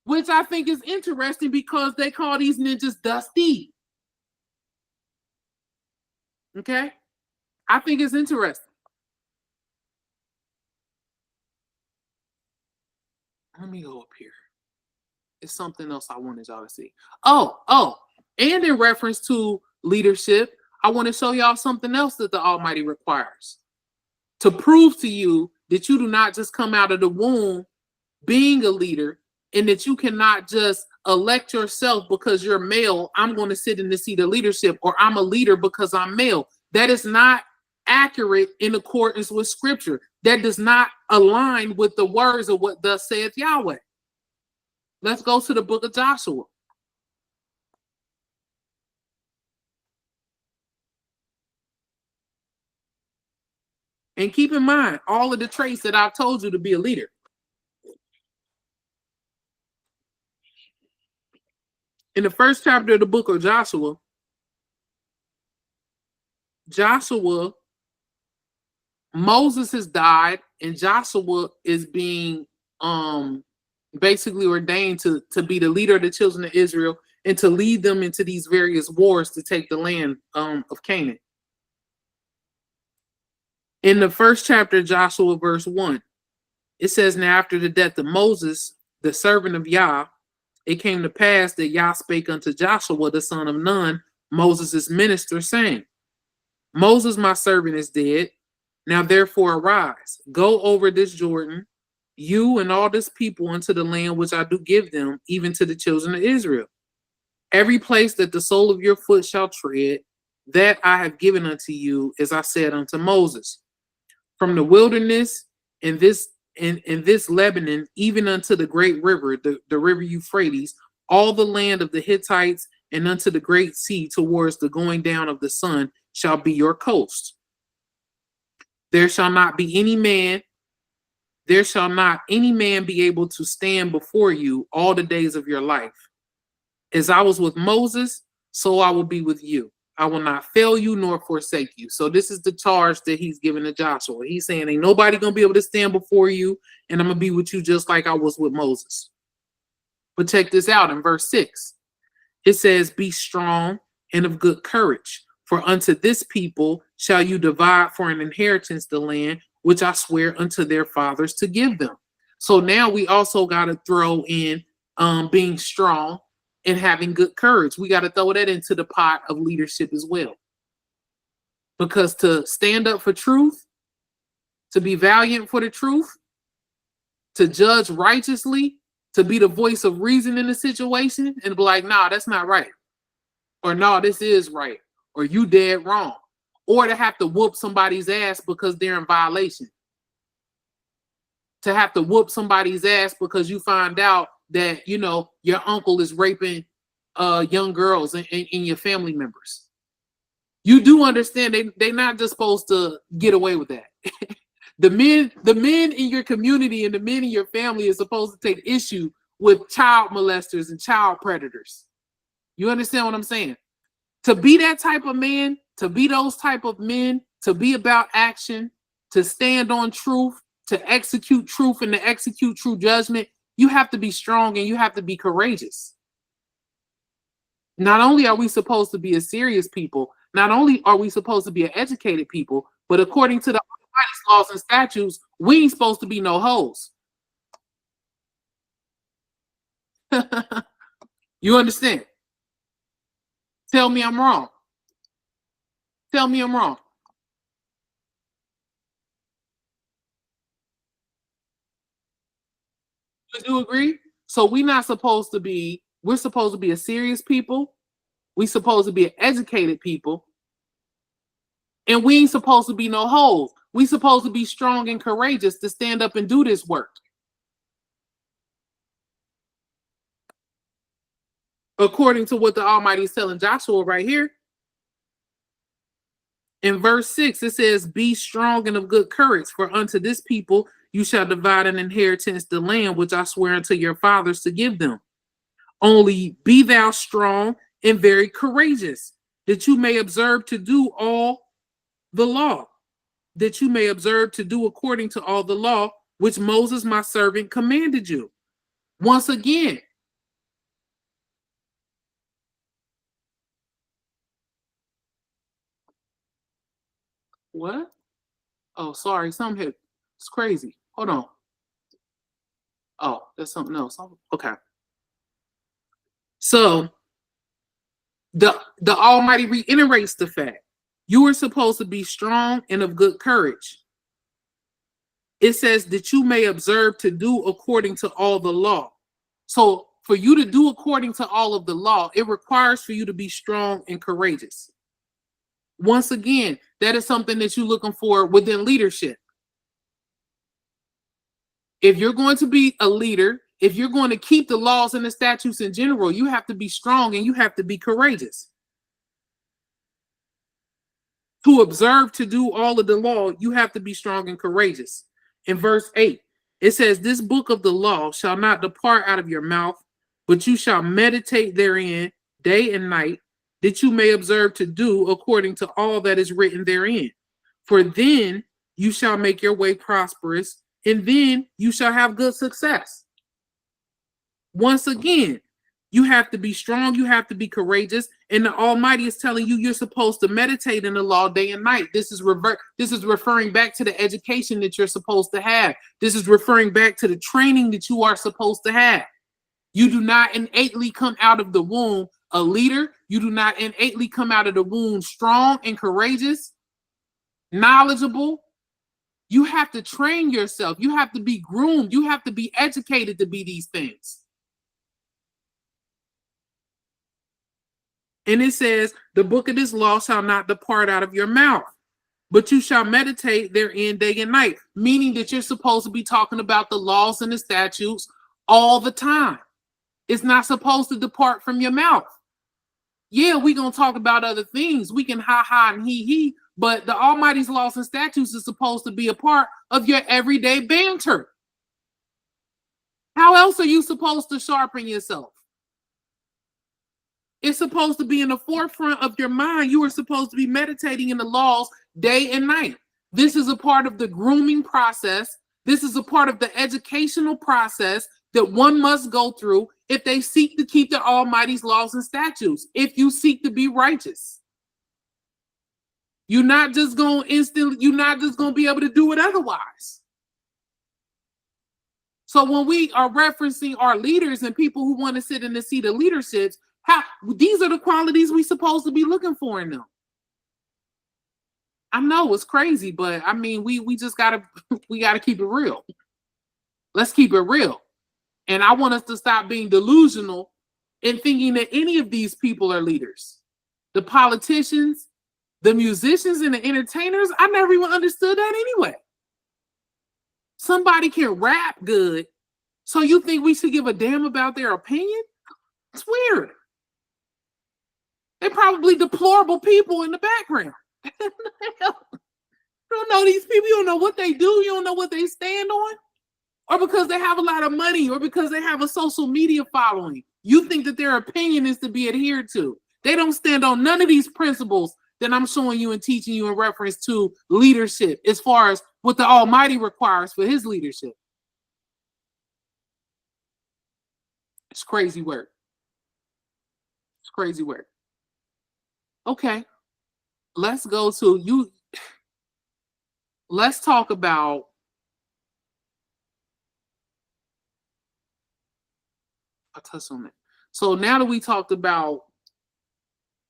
Which I think is interesting because they call these ninjas dusty. Okay? I think it's interesting. Let me go up here. It's something else I wanted y'all to see. Oh, and in reference to leadership, I want to show y'all something else that the Almighty requires to prove to you that you do not just come out of the womb being a leader and that you cannot just elect yourself because you're male. I'm going to sit in the seat of leadership, or I'm a leader because I'm male. That is not accurate in accordance with scripture. That does not align with the words of what thus saith Yahweh. Let's go to the book of Joshua. And keep in mind all of the traits that I've told you to be a leader. In the first chapter of the book of Joshua, Moses has died, and Joshua is being basically ordained to be the leader of the children of Israel and to lead them into these various wars to take the land of Canaan. In the first chapter of Joshua, verse 1, it says, "Now after the death of Moses, the servant of Yah, it came to pass that Yah spake unto Joshua, the son of Nun, Moses' minister, saying, Moses, my servant, is dead. Now therefore arise, go over this Jordan, you and all this people, into the land which I do give them, even to the children of Israel. Every place that the sole of your foot shall tread, that I have given unto you, as I said unto Moses. From the wilderness in this Lebanon, even unto the great river, the river Euphrates, all the land of the Hittites, and unto the great sea towards the going down of the sun shall be your coast. There shall not any man be able to stand before you all the days of your life. As I was with Moses, so I will be with you. I will not fail you nor forsake you." So this is the charge that he's giving to Joshua. He's saying, ain't nobody going to be able to stand before you, and I'm going to be with you just like I was with Moses. But check this out in verse 6. It says, "Be strong and of good courage, for unto this people shall you divide for an inheritance the land which I swear unto their fathers to give them." So now we also got to throw in being strong and having good courage. We got to throw that into the pot of leadership as well. Because to stand up for truth, to be valiant for the truth, to judge righteously, to be the voice of reason in a situation and be like, nah, that's not right. Or no, this is right. Or you dead wrong. Or to have to whoop somebody's ass because they're in violation. To have to whoop somebody's ass because you find out that, you know, your uncle is raping young girls and your family members. You do understand they're not just supposed to get away with that. The men in your community and the men in your family are supposed to take issue with child molesters and child predators. You understand what I'm saying? To be that type of man, to be those type of men, to be about action, to stand on truth, to execute truth and to execute true judgment, you have to be strong and you have to be courageous. Not only are we supposed to be a serious people, not only are we supposed to be an educated people, but according to the laws and statutes, we ain't supposed to be no hoes. You understand? Tell me I'm wrong. Tell me I'm wrong. Would you agree? So we're supposed to be a serious people. We're supposed to be an educated people. And we ain't supposed to be no hoes. We supposed to be strong and courageous to stand up and do this work. according to what the Almighty is telling Joshua right here. In verse 6, it says, be strong and of good courage, for unto this people you shall divide an inheritance the land which I swear unto your fathers to give them. Only be thou strong and very courageous, that you may observe to do all the law, that you may observe to do according to all the law which Moses my servant commanded you. Once again, what? Oh, sorry, something hit. It's crazy. Hold on. Oh, that's something else. Okay. So the Almighty reiterates the fact you are supposed to be strong and of good courage. It says that you may observe to do according to all the law. So for you to do according to all of the law, it requires for you to be strong and courageous. Once again, that is something that you're looking for within leadership. If you're going to be a leader, if you're going to keep the laws and the statutes in general, you have to be strong and you have to be courageous. To observe to do all of the law, you have to be strong and courageous. In verse 8, it says, this book of the law shall not depart out of your mouth, but you shall meditate therein day and night, that you may observe to do according to all that is written therein. For then you shall make your way prosperous, and then you shall have good success. Once again, you have to be strong, you have to be courageous, and the Almighty is telling you you're supposed to meditate in the law day and night. This is referring back to the education that you're supposed to have. This is referring back to the training that you are supposed to have. You do not innately come out of the womb a leader. You do not innately come out of the womb strong and courageous, knowledgeable. You have to train yourself. You have to be groomed. You have to be educated to be these things. And it says, the book of this law shall not depart out of your mouth, but you shall meditate therein day and night, meaning that you're supposed to be talking about the laws and the statutes all the time. It's not supposed to depart from your mouth. Yeah, we're going to talk about other things. We can ha and he, but the Almighty's laws and statutes is supposed to be a part of your everyday banter. How else are you supposed to sharpen yourself? It's supposed to be in the forefront of your mind. You are supposed to be meditating in the laws day and night. This is a part of the grooming process. This is a part of the educational process that one must go through if they seek to keep the Almighty's laws and statutes. If you seek to be righteous, you're not just going to be able to do it otherwise. So when we are referencing our leaders and people who want to sit in the seat of leaderships, these are the qualities we're supposed to be looking for in them. I know it's crazy, but I mean, we just gotta keep it real. Let's keep it real. And I want us to stop being delusional and thinking that any of these people are leaders. The politicians, the musicians, and the entertainers, I never even understood that anyway. Somebody can rap good, so you think we should give a damn about their opinion? It's weird. They're probably deplorable people in the background. You don't know these people. You don't know what they do. You don't know what they stand on. Or because they have a lot of money, or because they have a social media following, you think that their opinion is to be adhered to. They don't stand on none of these principles that I'm showing you and teaching you in reference to leadership, as far as what the Almighty requires for his leadership. It's crazy work. It's crazy work. Okay, let's go to you. Let's talk about I touched on it. So now that we talked about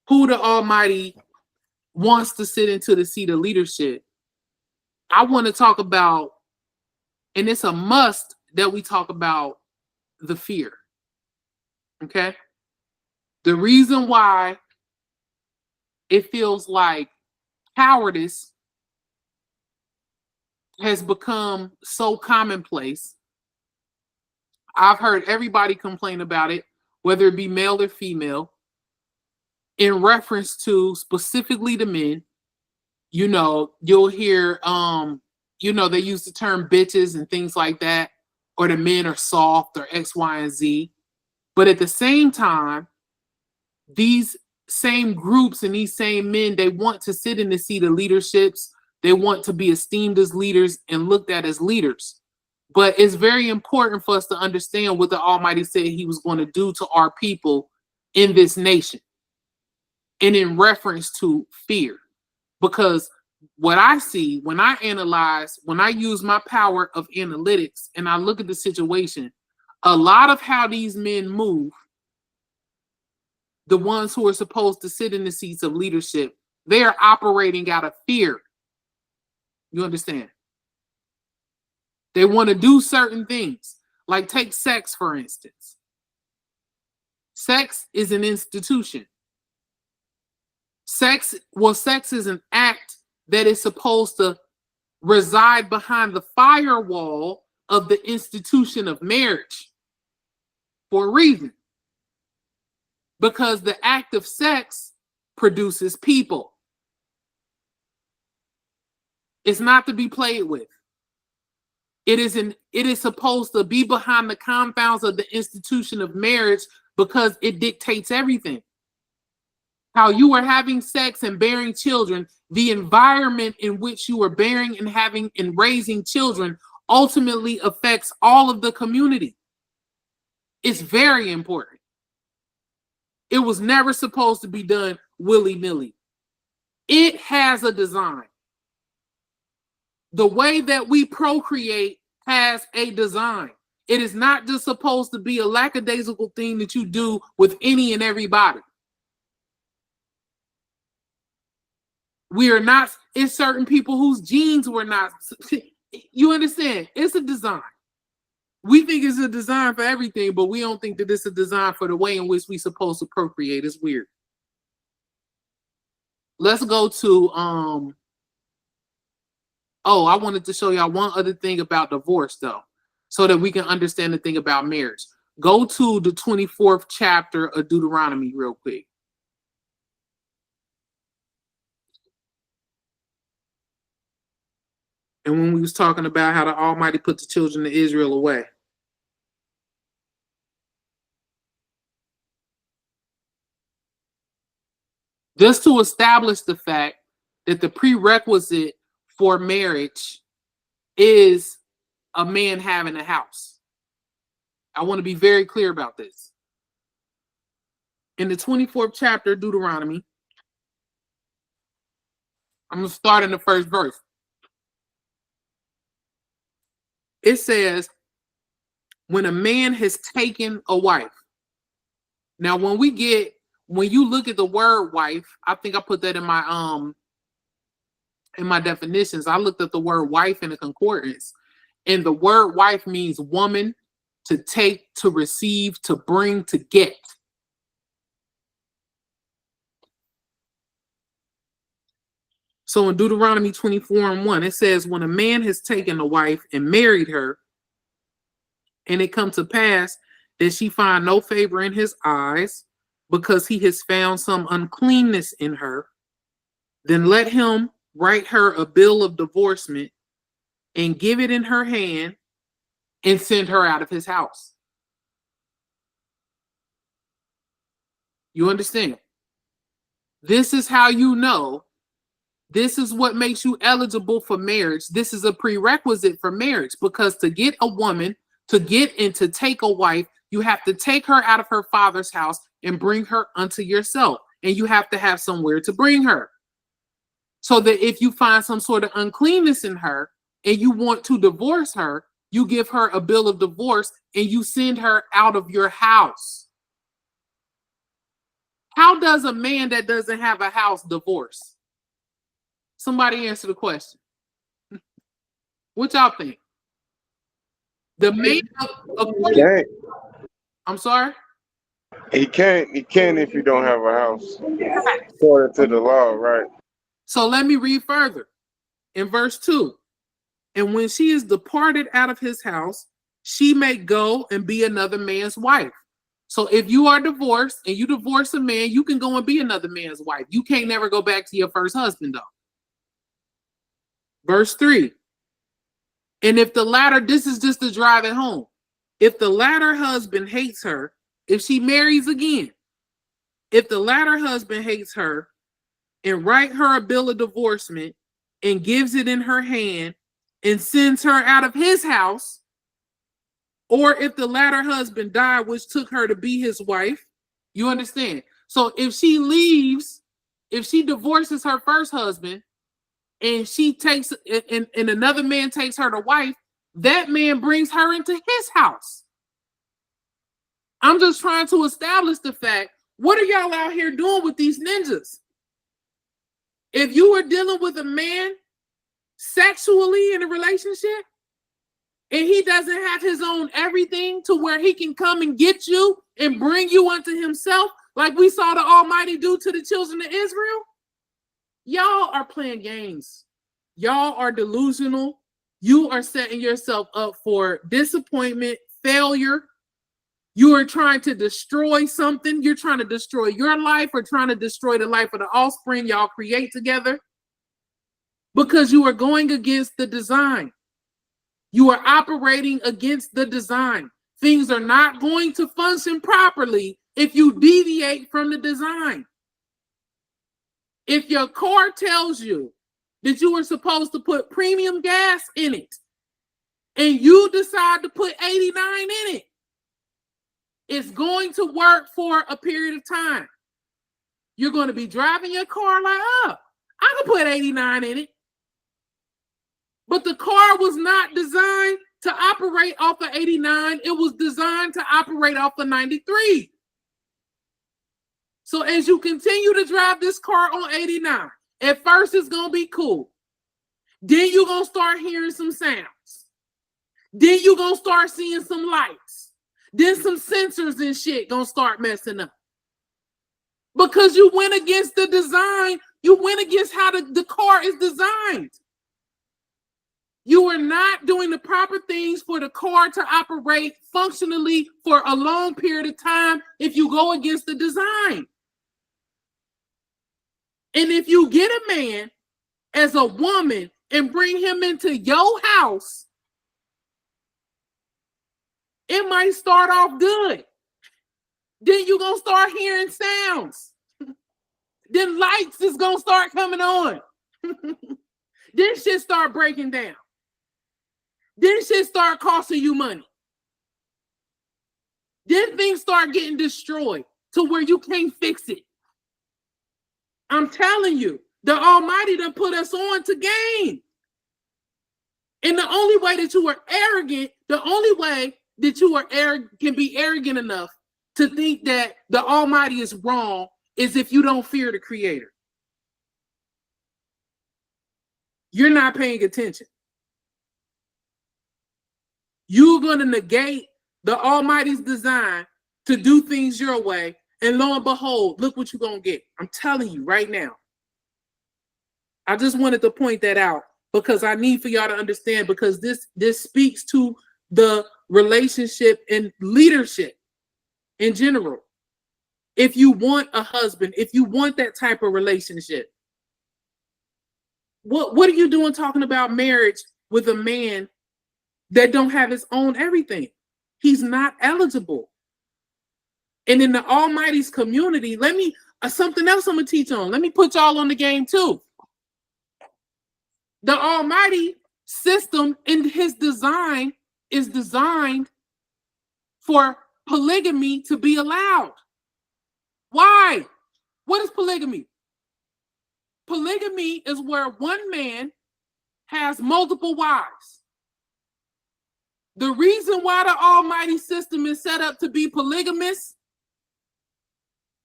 who the Almighty wants to sit into the seat of leadership, I want to talk about, and it's a must that we talk about, the fear. Okay? The reason why it feels like cowardice has become so commonplace. I've heard everybody complain about it. whether it be male or female, in reference to specifically the men. You know, you'll hear, you know, they use the term bitches and things like that, or the men are soft or X, Y, and Z. But at the same time, these same groups and these same men, they want to sit in the seat of leaderships. They want to be esteemed as leaders and looked at as leaders. But it's very important for us to understand what the Almighty said he was going to do to our people in this nation, and in reference to fear. Because what I see when I analyze, when I use my power of analytics and I look at the situation, a lot of how these men move, the ones who are supposed to sit in the seats of leadership, they are operating out of fear. You understand? They want to do certain things, like take sex, for instance. Sex is an institution. Sex is an act that is supposed to reside behind the firewall of the institution of marriage for a reason. Because the act of sex produces people. It's not to be played with. It is supposed to be behind the confounds of the institution of marriage because it dictates everything. How you are having sex and bearing children, the environment in which you are bearing and having and raising children ultimately affects all of the community. It's very important. It was never supposed to be done willy-nilly. It has a design. The way that we procreate has a design. It is not just supposed to be a lackadaisical thing that you do with any and everybody. We are not, it's certain people whose genes were not, you understand? It's a design. We think it's a design for everything, but we don't think that it's a design for the way in which we're supposed to procreate. It's weird. Let's go to, I wanted to show y'all one other thing about divorce, though, so that we can understand the thing about marriage. Go to the 24th chapter of Deuteronomy real quick. And when we was talking about how the Almighty put the children of Israel away. Just to establish the fact that the prerequisite for marriage is a man having a house. I want to be very clear about this. In the 24th chapter of Deuteronomy, I'm going to start in the first verse. It says, when a man has taken a wife. Now, when you look at the word wife, I think I put that in my definitions. I looked at the word wife in the concordance, and the word wife means woman, to take, to receive, to bring, to get. So in Deuteronomy 24:1, it says, when a man has taken a wife and married her, and it come to pass that she find no favor in his eyes, because he has found some uncleanness in her, then let him write her a bill of divorcement and give it in her hand and send her out of his house. You understand? This is how you know. This is what makes you eligible for marriage. This is a prerequisite for marriage, because to get a woman, to get and to take a wife, you have to take her out of her father's house and bring her unto yourself. And you have to have somewhere to bring her. So that if you find some sort of uncleanness in her and you want to divorce her, you give her a bill of divorce and you send her out of your house. How does a man that doesn't have a house divorce? Somebody answer the question. What y'all think? The man, I'm sorry? He can if you don't have a house. According to the law, right? So let me read further. In verse 2, and when she is departed out of his house, she may go and be another man's wife. So if you are divorced and you divorce a man, you can go and be another man's wife. You can't never go back to your first husband, though. Verse 3. And if the latter, this is just to drive it home. If the latter husband hates her, if she marries again, if the latter husband hates her and write her a bill of divorcement and gives it in her hand and sends her out of his house, or if the latter husband died, which took her to be his wife, you understand? So if she leaves, if she divorces her first husband and she takes, and another man takes her to wife, that man brings her into his house. I'm just trying to establish the fact, what are y'all out here doing with these ninjas? If you were dealing with a man sexually in a relationship and he doesn't have his own everything to where he can come and get you and bring you unto himself, like we saw the Almighty do to the children of Israel, y'all are playing games. Y'all are delusional. You are setting yourself up for disappointment, failure. You are trying to destroy something. You're trying to destroy your life or trying to destroy the life of the offspring y'all create together because you are going against the design. You are operating against the design. Things are not going to function properly if you deviate from the design. If your car tells you that you were supposed to put premium gas in it and you decide to put 89 in it, it's going to work for a period of time. You're going to be driving your car like, oh, I can put 89 in it. But the car was not designed to operate off of 89. It was designed to operate off of 93. So as you continue to drive this car on 89, at first it's going to be cool. Then you're going to start hearing some sounds. Then you're going to start seeing some lights. Then some sensors and shit going to start messing up. Because you went against the design. You went against how the car is designed. You are not doing the proper things for the car to operate functionally for a long period of time if you go against the design. And if you get a man as a woman and bring him into your house, it might start off good. Then you're going to start hearing sounds. Then lights is going to start coming on. Then shit start breaking down. Then shit start costing you money. Then things start getting destroyed to where you can't fix it. I'm telling you, the Almighty done put us on to gain. And the only way that you are arrogant, the only way that you are can be arrogant enough to think that the Almighty is wrong is if you don't fear the Creator. You're not paying attention. You're going to negate the Almighty's design to do things your way. And lo and behold, look what you're going to get. I'm telling you right now. I just wanted to point that out because I need for y'all to understand, because this speaks to the relationship and leadership in general. If you want a husband, if you want that type of relationship, what are you doing talking about marriage with a man that don't have his own everything? He's not eligible. And in the Almighty's community, something else I'm gonna teach on. Let me put y'all on the game too. The Almighty system in his design is designed for polygamy to be allowed. Why? What is polygamy? Polygamy is where one man has multiple wives. The reason why the Almighty system is set up to be polygamous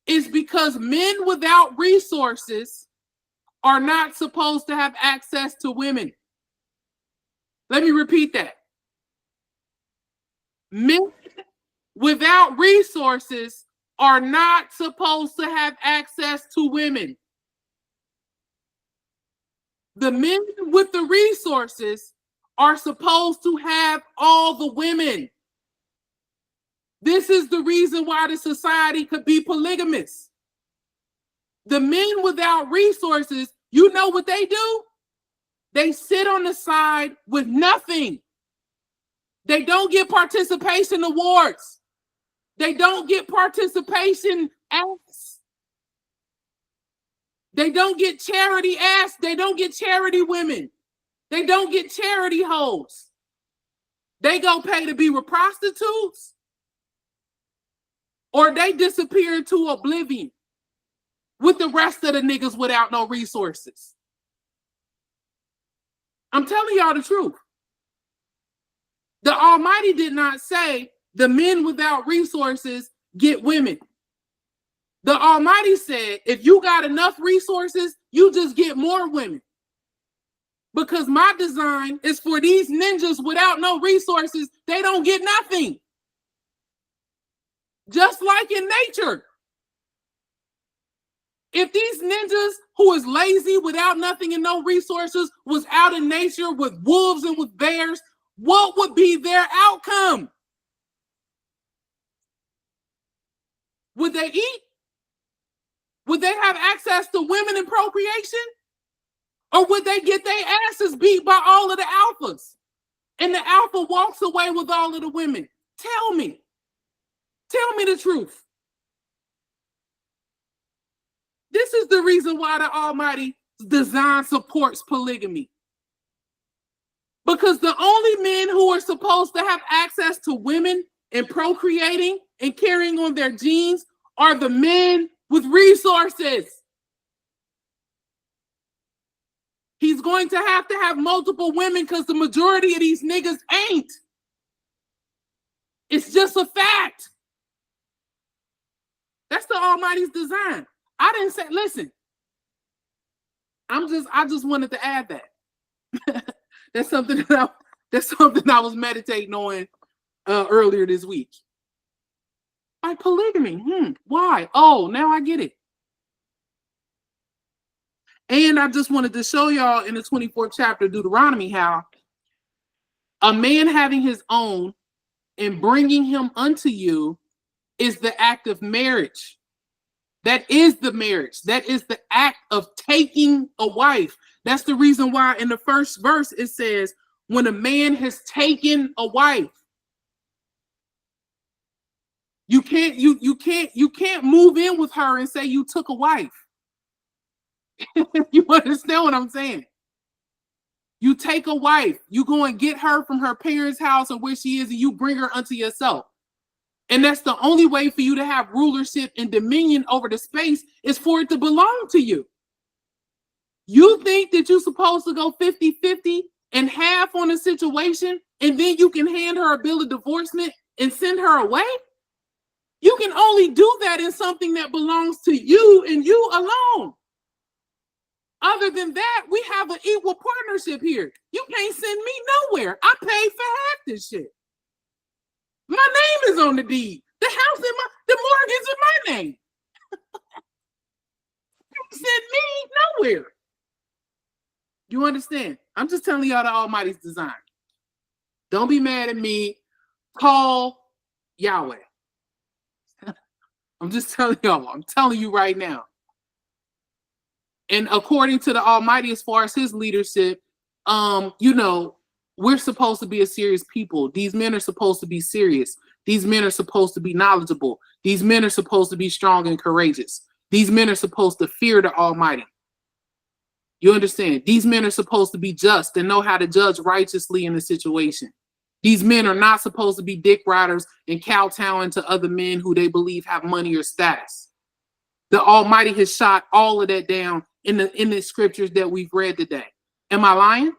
is because men without resources are not supposed to have access to women. Let me repeat that. Men without resources are not supposed to have access to women. The men with the resources are supposed to have all the women. This is the reason why the society could be polygamous. The men without resources, you know what they do? They sit on the side with nothing. They don't get participation awards. They don't get participation acts. They don't get charity ass. They don't get charity women. They don't get charity hoes. They go pay to be with prostitutes, or they disappear into oblivion with the rest of the niggas without no resources. I'm telling y'all the truth. The Almighty did not say the men without resources get women. The Almighty said, if you got enough resources, you just get more women. Because my design is for these ninjas without no resources, they don't get nothing. Just like in nature. If these ninjas who is lazy without nothing and no resources was out in nature with wolves and with bears, what would be their outcome? Would they eat? Would they have access to women and procreation? Or would they get their asses beat by all of the alphas? And the alpha walks away with all of the women. Tell me. Tell me the truth. This is the reason why the Almighty design supports polygamy. Because the only men who are supposed to have access to women and procreating and carrying on their genes are the men with resources. He's going to have multiple women because the majority of these niggas ain't. It's just a fact. That's the Almighty's design. I didn't say, listen. I just wanted to add that. That's something I was meditating on earlier this week. Like polygamy. Why? Oh, now I get it. And I just wanted to show y'all in the 24th chapter of Deuteronomy how a man having his own and bringing him unto you is the act of marriage. That is the marriage. That is the act of taking a wife. That's the reason why in the first verse it says, when a man has taken a wife, you can't move in with her and say you took a wife. You understand what I'm saying? You take a wife, you go and get her from her parents' house or where she is, and you bring her unto yourself. And that's the only way for you to have rulership and dominion over the space is for it to belong to you. You think that you're supposed to go 50-50 and half on a situation, and then you can hand her a bill of divorcement and send her away? You can only do that in something that belongs to you and you alone. Other than that, we have an equal partnership here. You can't send me nowhere. I paid for half this shit. My name is on the deed. The house in the mortgage is my name. You send me nowhere. You understand? I'm just telling y'all the Almighty's design. Don't be mad at me. Call Yahweh. I'm just telling y'all. I'm telling you right now. And according to the Almighty, as far as his leadership, we're supposed to be a serious people. These men are supposed to be serious. These men are supposed to be knowledgeable. These men are supposed to be strong and courageous. These men are supposed to fear the Almighty. You understand? These men are supposed to be just and know how to judge righteously in a situation. These men are not supposed to be dick riders and kowtowing to other men who they believe have money or status. The Almighty has shot all of that down in the scriptures that we've read today. Am I lying?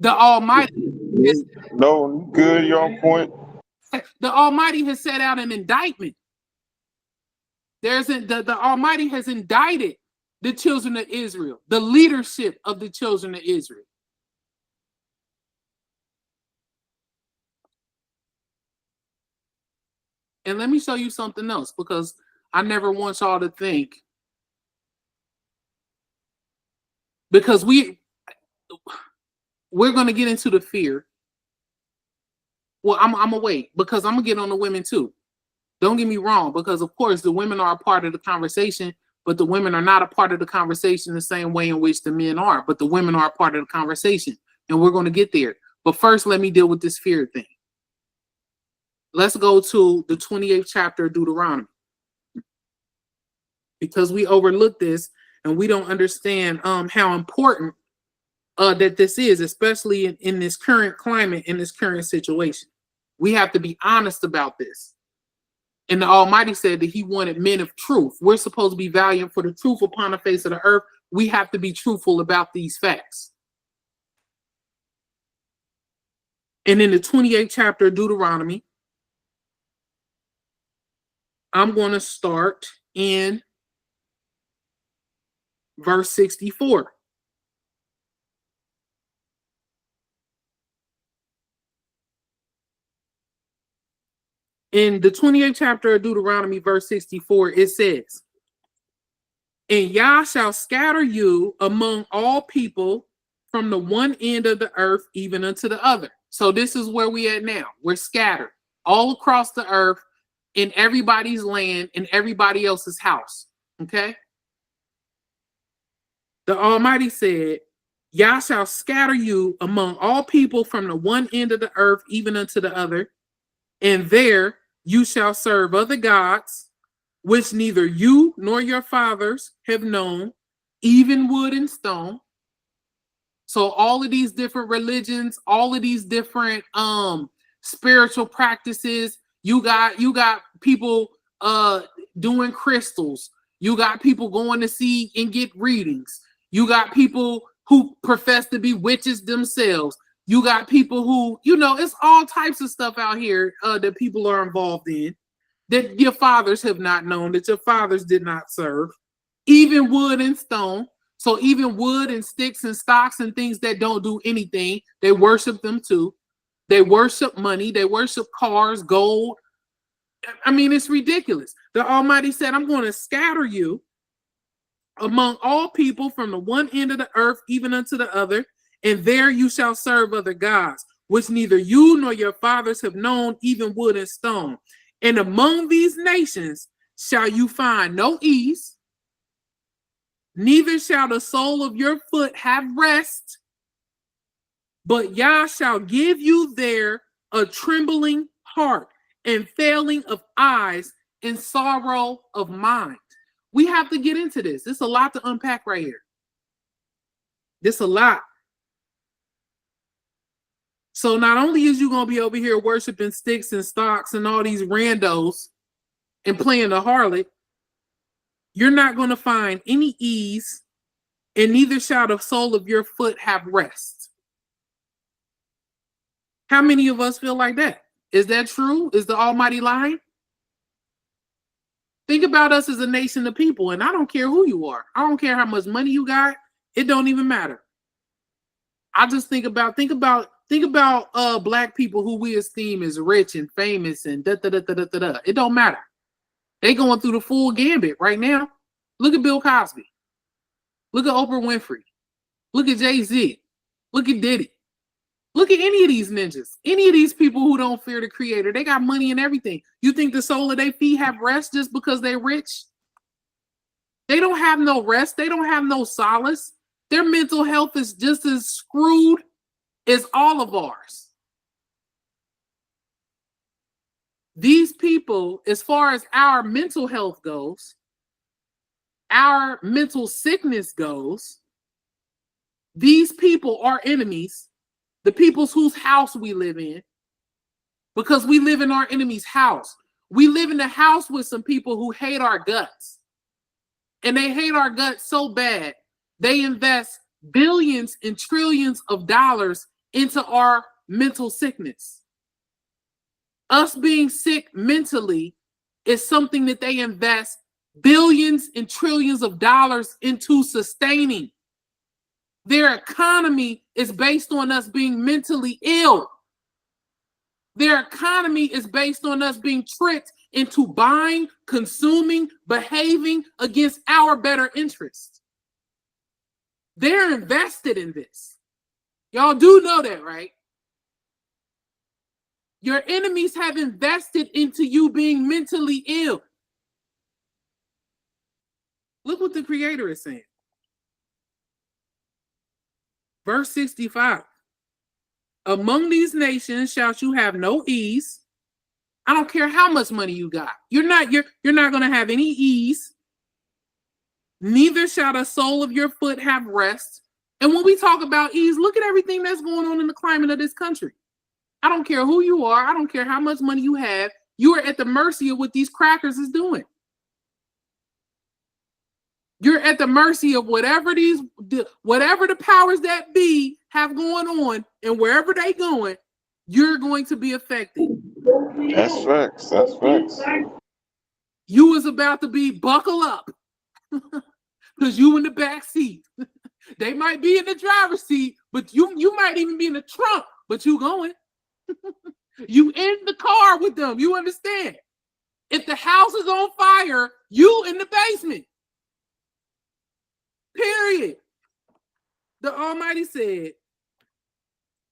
The Almighty is, No, good, you're on point. the Almighty has set out an indictment. The Almighty has indicted the children of Israel, the leadership of the children of Israel. And let me show you something else, because I never want y'all to think, because we're going to get into the fear. Well, I'm gonna wait because I'm gonna get on the women too. Don't get me wrong, because of course the women are a part of the conversation, but the women are not a part of the conversation the same way in which the men are. But the women are a part of the conversation, and we're going to get there. But first, let me deal with this fear thing. Let's go to the 28th chapter of Deuteronomy, because we overlook this and we don't understand how important that this is, especially in this current climate, in this current situation. We have to be honest about this. And the Almighty said that he wanted men of truth. We're supposed to be valiant for the truth upon the face of the earth. We have to be truthful about these facts. And in the 28th chapter of Deuteronomy, I'm going to start in verse 64. In the 28th chapter of Deuteronomy, verse 64, it says, "And Yah shall scatter you among all people from the one end of the earth even unto the other." So this is where we at now. We're scattered all across the earth, in everybody's land, in everybody else's house. Okay? The Almighty said, "Yah shall scatter you among all people from the one end of the earth even unto the other, and there you shall serve other gods, which neither you nor your fathers have known, even wood and stone." So all of these different religions, all of these different spiritual practices, you got people doing crystals, you got people going to see and get readings, you got people who profess to be witches themselves, you got people who, it's all types of stuff out here that people are involved in that your fathers have not known, that your fathers did not serve, even wood and stone. So even wood and sticks and stocks and things that don't do anything, they worship them too. They worship money. They worship cars, gold. I mean, it's ridiculous. The Almighty said, "I'm going to scatter you among all people from the one end of the earth even unto the other, and there you shall serve other gods, which neither you nor your fathers have known, even wood and stone. And among these nations shall you find no ease, neither shall the sole of your foot have rest, but Yah shall give you there a trembling heart and failing of eyes and sorrow of mind." We have to get into this. There's a lot to unpack right here. There's a lot. So not only is you going to be over here worshiping sticks and stocks and all these randos and playing the harlot, you're not going to find any ease, and neither shall the sole of your foot have rest. How many of us feel like that? Is that true? Is the Almighty lying? Think about us as a nation of people, and I don't care who you are. I don't care how much money you got. It don't even matter. I just think about black people who we esteem as rich and famous and da da da da da da da. It don't matter. They going through the full gambit right now. Look at Bill Cosby. Look at Oprah Winfrey. Look at Jay-Z. Look at Diddy. Look at any of these ninjas. Any of these people who don't fear the Creator. They got money and everything. You think the sole of their feet have rest just because they're rich? They don't have no rest. They don't have no solace. Their mental health is just as screwed as all of ours. These people, as far as our mental health goes, our mental sickness goes, these people are enemies, the peoples whose house we live in, because we live in our enemy's house. We live in the house with some people who hate our guts. And they hate our guts so bad, they invest billions and trillions of dollars into our mental sickness. Us being sick mentally is something that they invest billions and trillions of dollars into sustaining. Their economy is based on us being mentally ill. Their economy is based on us being tricked into buying, consuming, behaving against our better interests. They're invested in this. Y'all do know that, right? Your enemies have invested into you being mentally ill. Look what the Creator is saying. Verse 65. Among these nations shalt you have no ease. I don't care how much money you got. You're not going to have any ease. Neither shall the sole of your foot have rest. And when we talk about ease, look at everything that's going on in the climate of this country. I don't care who you are. I don't care how much money you have. You are at the mercy of what these crackers is doing. You're at the mercy of whatever the powers that be have going on, and wherever they going, you're going to be affected. That's facts. That's facts. You was about to be buckle up because you in the back seat. They might be in the driver's seat, but you might even be in the trunk, but you going. You in the car with them. You understand? If the house is on fire, you in the basement. Period. The Almighty said,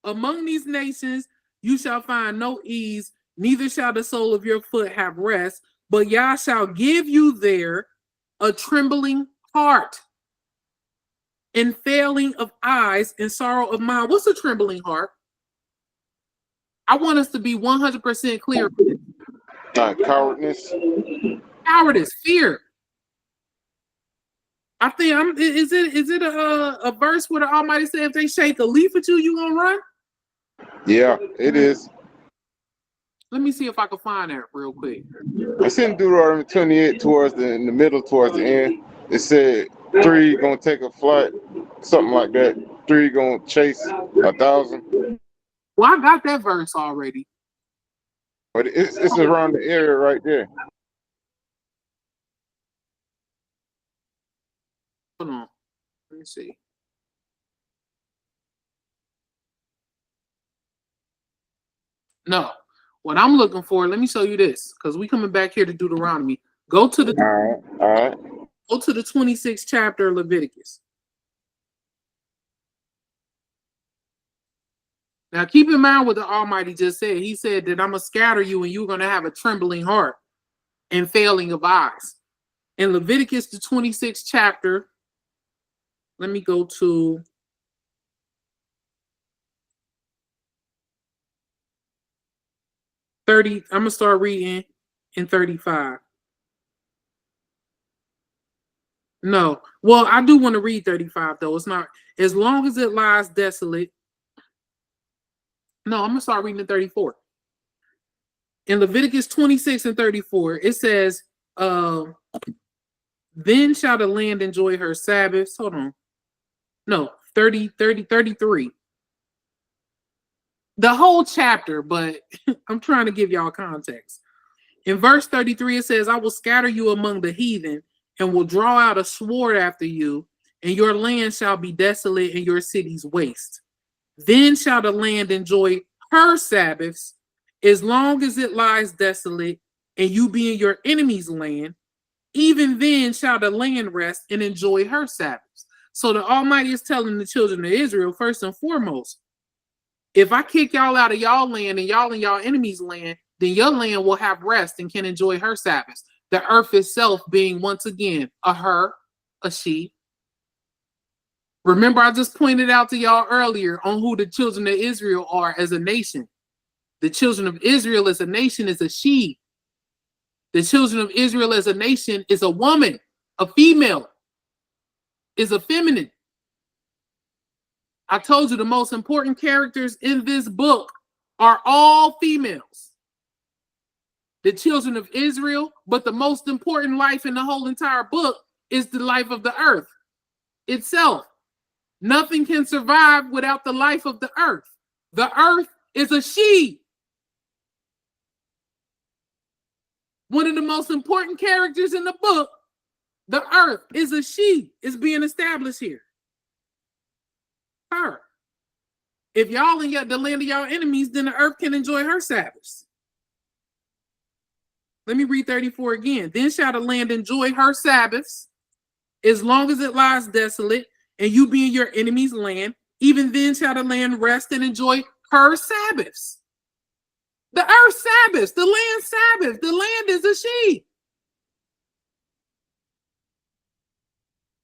among these nations you shall find no ease, neither shall the sole of your foot have rest, but Yah shall give you there a trembling heart and failing of eyes and sorrow of mind. What's a trembling heart? I want us to be 100% clear. Cowardness. Cowardice, fear. I think is it a verse where the Almighty said if they shake a leaf at you, you gonna run? Yeah, it is. Let me see if I can find that real quick. It's in Deuteronomy 28 in the middle towards the end. It said 3 gonna take a flight, something like that. 3 gonna chase 1,000. Well, I got that verse already. But it's around the area right there. Hold on. Let me see. No. What I'm looking for, let me show you this, because we coming back here to Deuteronomy. Go to the All right. Go to the 26th chapter of Leviticus. Now keep in mind what the Almighty just said. He said that I'm gonna scatter you and you're gonna have a trembling heart and failing of eyes. In Leviticus, the 26th chapter, let me go to I'm gonna start reading in 35. No, well, I do want to read 35 though. It's not as long as it lies desolate. No, I'm gonna start reading in 34. In Leviticus 26 and 34, it says, then shall the land enjoy her Sabbaths. Hold on. No, 33. The whole chapter, but I'm trying to give y'all context. In verse 33, it says, I will scatter you among the heathen and will draw out a sword after you, and your land shall be desolate and your cities waste. Then shall the land enjoy her Sabbaths as long as it lies desolate and you be in your enemy's land. Even then shall the land rest and enjoy her Sabbaths. So the Almighty is telling the children of Israel, first and foremost, if I kick y'all out of y'all land and y'all in y'all enemy's land, then your land will have rest and can enjoy her Sabbaths. The earth itself being once again a her, a she. Remember, I just pointed out to y'all earlier on who the children of Israel are as a nation. The children of Israel as a nation is a she. The children of Israel as a nation is a woman, a female, is a feminine. I told you the most important characters in this book are all females. The children of Israel, but the most important life in the whole entire book is the life of the earth itself. Nothing can survive without the life of the earth. The earth is a she. One of the most important characters in the book, the earth is a she, is being established here. Her. If y'all in the land of y'all enemies, then the earth can enjoy her Sabbaths. Let me read 34 again. Then shall the land enjoy her Sabbaths as long as it lies desolate and you be in your enemy's land. Even then shall the land rest and enjoy her Sabbaths. The earth Sabbaths, the land Sabbath. The land is a sheep.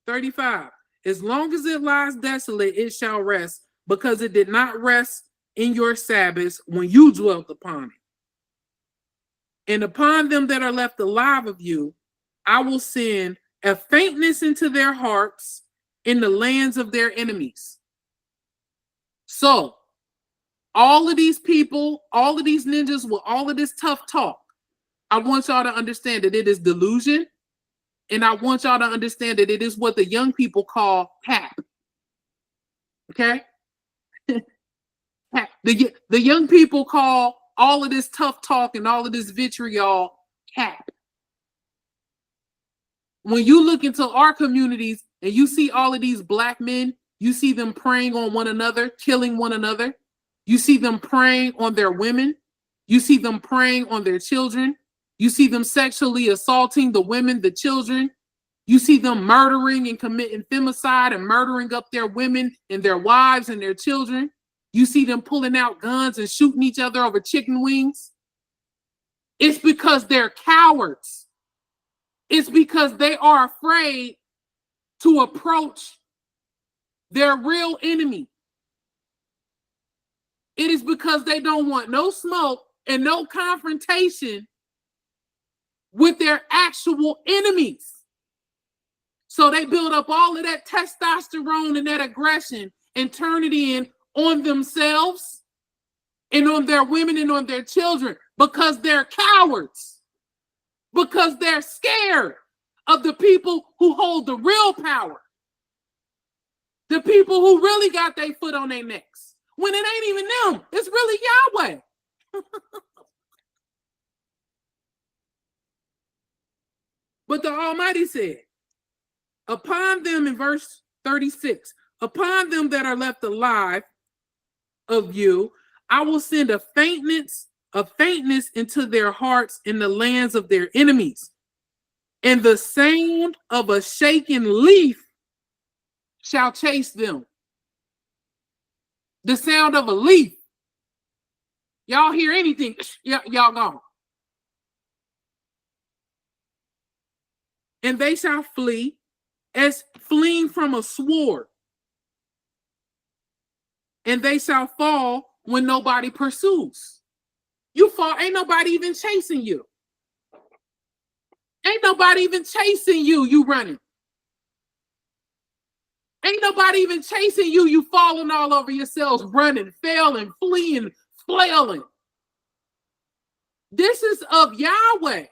35. As long as it lies desolate, it shall rest, because it did not rest in your Sabbaths when you dwelt upon it. And upon them that are left alive of you, I will send a faintness into their hearts in the lands of their enemies. So, all of these people, all of these ninjas with all of this tough talk, I want y'all to understand that it is delusion. And I want y'all to understand that it is what the young people call pap. Okay? The young people call all of this tough talk and all of this vitriol cap. When you look into our communities and you see all of these black men, you see them preying on one another, killing one another. You see them preying on their women. You see them preying on their children. You see them sexually assaulting the women, the children. You see them murdering and committing femicide and murdering up their women and their wives and their children. You see them pulling out guns and shooting each other over chicken wings. It's because they're cowards. It's because they are afraid to approach their real enemy. It is because they don't want no smoke and no confrontation with their actual enemies. So they build up all of that testosterone and that aggression and turn it in on themselves and on their women and on their children, because they're cowards, because they're scared of the people who hold the real power, the people who really got their foot on their necks, when it ain't even them, it's really Yahweh. But the Almighty said, upon them, in verse 36, upon them that are left alive of you, I will send a faintness into their hearts in the lands of their enemies. And the sound of a shaken leaf shall chase them. The sound of a leaf. Y'all hear anything? Y'all gone. And they shall flee as fleeing from a sword. And they shall fall when nobody pursues. You fall, ain't nobody even chasing you. Ain't nobody even chasing you, you running. Ain't nobody even chasing you, you falling all over yourselves, running, failing, fleeing, flailing. This is of Yahweh.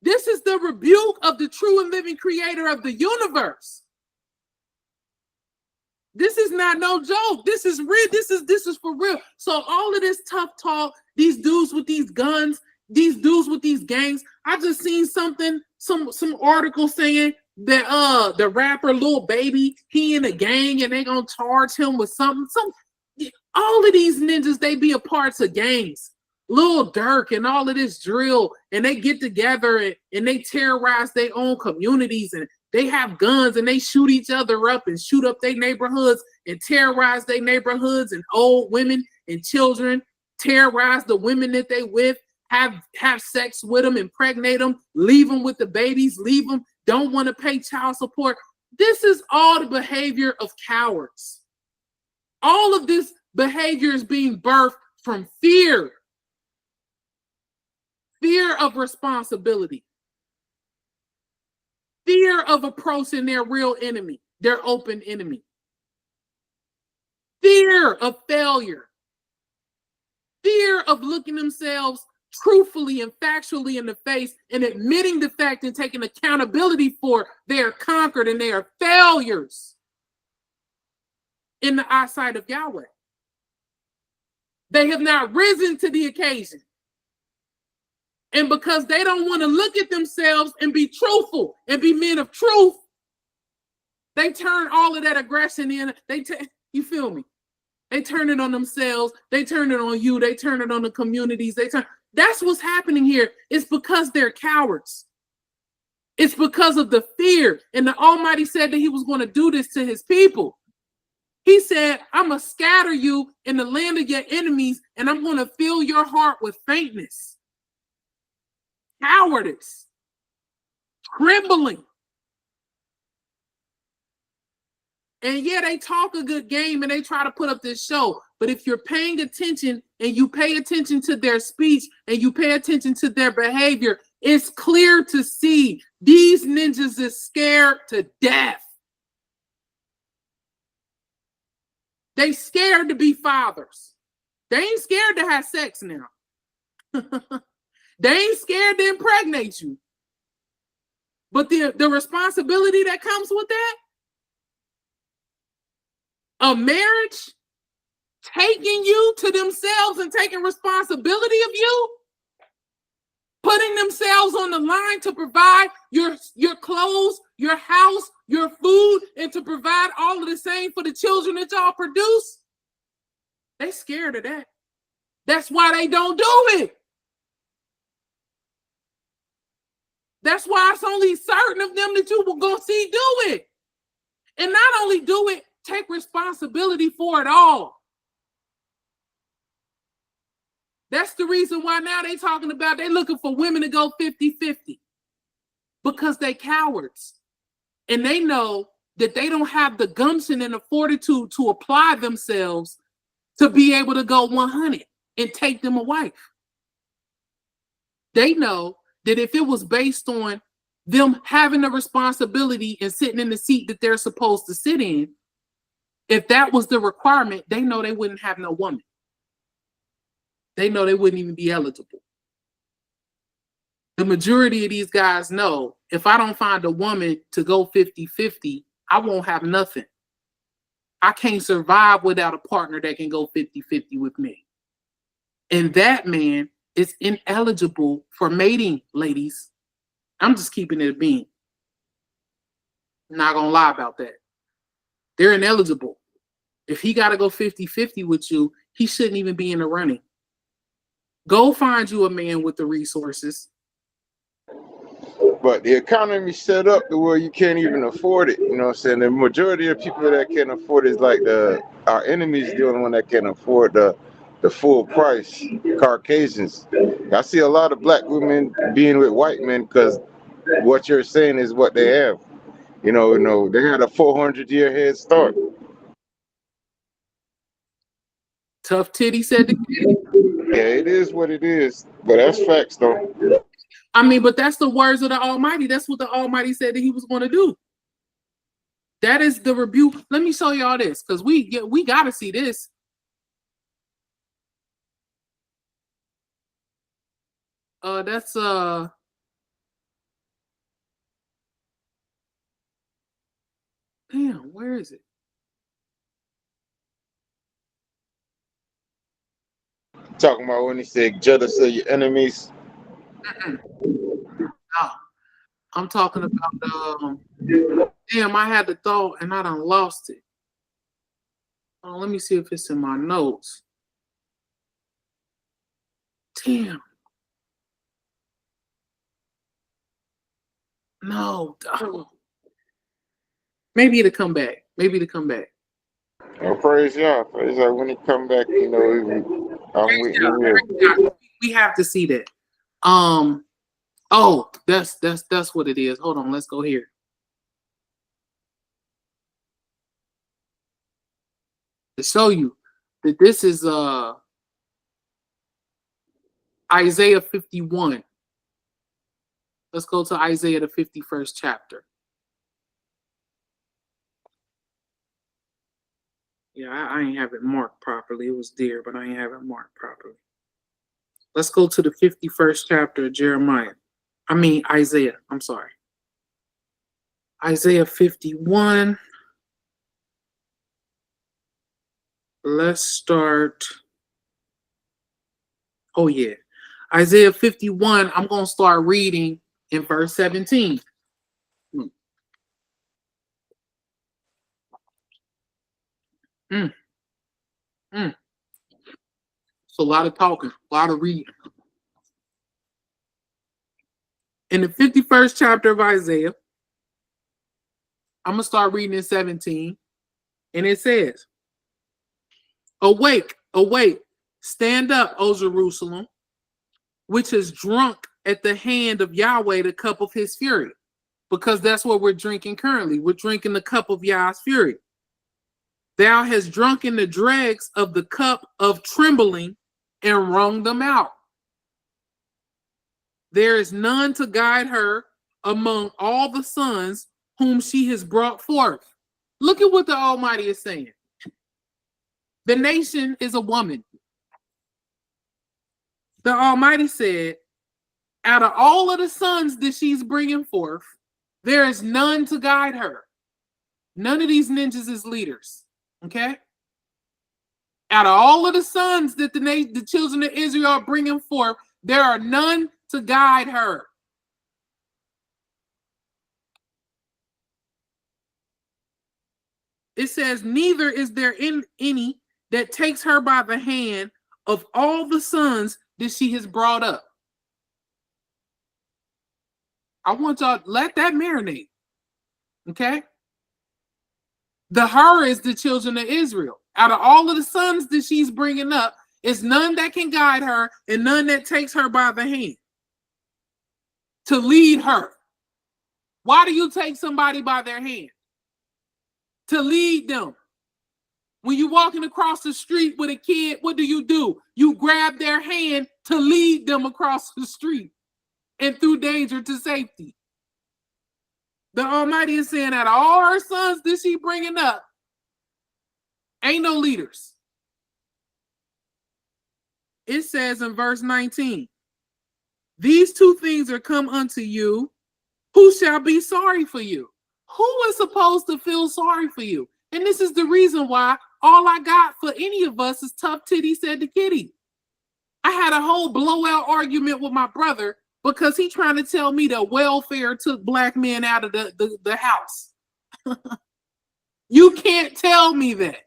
This is the rebuke of the true and living creator of the universe. This is not no joke. This is real. This is for real. So all of this tough talk, these dudes with these guns, these dudes with these gangs. I just seen something, some article saying that the rapper Lil Baby, he in a gang and they gonna charge him with something. All of these ninjas, they be a parts of gangs. Lil Durk and all of this drill, and they get together and they terrorize their own communities, and they have guns and they shoot each other up and shoot up their neighborhoods and terrorize their neighborhoods, and old women and children, terrorize the women that they with, have sex with them, impregnate them, leave them with the babies, leave them, don't want to pay child support. This is all the behavior of cowards. All of this behavior is being birthed from fear. Fear of responsibility. Fear of approaching their real enemy, their open enemy. Fear of failure. Fear of looking themselves truthfully and factually in the face and admitting the fact and taking accountability for their conquered and their failures in the eyesight of Yahweh. They have not risen to the occasion. And because they don't want to look at themselves and be truthful and be men of truth, they turn all of that aggression in. You feel me? They turn it on themselves. They turn it on you. They turn it on the communities. That's what's happening here. It's because they're cowards. It's because of the fear. And the Almighty said that he was going to do this to his people. He said, I'm going to scatter you in the land of your enemies, and I'm going to fill your heart with faintness, cowardice, trembling. And yeah, they talk a good game and they try to put up this show. But if you're paying attention and you pay attention to their speech and you pay attention to their behavior, it's clear to see these ninjas is scared to death. They scared to be fathers. They ain't scared to have sex now. They ain't scared to impregnate you. But the responsibility that comes with that, a marriage taking you to themselves and taking responsibility of you, putting themselves on the line to provide your clothes, your house, your food, and to provide all of the same for the children that y'all produce. They scared of that. That's why they don't do it. That's why it's only certain of them that you will go see do it. And not only do it, take responsibility for it all. That's the reason why now they talking about they're looking for women to go 50-50. Because they cowards. And they know that they don't have the gumption and the fortitude to apply themselves to be able to go 100 and take them a wife. They know that if it was based on them having the responsibility and sitting in the seat that they're supposed to sit in, if that was the requirement, they know they wouldn't have no woman. They know they wouldn't even be eligible. The majority of these guys know if I don't find a woman to go 50-50, I won't have nothing. I can't survive without a partner that can go 50-50 with me. And that man is ineligible for mating, ladies. I'm just keeping it a bean. I'm not going to lie about that. They're ineligible. If he got to go 50-50 with you, he shouldn't even be in the running. Go find you a man with the resources. But the economy set up to where you can't even afford it. You know what I'm saying? The majority of people that can afford it is like our enemies, the only one that can afford the full price, Caucasians. I see a lot of black women being with white men because what you're saying is what they have. You know, they had a 400-year head start. Tough titty said the kid. Yeah, it is what it is. But that's facts, though. I mean, but that's the words of the Almighty. That's what the Almighty said that he was going to do. That is the rebuke. Let me show y'all this, because we got to see this. That's damn, where is it? Talking about when he said jealous of your enemies. No, I'm talking about damn, I had the thought and I done lost it. Let me see if it's in my notes. Damn. No. Oh. Maybe it'll come back. Oh, praise y'all. Praise y'all. When he come back, you know, I'm with you here. We have to see that. Oh, that's what it is. Hold on, let's go here. To show you that this is Isaiah 51. Let's go to Isaiah the 51st chapter. Yeah, I ain't have it marked properly. It was there, but I ain't have it marked properly. Let's go to the 51st chapter of Isaiah. I'm sorry. Isaiah 51. Let's start. Oh, yeah. Isaiah 51, I'm going to start reading in verse 17. It's a lot of talking, a lot of reading. In the 51st chapter of Isaiah, I'm going to start reading in 17. And it says, Awake, awake, stand up, O Jerusalem, which is drunk at the hand of Yahweh, the cup of his fury. Because that's what we're drinking currently. We're drinking the cup of Yah's fury. Thou hast drunken the dregs of the cup of trembling and wrung them out. There is none to guide her among all the sons whom she has brought forth. Look at what the Almighty is saying. The nation is a woman. The Almighty said, out of all of the sons that she's bringing forth, there is none to guide her. None of these ninjas is leaders. Okay? Out of all of the sons that the children of Israel are bringing forth, there are none to guide her. It says, neither is there any that takes her by the hand of all the sons that she has brought up. I want y'all to let that marinate. Okay? The her is the children of Israel. Out of all of the sons that she's bringing up, it's none that can guide her and none that takes her by the hand to lead her. Why do you take somebody by their hand? To lead them. When you're walking across the street with a kid, what do? You grab their hand to lead them across the street and through danger to safety. The Almighty is saying that all her sons that she bringing up ain't no leaders. It says in verse 19, these two things are come unto you, who shall be sorry for you? Who is supposed to feel sorry for you? And this is the reason why all I got for any of us is tough titty said to kitty. I had a whole blowout argument with my brother because he trying to tell me that welfare took black men out of the house. You can't tell me that.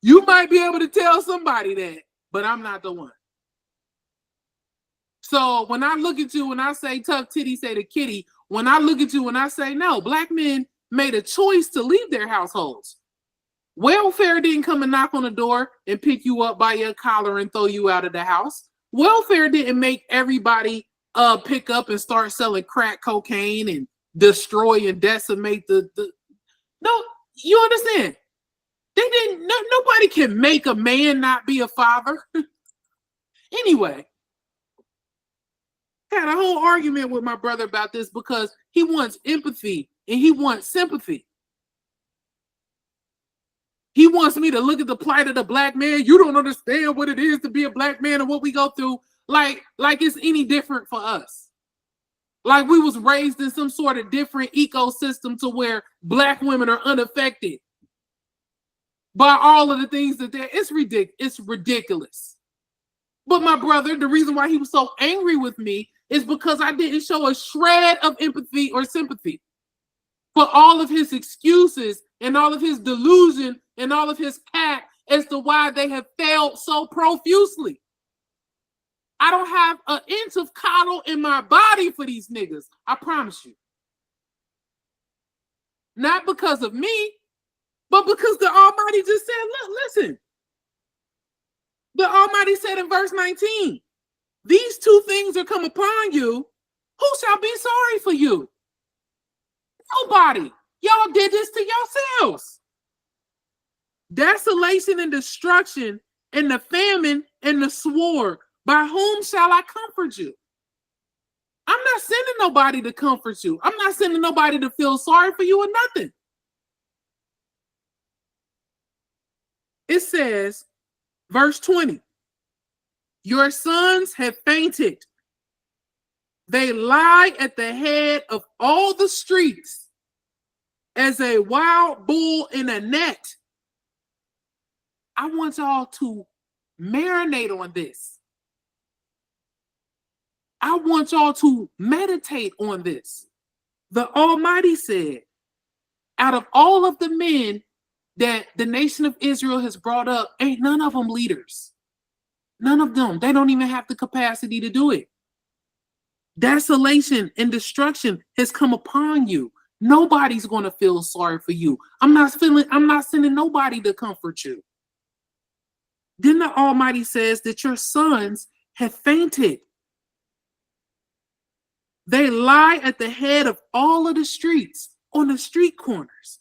You might be able to tell somebody that, but I'm not the one. So when I look at you and I say tough titty say to kitty, when I look at you and I say no, black men made a choice to leave their households. Welfare didn't come and knock on the door and pick you up by your collar and throw you out of the house. Welfare didn't make everybody pick up and start selling crack cocaine and destroy and decimate the no, you understand? They didn't, nobody can make a man not be a father. Anyway, had a whole argument with my brother about this because he wants empathy and he wants sympathy. He wants me to look at the plight of the black man. You don't understand what it is to be a black man and what we go through. Like it's any different for us. Like we was raised in some sort of different ecosystem to where black women are unaffected by all of the things that it's ridiculous. But my brother, the reason why he was so angry with me is because I didn't show a shred of empathy or sympathy for all of his excuses and all of his delusion and all of his cat as to why they have failed so profusely. I don't have an inch of coddle in my body for these niggas. I promise you. Not because of me, but because the Almighty just said, look, listen. The Almighty said in verse 19, these two things are come upon you. Who shall be sorry for you? Nobody. Y'all did this to yourselves. Desolation and destruction and the famine and the sword. By whom shall I comfort you? I'm not sending nobody to comfort you. I'm not sending nobody to feel sorry for you or nothing. It says, verse 20, your sons have fainted. They lie at the head of all the streets as a wild bull in a net. I want y'all to marinate on this. I want y'all to meditate on this. The Almighty said, out of all of the men that the nation of Israel has brought up, ain't none of them leaders. None of them. They don't even have the capacity to do it. Desolation and destruction has come upon you. Nobody's going to feel sorry for you. I'm not sending nobody to comfort you. Then the Almighty says that your sons have fainted. They lie at the head of all of the streets, on the street corners,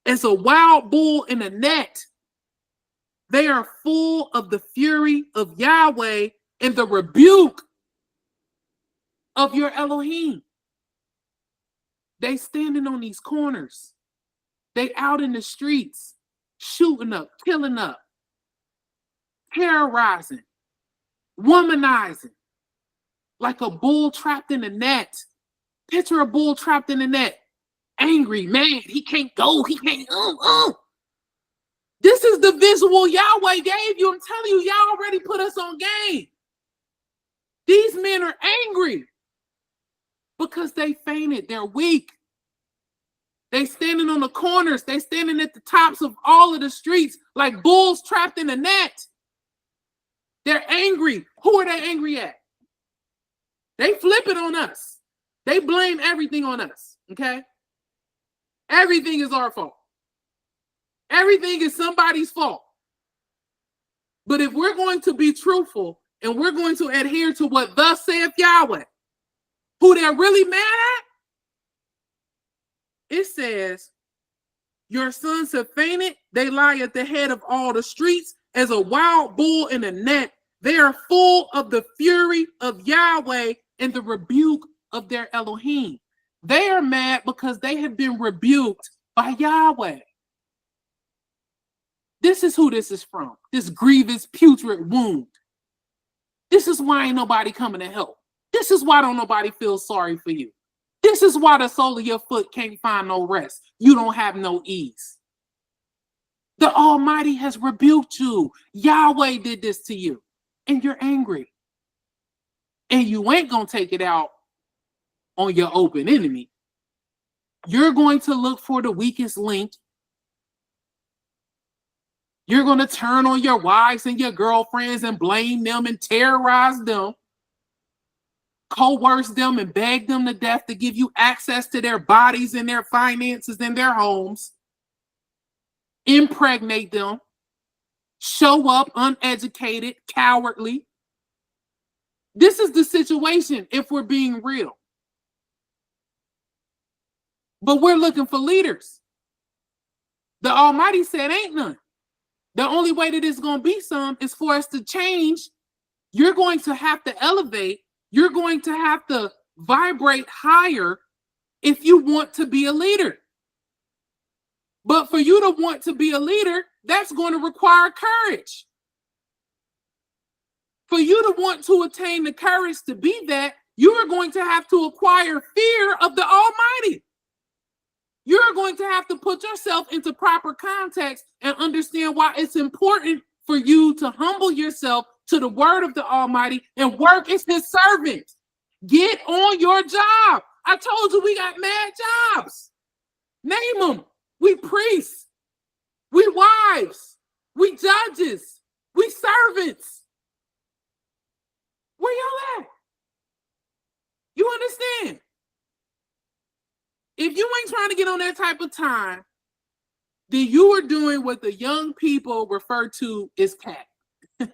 as a wild bull in a net. They are full of the fury of Yahweh and the rebuke of your Elohim. They standing on these corners. They out in the streets, shooting up, killing up, terrorizing, womanizing, like a bull trapped in a net. Picture a bull trapped in a net. Angry, mad, he can't go, he can't, This is the visual Yahweh gave you. I'm telling you, y'all already put us on game. These men are angry because they fainted. They're weak. They standing on the corners. They standing at the tops of all of the streets like bulls trapped in a net. They're angry. Who are they angry at? They flip it on us. They blame everything on us, okay? Everything is our fault. Everything is somebody's fault. But if we're going to be truthful and we're going to adhere to what thus saith Yahweh, who they're really mad at, it says, your sons have fainted. They lie at the head of all the streets as a wild bull in a net. They are full of the fury of Yahweh and the rebuke of their Elohim. They are mad because they have been rebuked by Yahweh. This is who this is from. This grievous, putrid wound. This is why ain't nobody coming to help. This is why don't nobody feel sorry for you. This is why the sole of your foot can't find no rest. You don't have no ease. The Almighty has rebuked you. Yahweh did this to you. And you're angry. And you ain't going to take it out on your open enemy. You're going to look for the weakest link. You're going to turn on your wives and your girlfriends and blame them and terrorize them, coerce them and beg them to death to give you access to their bodies and their finances and their homes, impregnate them, show up uneducated, cowardly. This is the situation if we're being real. But we're looking for leaders. The Almighty said ain't none. The only way that it's going to be some is for us to change. You're going to have to elevate. You're going to have to vibrate higher if you want to be a leader. But for you to want to be a leader, that's going to require courage. For you to want to attain the courage to be that, you are going to have to acquire fear of the Almighty. You're going to have to put yourself into proper context and understand why it's important for you to humble yourself to the word of the Almighty and work as his servant. Get on your job. I told you we got mad jobs. Name them. We priests. We wives. We judges. We servants. Where y'all at? You understand? If you ain't trying to get on that type of time, then you are doing what the young people refer to as cap. That's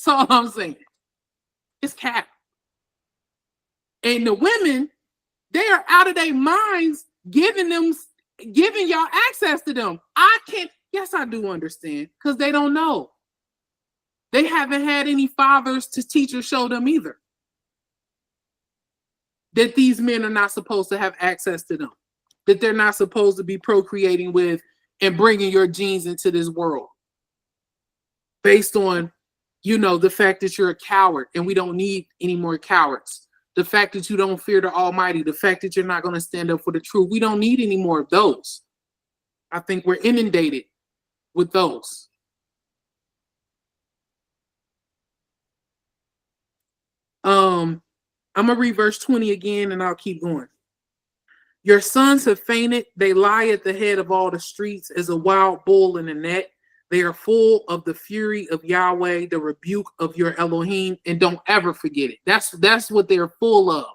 all I'm saying. It's cap. And the women, they are out of their minds giving y'all access to them. Yes, I do understand, because they don't know. They haven't had any fathers to teach or show them either that these men are not supposed to have access to them, that they're not supposed to be procreating with and bringing your genes into this world based on, the fact that you're a coward and we don't need any more cowards. The fact that you don't fear the Almighty, the fact that you're not going to stand up for the truth. We don't need any more of those. I think we're inundated with those. I'm going to read verse 20 again and I'll keep going. Your sons have fainted. They lie at the head of all the streets as a wild bull in a net. They are full of the fury of Yahweh, the rebuke of your Elohim, and don't ever forget it. That's what they're full of.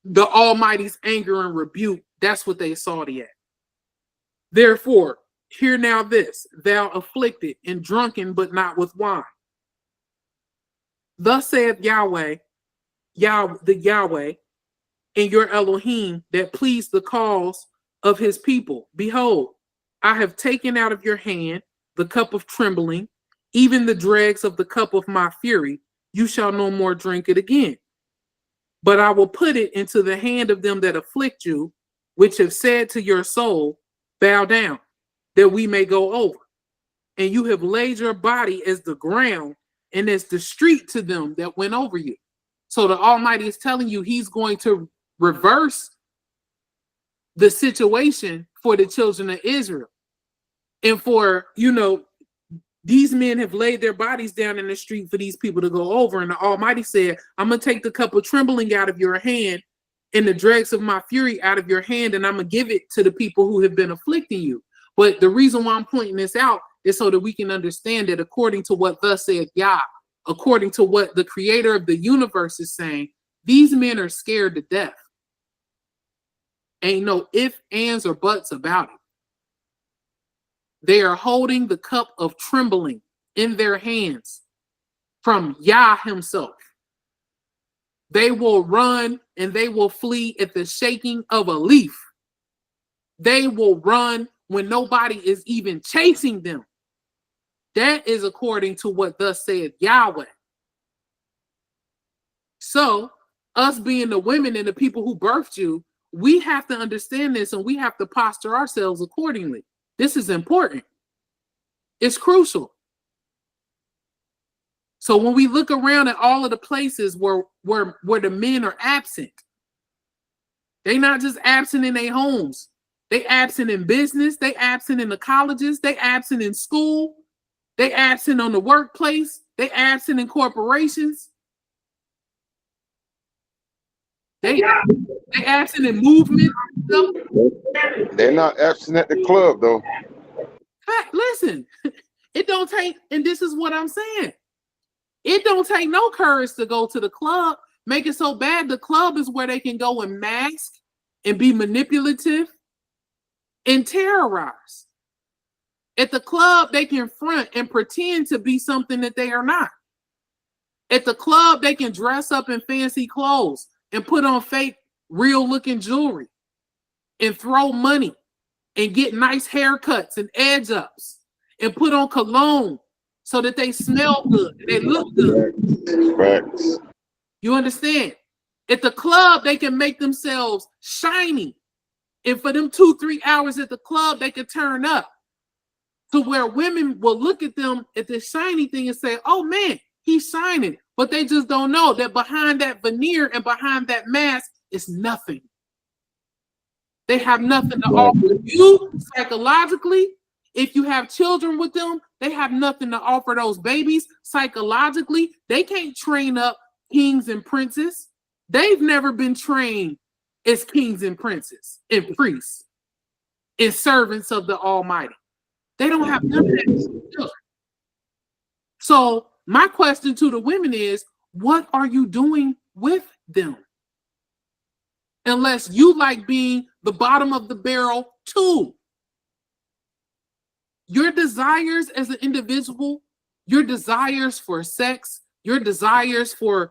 The Almighty's anger and rebuke. That's what they saw it at. Therefore, Hear now this, thou afflicted and drunken, but not with wine. Thus saith Yahweh, the Yahweh, and your Elohim that please the cause of his people. Behold, I have taken out of your hand the cup of trembling, even the dregs of the cup of my fury. You shall no more drink it again. But I will put it into the hand of them that afflict you, which have said to your soul, bow down, that we may go over. And you have laid your body as the ground and as the street to them that went over you. So the Almighty is telling you he's going to reverse the situation for the children of Israel. And for, these men have laid their bodies down in the street for these people to go over. And the Almighty said, I'm going to take the cup of trembling out of your hand and the dregs of my fury out of your hand, and I'm going to give it to the people who have been afflicting you. But the reason why I'm pointing this out is so that we can understand that according to what thus saith Yah, according to what the creator of the universe is saying, these men are scared to death. Ain't no ifs, ands, or buts about it. They are holding the cup of trembling in their hands from Yah himself. They will run and they will flee at the shaking of a leaf. They will run when nobody is even chasing them. That is according to what thus saith Yahweh. So, us being the women and the people who birthed you, we have to understand this and we have to posture ourselves accordingly. This is important. It's crucial. So when we look around at all of the places where the men are absent, they're not just absent in their homes. They absent in business. They absent in the colleges. They absent in school. They absent on the workplace. They absent in corporations. They absent in movement. They're not absent at the club though. Listen, it don't take, and this is what I'm saying. It don't take no courage to go to the club. Make it so bad. The club is where they can go and mask and be manipulative and terrorize. At the club, they can front and pretend to be something that they are not. At the club, they can dress up in fancy clothes and put on fake, real-looking jewelry and throw money and get nice haircuts and edge ups and put on cologne so that they smell good, they look good. Facts. You understand? At the club, they can make themselves shiny. And for them 2-3 hours at the club, they can turn up to where women will look at them at this shiny thing and say, oh man, he's shining. But they just don't know that behind that veneer and behind that mask is nothing. They have nothing to offer you psychologically. If you have children with them, they have nothing to offer those babies psychologically. They can't train up kings and princes. They've never been trained as kings and princes and priests and servants of the Almighty. They don't have none of that. So my question to the women is, what are you doing with them? Unless you like being the bottom of the barrel too. Your desires as an individual, your desires for sex, your desires for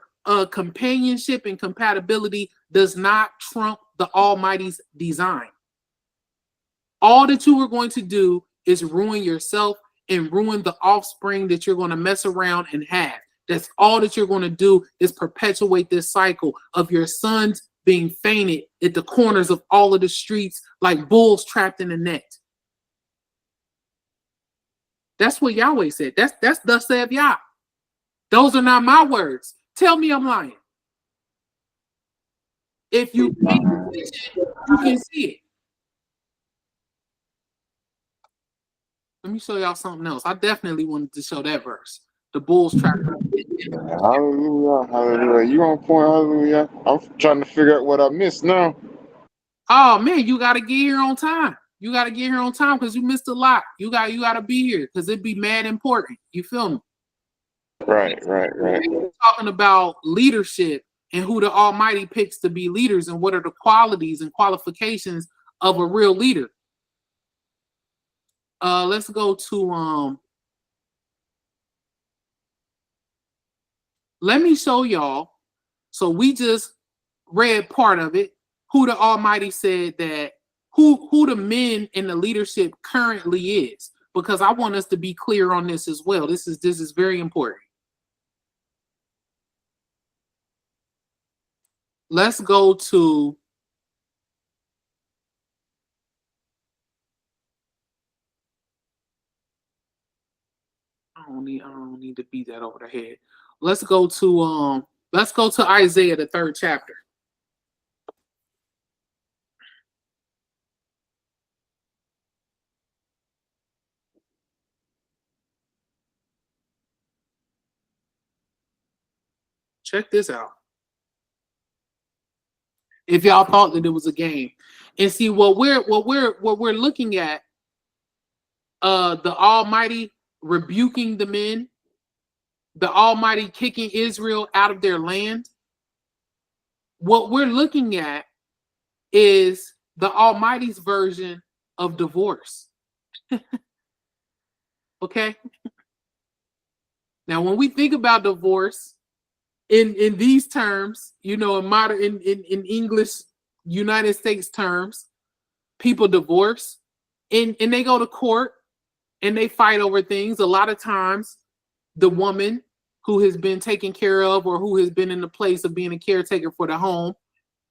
companionship and compatibility does not trump the Almighty's design. All that you are going to do is ruin yourself and ruin the offspring that you're going to mess around and have. That's all that you're going to do is perpetuate this cycle of your sons being fainted at the corners of all of the streets like bulls trapped in a net. That's what Yahweh said. That's thus saith Yah. Those are not my words. Tell me I'm lying. If you pay attention, you can see it. Let me show y'all something else. I definitely wanted to show that verse. The bulls trapped. Hallelujah, hallelujah. You on point, hallelujah. I'm trying to figure out what I missed now. Oh man, you gotta get here on time. You gotta get here on time because you missed a lot. You gotta be here because it'd be mad important. You feel me? Right. We're talking about leadership and who the Almighty picks to be leaders and what are the qualities and qualifications of a real leader. Let's go to let me show y'all. So we just read part of it. Who the Almighty said that who the men in the leadership currently is, because I want us to be clear on this as well. This is very important. Let's go to I don't need to beat that over the head. Let's go to Isaiah, the 3rd chapter. Check this out. If y'all thought that it was a game. And see what we're looking at, the Almighty rebuking the men, the Almighty kicking Israel out of their land. What we're looking at is the Almighty's version of divorce. Okay? Now, when we think about divorce in these terms, you know, in modern in English United States terms, people divorce and they go to court and they fight over things. A lot of times the woman who has been taken care of or who has been in the place of being a caretaker for the home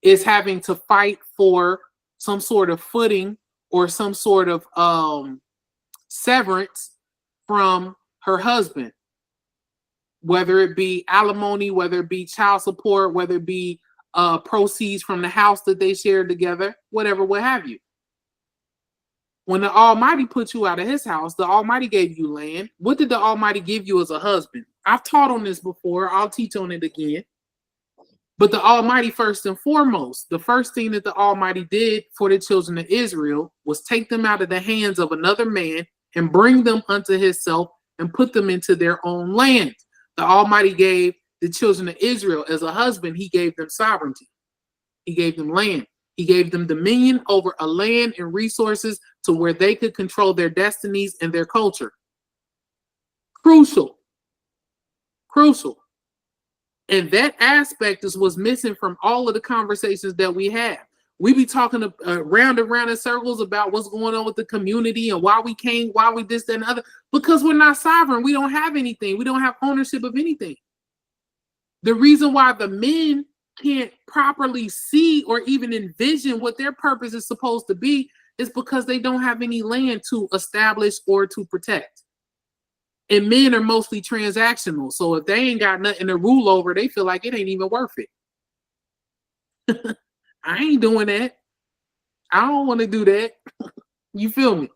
is having to fight for some sort of footing or some sort of severance from her husband, whether it be alimony, whether it be child support, whether it be proceeds from the house that they shared together, whatever, what have you. When the Almighty put you out of his house, the Almighty gave you land. What did the Almighty give you as a husband? I've taught on this before. I'll teach on it again. But the Almighty, first and foremost, the first thing that the Almighty did for the children of Israel was take them out of the hands of another man and bring them unto himself and put them into their own land. The Almighty gave the children of Israel as a husband, he gave them sovereignty. He gave them land. He gave them dominion over a land and resources to where they could control their destinies and their culture. Crucial. Crucial. And that aspect is what's missing from all of the conversations that we have. We be talking round and round in circles about what's going on with the community and why we can't, why we this, that, and other. Because we're not sovereign. We don't have anything. We don't have ownership of anything. The reason why the men can't properly see or even envision what their purpose is supposed to be is because they don't have any land to establish or to protect. And men are mostly transactional. So if they ain't got nothing to rule over, they feel like it ain't even worth it. I ain't doing that. I don't want to do that. You feel me?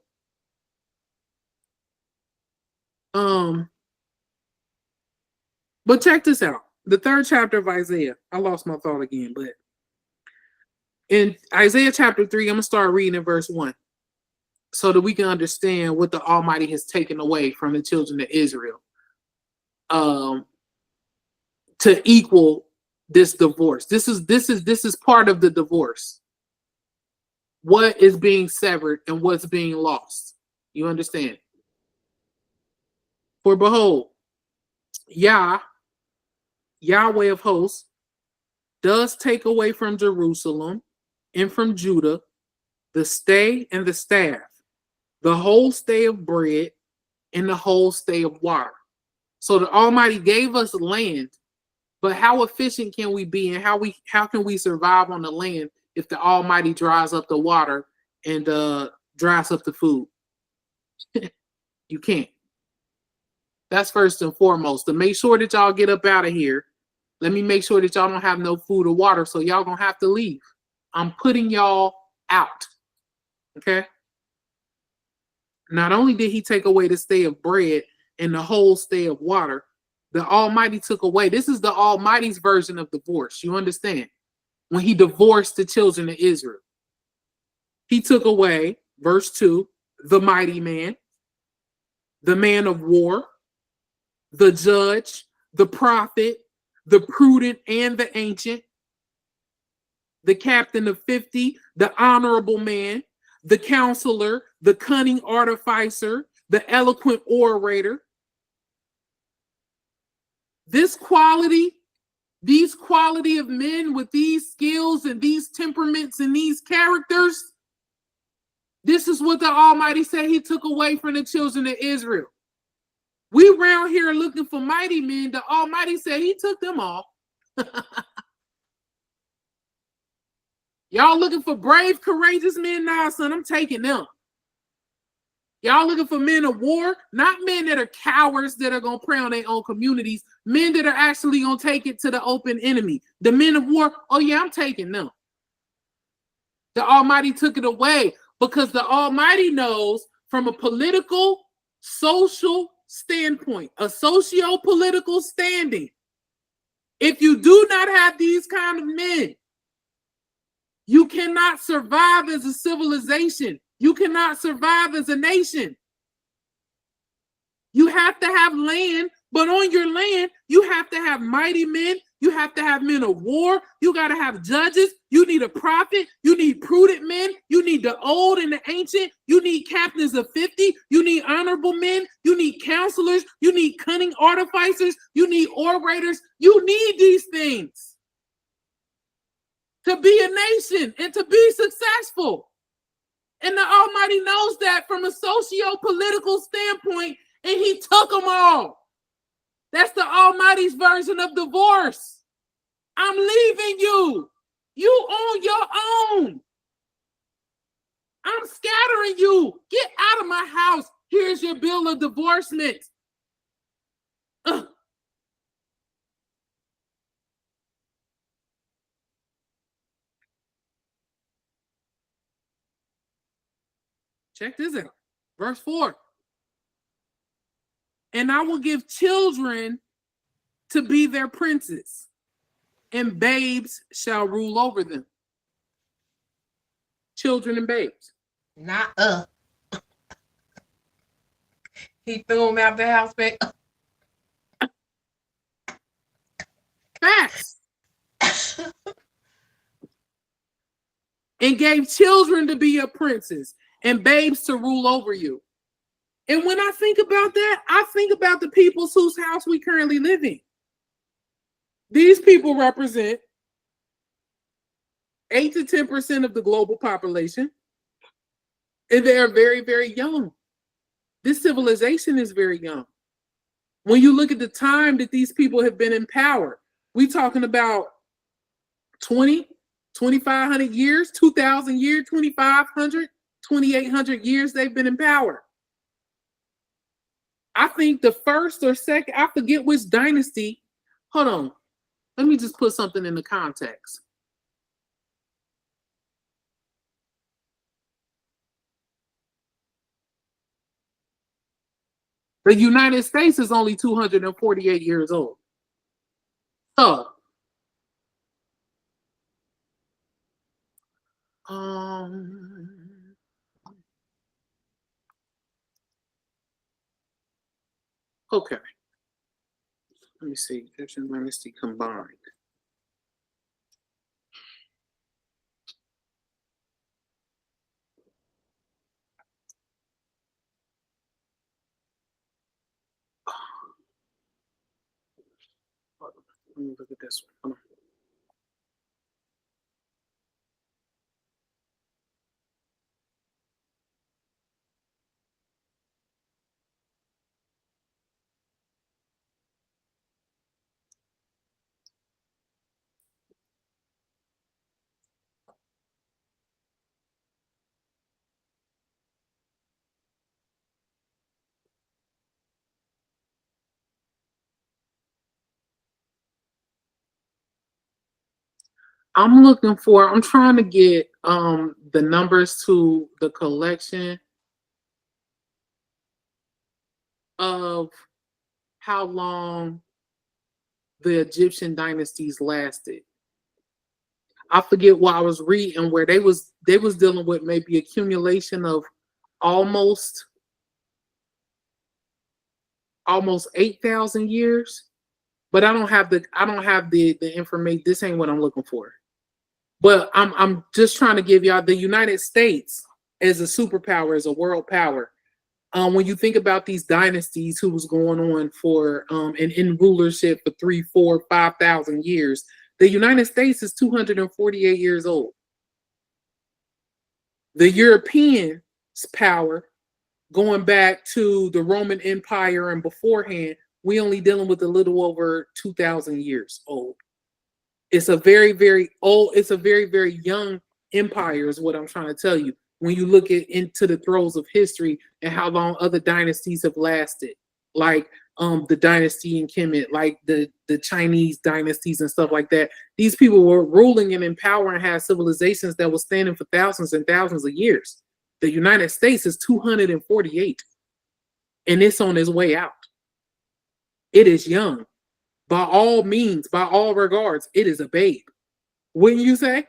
But check this out. The 3rd chapter of Isaiah. I lost my thought again, but in Isaiah chapter 3, I'm going to start reading in verse 1 so that we can understand what the Almighty has taken away from the children of Israel to equal this divorce. This is part of the divorce. What is being severed and what's being lost. You understand? For behold, Yahweh of hosts does take away from Jerusalem and from Judah the stay and the staff, the whole stay of bread and the whole stay of water. So the Almighty gave us land, but how efficient can we be and how can we survive on the land if the Almighty dries up the water and dries up the food? You can't. That's first and foremost. To make sure that y'all get up out of here, let me make sure that y'all don't have no food or water, so y'all gonna have to leave. I'm putting y'all out. Okay? Not only did he take away the stay of bread and the whole stay of water, the Almighty took away. This is the Almighty's version of divorce. You understand? When he divorced the children of Israel, he took away, verse 2, the mighty man, the man of war, the judge, the prophet, the prudent and the ancient, the captain of 50, the honorable man, the counselor, the cunning artificer, the eloquent orator. These quality of men with these skills and these temperaments and these characters, this is what the Almighty said he took away from the children of Israel. We around here looking for mighty men. The Almighty said he took them all. Y'all looking for brave, courageous men? Nah, son, I'm taking them. Y'all looking for men of war? Not men that are cowards that are going to prey on their own communities. Men that are actually going to take it to the open enemy. The men of war, oh yeah, I'm taking them. The Almighty took it away because the Almighty knows from a political, social standpoint, a socio-political standing, if you do not have these kind of men, you cannot survive as a civilization. You cannot survive as a nation. You have to have land, but on your land, you have to have mighty men. You have to have men of war. You got to have judges. You need a prophet. You need prudent men. You need the old and the ancient. You need captains of 50. You need honorable men. You need counselors. You need cunning artificers. You need orators. You need these things to be a nation and to be successful. And the Almighty knows that from a socio-political standpoint, and he took them all. That's the Almighty's version of divorce. I'm leaving you. You on your own. I'm scattering you. Get out of my house. Here's your bill of divorcement. Check this out. Verse 4. And I will give children to be their princes, and babes shall rule over them. Children and babes. Not He threw him out the house back. Facts. And gave children to be your princes and babes to rule over you. And when I think about that, I think about the peoples whose house we currently live in. These people represent 8 to 10% of the global population. And they are very, very young. This civilization is very young. When you look at the time that these people have been in power, we're talking about 2,500 years, 2,000 years, 2,500, 2,800 years they've been in power. I think the first or second, I forget which dynasty. Hold on. Let me just put something in the context. The United States is only 248 years old. So, okay. Let me see. Egyptian dynasty combined. Let me look at this one. I'm trying to get the numbers to the collection of how long the Egyptian dynasties lasted. I forget what I was reading where they was dealing with maybe accumulation of almost 8,000 years. But I don't have the information. This ain't what I'm looking for. But I'm just trying to give y'all the United States as a superpower, as a world power. When you think about these dynasties who was going on for and in rulership for 3, 4, 5,000 years, the United States is 248 years old. The European power, going back to the Roman Empire and beforehand, we only dealing with a little over 2,000 years old. It's a very, very old, it's a very, very young empire is what I'm trying to tell you. When you look into the throes of history and how long other dynasties have lasted, like the dynasty in Kemet, like the Chinese dynasties and stuff like that. These people were ruling and empowering and had civilizations that were standing for thousands and thousands of years. The United States is 248, and it's on its way out. It is young. By all means, by all regards, it is a babe. Wouldn't you say?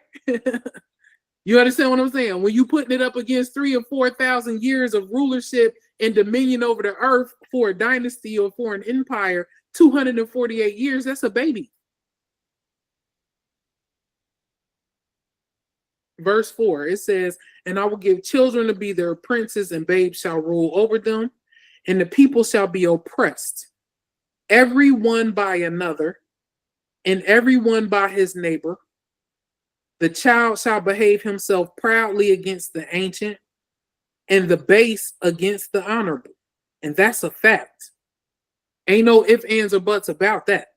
You understand what I'm saying? When you putting it up against 3,000 or 4,000 years of rulership and dominion over the earth for a dynasty or for an empire, 248 years, that's a baby. Verse 4, it says, and I will give children to be their princes, and babes shall rule over them, and the people shall be oppressed, every one by another, and every one by his neighbor. The child shall behave himself proudly against the ancient, and the base against the honorable. And that's a fact. Ain't no ifs, ands, or buts about that.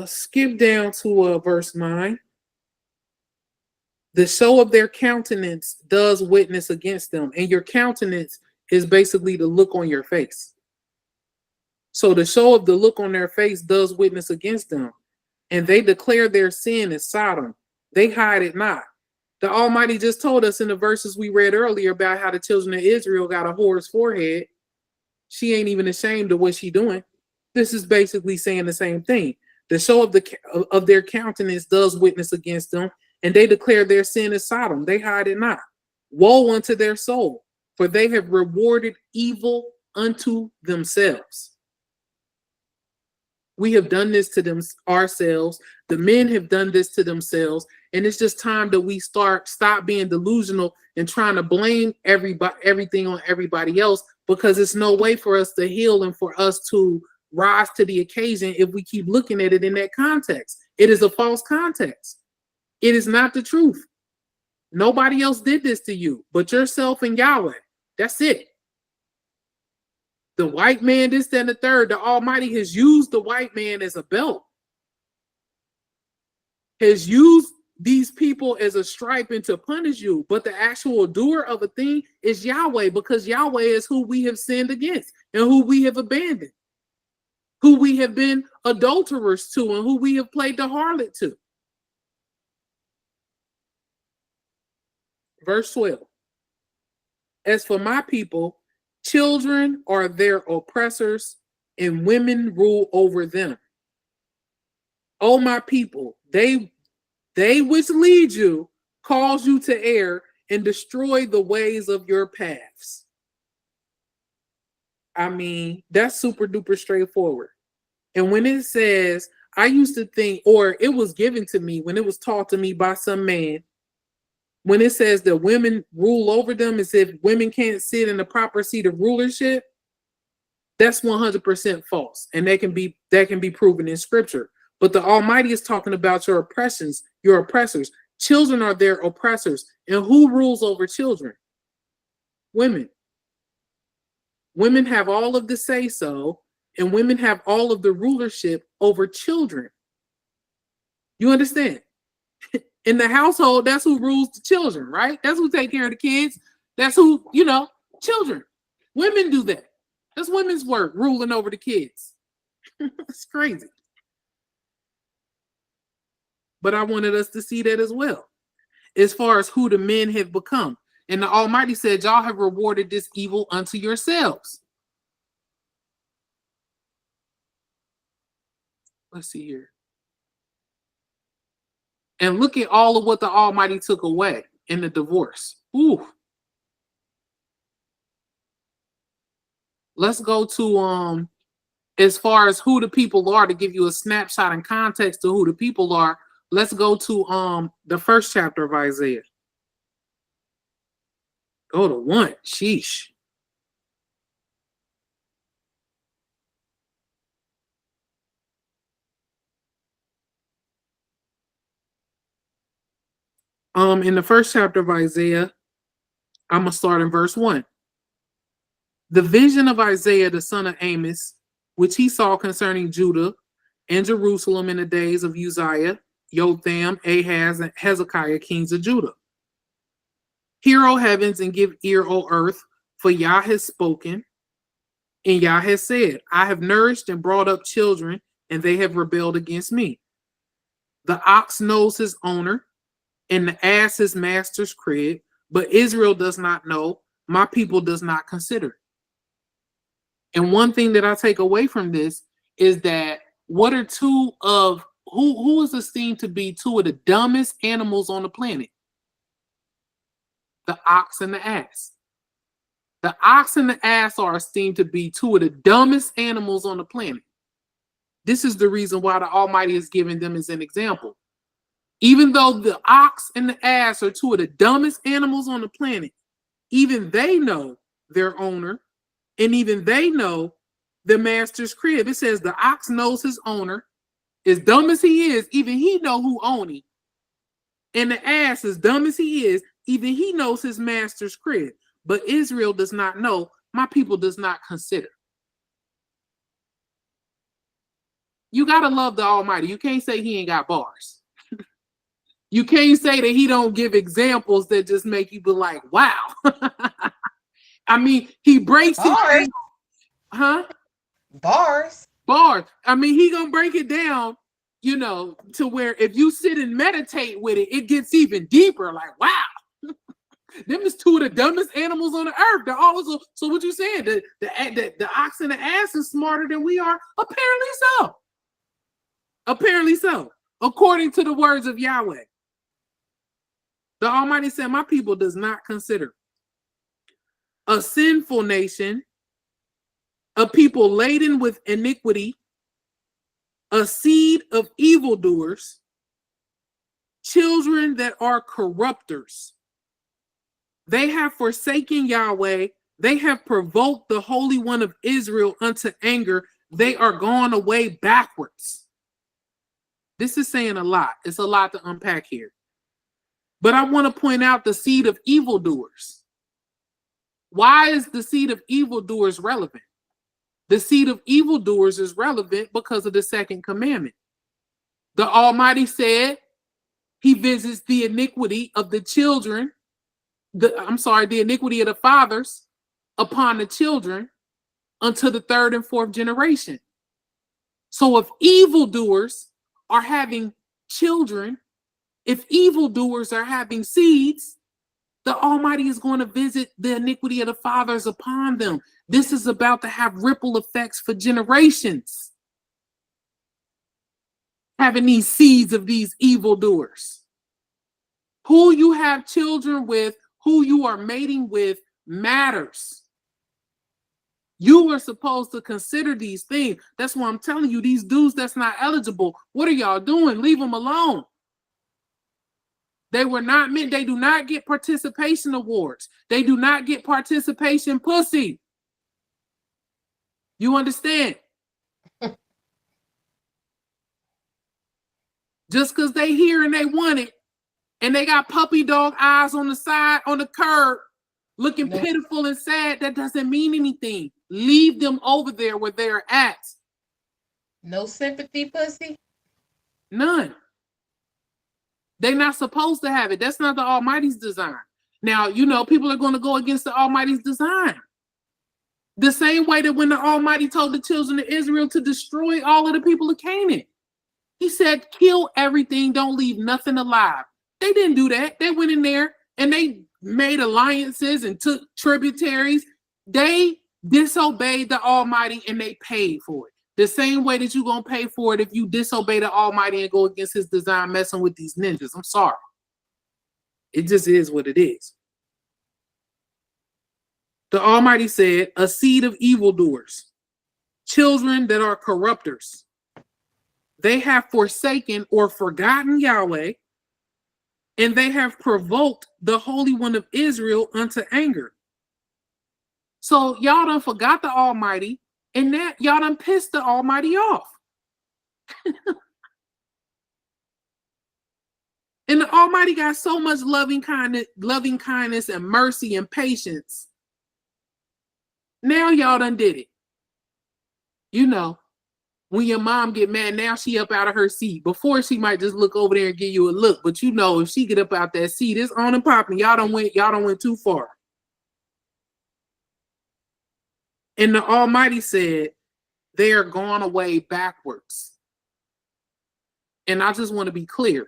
Skip down to verse 9. The show of their countenance does witness against them. And your countenance is basically the look on your face. So the show of the look on their face does witness against them. And they declare their sin as Sodom. They hide it not. The Almighty just told us in the verses we read earlier about how the children of Israel got a whore's forehead. She ain't even ashamed of what she doing. This is basically saying the same thing. The show of their countenance does witness against them, and they declare their sin as Sodom. They hide it not. Woe unto their soul, for they have rewarded evil unto themselves. We have done this to them ourselves. The men have done this to themselves, and it's just time that we stop being delusional and trying to blame everything on everybody else, because it's no way for us to heal and for us to rise to the occasion if we keep looking at it in that context. It is a false context. It is not the truth. Nobody else did this to you but yourself and Yahweh. That's it. The white man, this, that, and the third, the Almighty has used the white man as a belt. Has used these people as a striping to punish you. But the actual doer of a thing is Yahweh, because Yahweh is who we have sinned against and who we have abandoned, who we have been adulterers to, and who we have played the harlot to. Verse 12. As for my people, children are their oppressors, and women rule over them. O my people, they which lead you cause you to err and destroy the ways of your paths. I mean, that's super duper straightforward. And when it says, I used to think, or it was given to me when it was taught to me by some man, when it says that women rule over them as if women can't sit in the proper seat of rulership, that's 100% false. And that can be proven in scripture. But the Almighty is talking about your oppressions, your oppressors. Children are their oppressors. And who rules over children? Women. Women have all of the say-so, and women have all of the rulership over children. You understand? In the household, that's who rules the children, right? That's who take care of the kids. That's who, children. Women do that. That's women's work, ruling over the kids. It's crazy. But I wanted us to see that as well, as far as who the men have become. And the Almighty said, y'all have rewarded this evil unto yourselves. Let's see here. And look at all of what the Almighty took away in the divorce. Ooh. let's go to as far as who the people are, to give you a snapshot and context to who the people are. Let's go to the first chapter of Isaiah. Go to 1. Sheesh. In the first chapter of Isaiah, I'm gonna start in verse 1. The vision of Isaiah, the son of Amos, which he saw concerning Judah and Jerusalem in the days of Uzziah, Jotham, Ahaz, and Hezekiah, kings of Judah. Hear, O heavens, and give ear, O earth, for Yah has spoken, and Yah has said, I have nourished and brought up children, and they have rebelled against me. The ox knows his owner, and the ass his master's crib, but Israel does not know, my people does not consider. And one thing that I take away from this is that what are two of who is esteemed to be two of the dumbest animals on the planet? The ox and the ass. The ox and the ass are esteemed to be two of the dumbest animals on the planet. This is the reason why the Almighty is giving them as an example. Even though the ox and the ass are two of the dumbest animals on the planet, even they know their owner, and even they know the master's crib. It says the ox knows his owner. As dumb as he is, even he know who own him. And the ass, as dumb as he is, even he knows his master's crib. But Israel does not know, my people does not consider. You got to love the Almighty. You can't say he ain't got bars. You can't say that he don't give examples that just make you be like, wow. I mean, he breaks it down. Bars. I mean, he gonna break it down, to where if you sit and meditate with it, it gets even deeper. Like, wow. Them is two of the dumbest animals on the earth. They're also, so what you saying? The ox and the ass is smarter than we are? Apparently so. Apparently so. According to the words of Yahweh. The Almighty said, my people does not consider. A sinful nation, a people laden with iniquity, a seed of evildoers, children that are corrupters. They have forsaken Yahweh. They have provoked the Holy One of Israel unto anger. They are gone away backwards. This is saying a lot. It's a lot to unpack here. But I want to point out the seed of evildoers. Why is the seed of evildoers relevant? The seed of evildoers is relevant because of the second commandment. The Almighty said he visits the iniquity of the children, the iniquity of the fathers upon the children unto the third and fourth generation. So if evildoers are having children, if evildoers are having seeds, the Almighty is going to visit the iniquity of the fathers upon them. This is about to have ripple effects for generations. Having these seeds of these evildoers. Who you have children with, who you are mating with matters. You are supposed to consider these things. That's why I'm telling you, these dudes that's not eligible, what are y'all doing? Leave them alone. They were not meant, they do not get participation awards. They do not get participation pussy. You understand? Just because they here and they want it, and they got puppy dog eyes on the side, on the curb, looking pitiful and sad, that doesn't mean anything. Leave them over there where they're at. No sympathy, pussy? None. They're not supposed to have it. That's not the Almighty's design. Now, people are going to go against the Almighty's design. The same way that when the Almighty told the children of Israel to destroy all of the people of Canaan. He said, kill everything, don't leave nothing alive. They didn't do that. They went in there and they made alliances and took tributaries. They disobeyed the Almighty and they paid for it. The same way that you're going to pay for it if you disobey the Almighty and go against his design messing with these ninjas. I'm sorry. It just is what it is. The Almighty said, a seed of evildoers, children that are corrupters. They have forsaken or forgotten Yahweh, and they have provoked the Holy One of Israel unto anger. So y'all done forgot the Almighty, and that y'all done pissed the Almighty off. And the Almighty got so much loving kindness and mercy and patience. Now y'all done did it. You know, when your mom get mad, now she up out of her seat. Before she might just look over there and give you a look, but you know, if she get up out that seat, it's on and popping. Y'all done went too far. And the Almighty said, they are gone away backwards. And I just want to be clear.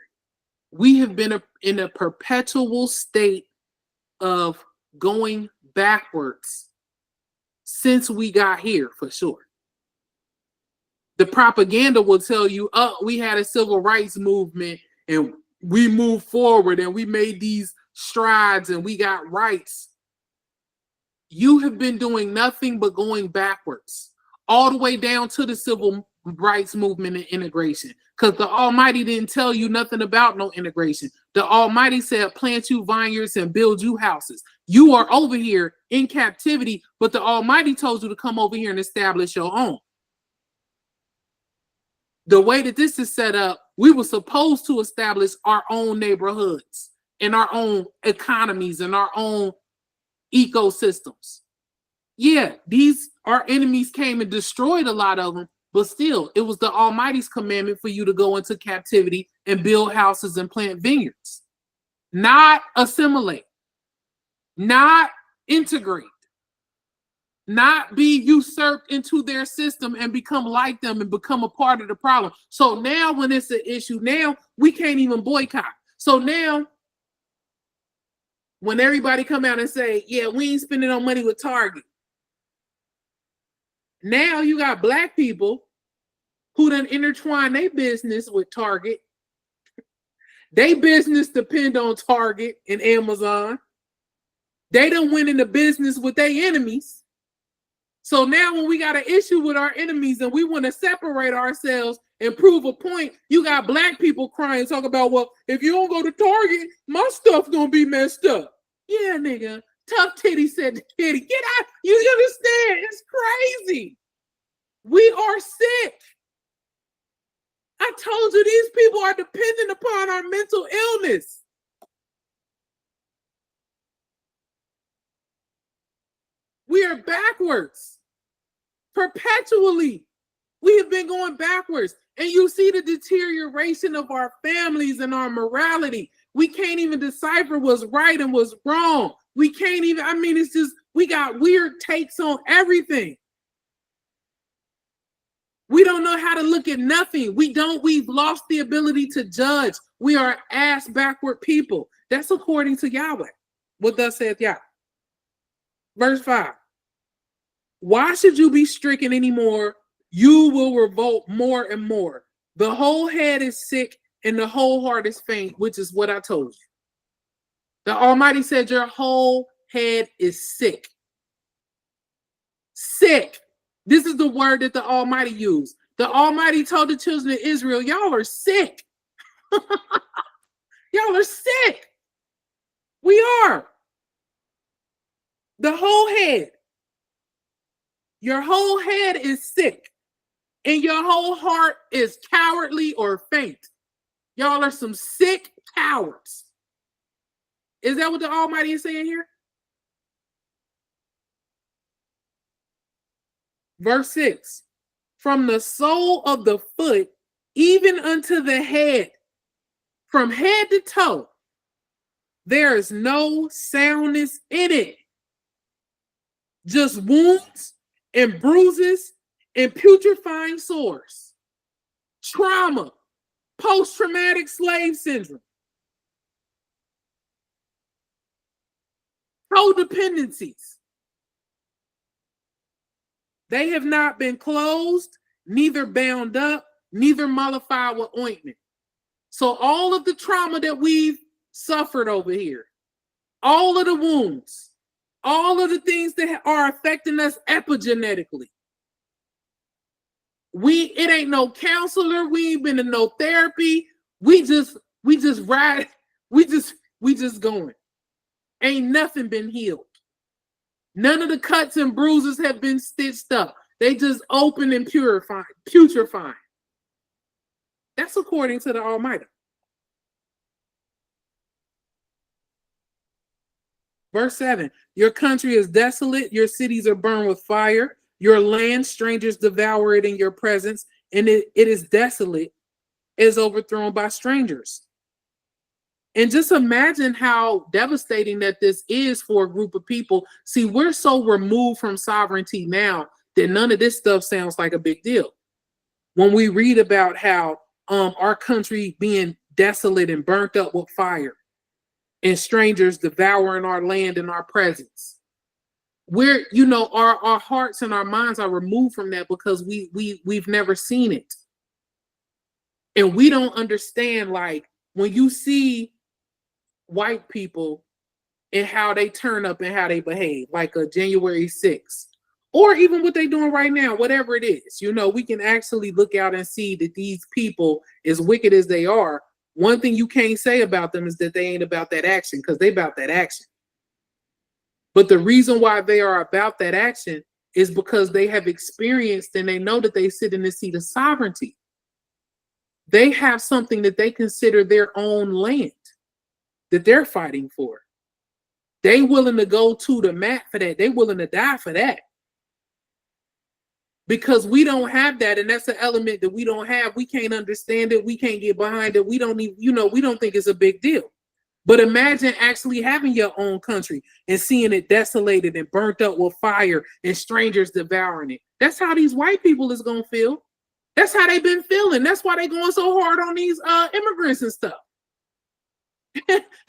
We have been in a perpetual state of going backwards since we got here, for sure. The propaganda will tell you, oh, we had a civil rights movement and we moved forward and we made these strides and we got rights. You have been doing nothing but going backwards, all the way down to the civil rights movement and integration. Because the Almighty didn't tell you nothing about no integration. The Almighty said, plant you vineyards and build you houses. You are over here in captivity, but the Almighty told you to come over here and establish your own. The way that this is set up, we were supposed to establish our own neighborhoods and our own economies and our own ecosystems. Yeah, our enemies came and destroyed a lot of them, but still, it was the Almighty's commandment for you to go into captivity and build houses and plant vineyards. Not assimilate, not integrate, not be usurped into their system and become like them and become a part of the problem. So now when it's an issue, now we can't even boycott. So now when everybody come out and say, yeah, we ain't spending no money with Target. Now you got black people who done intertwine their business with Target. They business depend on Target and Amazon. They done went into business with their enemies. So now when we got an issue with our enemies and we want to separate ourselves and prove a point, you got black people crying, talk about, well, if you don't go to Target, my stuff gonna be messed up. Yeah, nigga. Tough titty said to titty. Get out. You understand? It's crazy. We are sick. I told you these people are dependent upon our mental illness. We are backwards. Perpetually, we have been going backwards. And you see the deterioration of our families and our morality. We can't even decipher what's right and what's wrong. We can't even, it's just, we got weird takes on everything. We don't know how to look at nothing. We've lost the ability to judge. We are ass backward people. That's according to Yahweh. What thus saith Yah. Verse 5. Why should you be stricken anymore? You will revolt more and more. The whole head is sick and the whole heart is faint, which is what I told you. The Almighty said your whole head is sick. Sick. This is the word that the Almighty used. The Almighty told the children of Israel, y'all are sick. Y'all are sick. We are. The whole head. Your whole head is sick. And your whole heart is cowardly or faint. Y'all are some sick cowards. Is that what the Almighty is saying here? Verse 6. From the sole of the foot, even unto the head, from head to toe, there is no soundness in it. Just wounds and bruises and putrefying sores. Trauma. Post-traumatic slave syndrome. Codependencies. They have not been closed, neither bound up, neither mollified with ointment. So all of the trauma that we've suffered over here, all of the wounds, all of the things that are affecting us epigenetically. It ain't no counselor. We ain't been to no therapy. We just ride. We just going. Ain't nothing been healed. None of the cuts and bruises have been stitched up. They just open and putrefying. That's according to the Almighty. Verse 7, your country is desolate, your cities are burned with fire, your land, strangers devour it in your presence, and it is desolate, is overthrown by strangers. And just imagine how devastating that this is for a group of people. See, we're so removed from sovereignty now that none of this stuff sounds like a big deal. When we read about how our country being desolate and burnt up with fire, and strangers devouring our land in our presence, we're, our hearts and our minds are removed from that because we've never seen it. And we don't understand, like, when you see white people and how they turn up and how they behave, like a January 6th, or even what they're doing right now, whatever it is, we can actually look out and see that these people, as wicked as they are, one thing you can't say about them is that they ain't about that action, because they about that action. But the reason why they are about that action is because they have experienced and they know that they sit in the seat of sovereignty. They have something that they consider their own land that they're fighting for. They willing to go to the mat for that. They willing to die for that. Because we don't have that, and that's an element that we don't have. We can't understand it. We can't get behind it. We don't even, we don't think it's a big deal. But imagine actually having your own country and seeing it desolated and burnt up with fire and strangers devouring it. That's how these white people is going to feel. That's how they've been feeling. That's why they going so hard on these immigrants and stuff.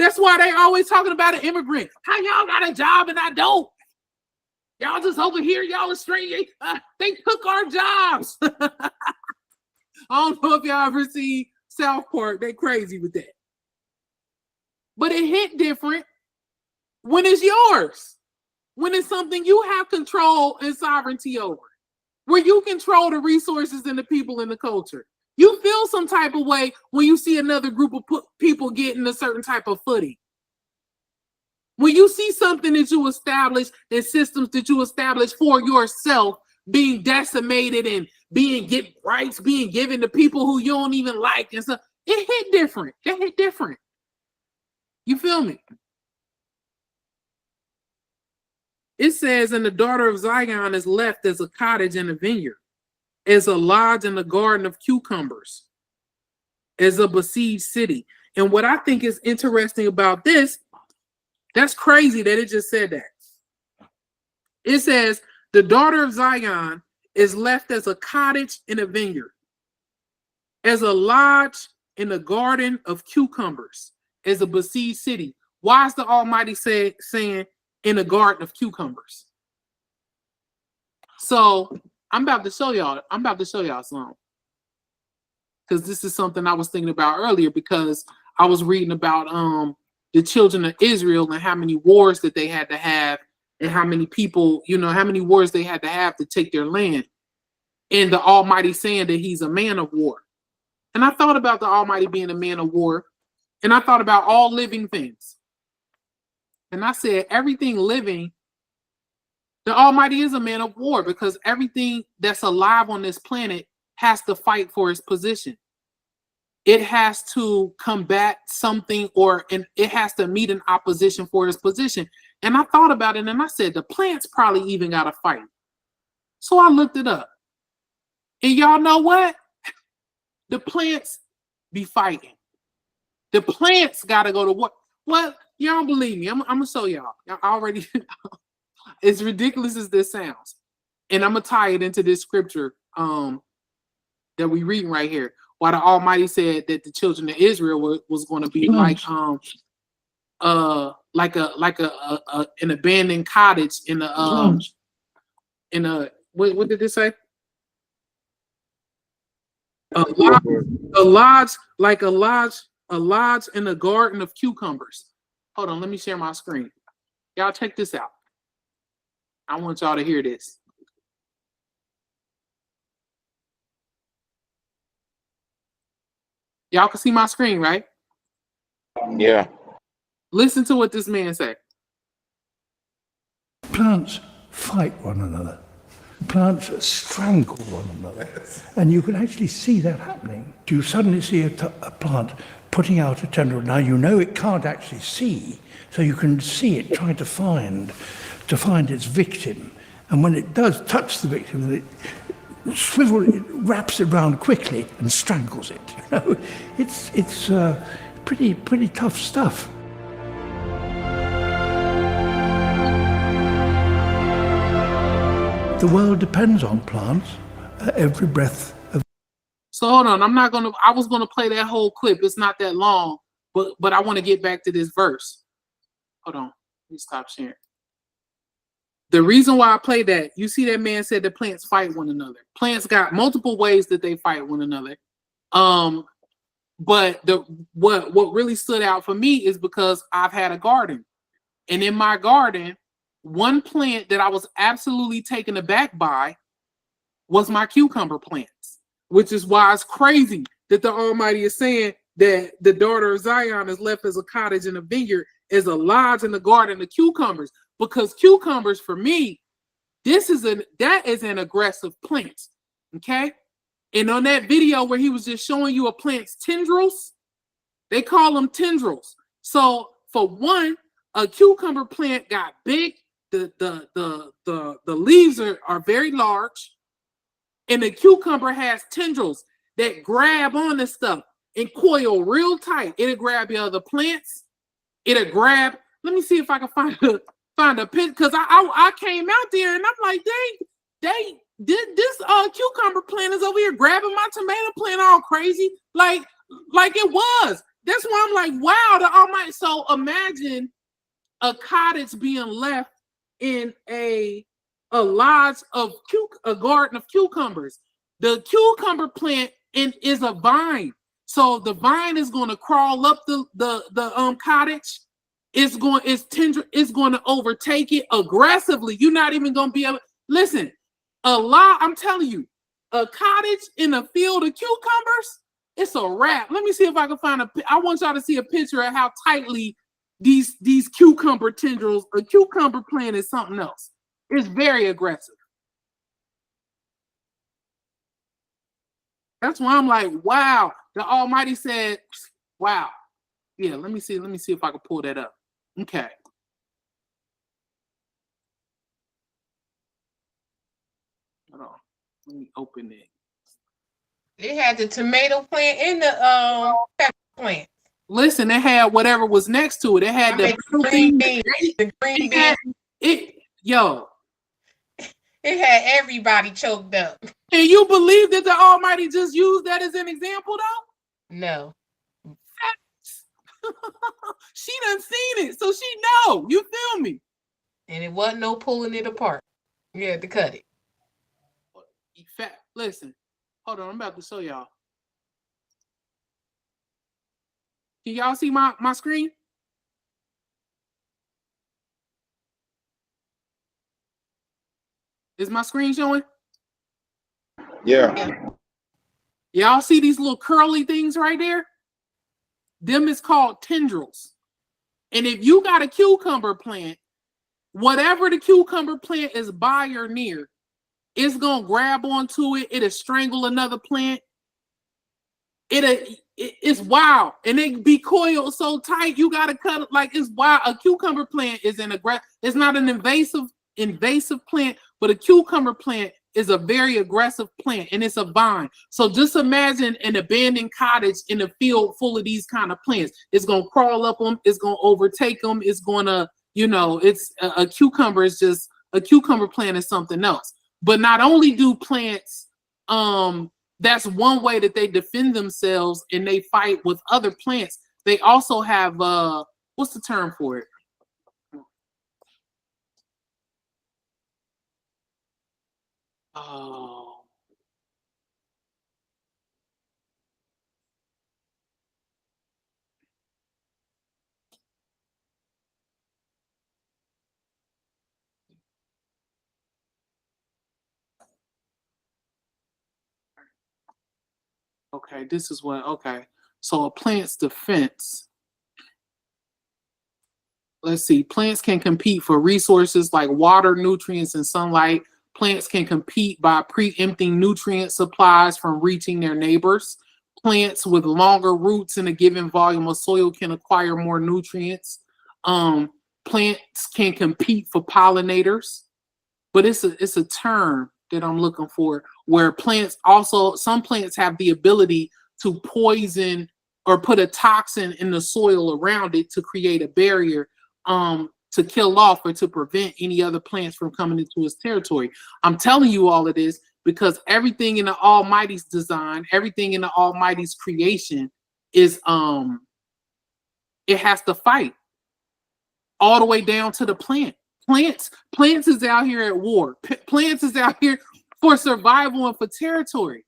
That's why they always talking about an immigrant. How y'all got a job and I don't? Y'all just over here, y'all are straight. They took our jobs. I don't know if y'all ever see South Park. They crazy with that. But it hit different when it's yours. When it's something you have control and sovereignty over. Where you control the resources and the people and the culture. You feel some type of way when you see another group of people getting a certain type of footing. When you see something that you establish and systems that you establish for yourself being decimated and being rights being given to people who you don't even like and stuff, it hit different. It hit different. You feel me? It says, and the daughter of Zion is left as a cottage in a vineyard, as a lodge in a garden of cucumbers, as a besieged city. And what I think is interesting about this, that's crazy that it just said that. It says, the daughter of Zion is left as a cottage in a vineyard, as a lodge in a garden of cucumbers, as a besieged city. Why is the Almighty saying in a garden of cucumbers? So I'm about to show y'all something. Because this is something I was thinking about earlier, because I was reading about the children of Israel and how many wars that they had to have and how many people, how many wars they had to take their land. And the Almighty saying that he's a man of war. And I thought about the Almighty being a man of war. And I thought about all living things. And I said, everything living, the Almighty is a man of war, because everything that's alive on this planet has to fight for its position. It has to combat something, and it has to meet an opposition for its position. And I thought about it and I said, the plants probably even got to fight. So I looked it up. And y'all know what? The plants be fighting. The plants got to go to war. Well, y'all don't believe me. I'm going to show y'all. Y'all already, as ridiculous as this sounds. And I'm going to tie it into this scripture that we reading right here. Why the Almighty said that the children of Israel was going to be like an abandoned cottage in a what did it say? A lodge in a garden of cucumbers. Hold on, let me share my screen. Y'all check this out. I want y'all to hear this. Y'all can see my screen, right? Yeah. Listen to what this man said. Plants fight one another. Plants strangle one another. And you can actually see that happening. You suddenly see a plant putting out a tendril. Now you know it can't actually see, so you can see it trying to find its victim. And when it does touch the victim, it wraps it around quickly and strangles it. You know, it's pretty tough stuff. The world depends on plants. Every breath of. So hold on, I was gonna play that whole clip. It's not that long, but I want to get back to this verse. Hold on, let me stop sharing. The reason why I play that, you see that man said that plants fight one another. Plants got multiple ways that they fight one another. But what really stood out for me is because I've had a garden. And in my garden, one plant that I was absolutely taken aback by was my cucumber plants, which is why it's crazy that the Almighty is saying that the daughter of Zion is left as a cottage in a vineyard, as a lodge in the garden of cucumbers. Because cucumbers, for me, that is an aggressive plant. Okay? And on that video where he was just showing you a plant's tendrils, they call them tendrils. So for one, a cucumber plant got big, the leaves are very large, and the cucumber has tendrils that grab on this stuff and coil real tight. It'll grab your other plants. It'll grab. Let me see if I can find a pit, because I came out there and I'm like, this cucumber plant is over here grabbing my tomato plant all crazy, like it was. That's why I'm like, wow, the Almighty. So imagine a cottage being left in a lodge of a garden of cucumbers. The cucumber plant is a vine, so the vine is going to crawl up the cottage. It's going to overtake it aggressively. You're not even going to be able. Listen, I'm telling you, a cottage in a field of cucumbers, it's a wrap. Let me see if I can find I want y'all to see a picture of how tightly these cucumber tendrils, a cucumber plant is something else. It's very aggressive. That's why I'm like, wow. The Almighty said, wow. Yeah, let me see if I can pull that up. Okay. Hold on. Let me open it. It had the tomato plant and the pepper plant. Listen, it had whatever was next to it. It had the green beans. The green beans. It had everybody choked up. Can you believe that the Almighty just used that as an example, though? No. She done seen it, so she know. You feel me? And it wasn't no pulling it apart. You had to cut it. Listen, hold on. I'm about to show y'all. Can y'all see my screen? Is my screen showing? Yeah. Y'all see these little curly things right there? Them is called tendrils. And if you got a cucumber plant, whatever the cucumber plant is by or near, it's going to grab onto it. It'll strangle another plant. It's wild. And it be coiled so tight, you got to cut it. Like, it's wild. A cucumber plant is it's not an invasive plant, but a cucumber plant is a very aggressive plant, and it's a vine. So just imagine an abandoned cottage in a field full of these kind of plants. It's going to crawl up them. It's going to overtake them. It's going to, it's a cucumber is just, a cucumber plant is something else. But not only do plants, that's one way that they defend themselves and they fight with other plants. They also have, what's the term for it? Oh. Okay, this is what, okay. So a plant's defense. Let's see. Plants can compete for resources like water, nutrients, and sunlight. Plants can compete by preempting nutrient supplies from reaching their neighbors. Plants with longer roots in a given volume of soil can acquire more nutrients. Plants can compete for pollinators, but it's a term that I'm looking for where plants also, some plants have the ability to poison or put a toxin in the soil around it to create a barrier to kill off or to prevent any other plants from coming into its territory. I'm telling you all of this because everything in the Almighty's design, everything in the Almighty's creation is it has to fight all the way down to the plant. Plants is out here at war. Plants is out here for survival and for territory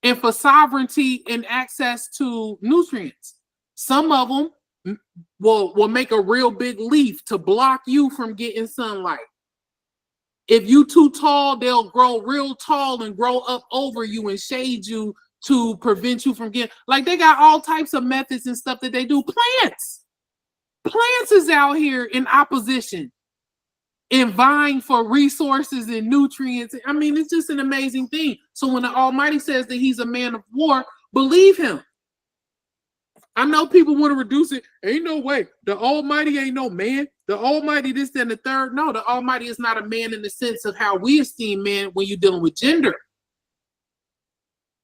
and for sovereignty and access to nutrients. Some of them will make a real big leaf to block you from getting sunlight. If you too tall, they'll grow real tall and grow up over you and shade you to prevent you from getting, like they got all types of methods and stuff that they do. Plants is out here in opposition and vying for resources and nutrients. I mean, it's just an amazing thing. So when the Almighty says that he's a man of war, believe him. I know people want to reduce it. Ain't no way. The Almighty ain't no man. The Almighty this, that, and the third. No, the Almighty is not a man in the sense of how we esteem man when you're dealing with gender.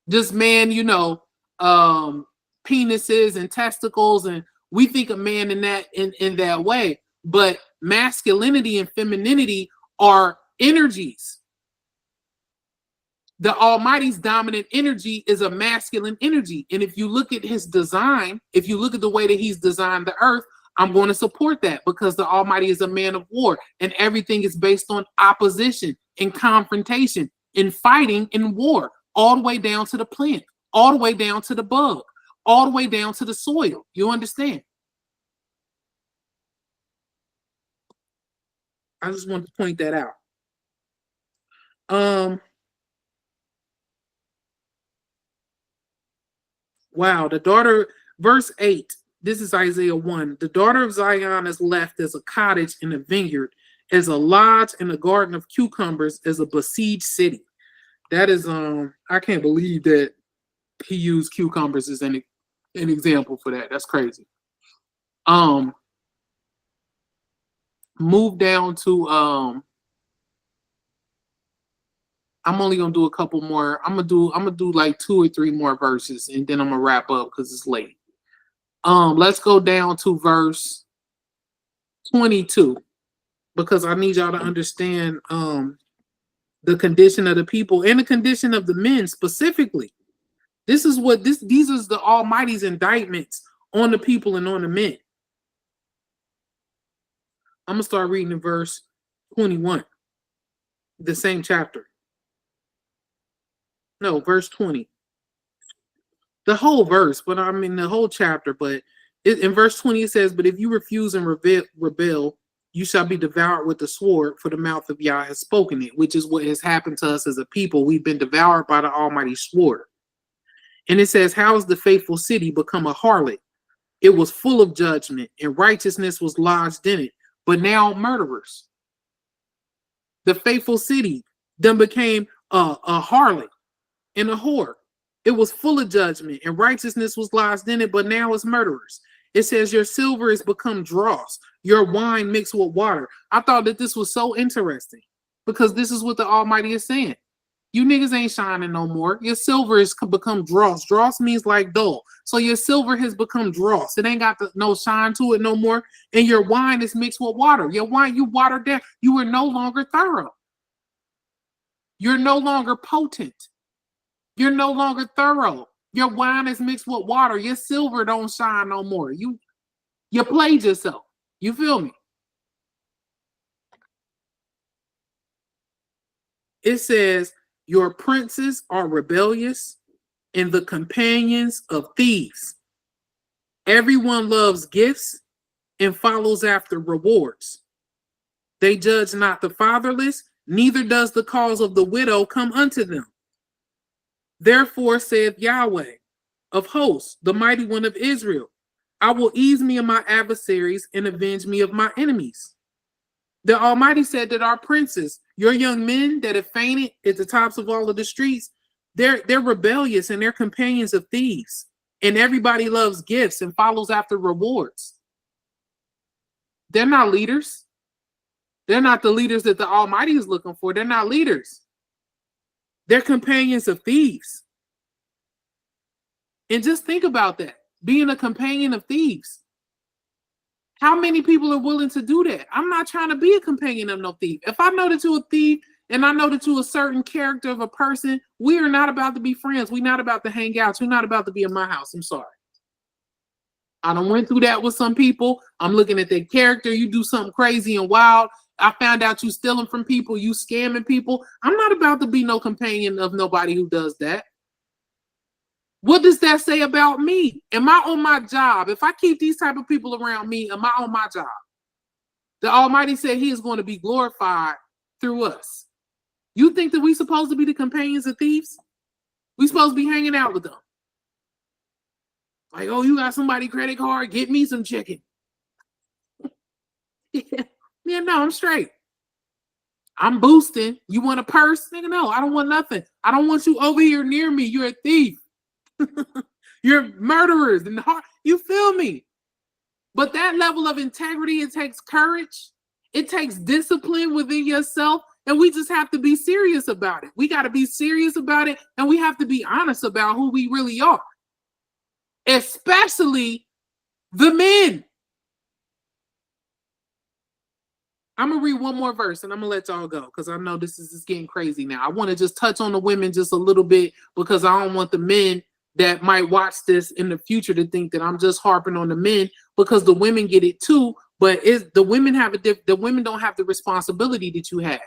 Just man, you know, penises and testicles, and we think of man in that way. But masculinity and femininity are energies. The Almighty's dominant energy is a masculine energy. And if you look at his design, if you look at the way that he's designed the earth, I'm going to support that because the Almighty is a man of war and everything is based on opposition and confrontation and fighting in war, all the way down to the plant, all the way down to the bug, all the way down to the soil. You understand? I just want to point that out. Wow, the daughter, verse 8, this is Isaiah 1. The daughter of Zion is left as a cottage in a vineyard, as a lodge in a garden of cucumbers, as a besieged city. That is, I can't believe that he used cucumbers as an example for that. That's crazy. Move down to, I'm only gonna do a couple more. I'm gonna do like 2 or 3 more verses, and then I'm gonna wrap up because it's late. Let's go down to verse 22 because I need y'all to understand the condition of the people and the condition of the men specifically. These are the Almighty's indictments on the people and on the men. I'm gonna start reading in verse 21, the same chapter. No, verse 20. The whole verse, but I mean the whole chapter. But in verse 20 it says, "But if you refuse and rebel, you shall be devoured with the sword, for the mouth of Yah has spoken it," which is what has happened to us as a people. We've been devoured by the Almighty's sword. And it says, "How has the faithful city become a harlot? It was full of judgment, and righteousness was lodged in it, but now murderers." The faithful city then became a harlot and a whore. It was full of judgment, and righteousness was lodged in it, but now it's murderers. It says, "Your silver has become dross, your wine mixed with water." I thought that this was so interesting because this is what the Almighty is saying. You niggas ain't shining no more. Your silver has become dross. Dross means like dull. So your silver has become dross. It ain't got no shine to it no more. And your wine is mixed with water. Your wine, you watered down. You are no longer thorough. You're no longer potent. You're no longer thorough. Your wine is mixed with water. Your silver don't shine no more. You played yourself. You feel me? It says, "Your princes are rebellious and the companions of thieves. Everyone loves gifts and follows after rewards. They judge not the fatherless, neither does the cause of the widow come unto them. Therefore saith Yahweh, of hosts, the mighty one of Israel. I will ease me of my adversaries and avenge me of my enemies. The Almighty said that our princes, your young men that have fainted at the tops of all of the streets, they're rebellious and they're companions of thieves. And everybody loves gifts and follows after rewards. They're not leaders. They're not the leaders that the Almighty is looking for. They're not leaders. They're companions of thieves. And just think about that, being a companion of thieves. How many people are willing to do that? I'm not trying to be a companion of no thief. If I know that you're a thief and I know that you're a certain character of a person, we are not about to be friends. We're not about to hang out. We're not about to be in my house. I'm sorry. I done went through that with some people. I'm looking at their character. You do something crazy and wild. I found out you stealing from people. You scamming people. I'm not about to be no companion of nobody who does that. What does that say about me? Am I on my job? If I keep these type of people around me, am I on my job? The Almighty said he is going to be glorified through us. You think that we supposed to be the companions of thieves? We supposed to be hanging out with them. Like, oh, you got somebody credit card? Get me some chicken. Yeah, no, I'm straight. I'm boosting. You want a purse? Nigga, no, I don't want nothing. I don't want you over here near me. You're a thief. You're murderers in the heart. You feel me? But that level of integrity, it takes courage. It takes discipline within yourself. And we just have to be serious about it. We got to be serious about it. And we have to be honest about who we really are. Especially the men. I'm going to read one more verse and I'm going to let y'all go because I know this is just getting crazy now. I want to just touch on the women just a little bit because I don't want the men that might watch this in the future to think that I'm just harping on the men because the women get it too, but the women the women don't have the responsibility that you have.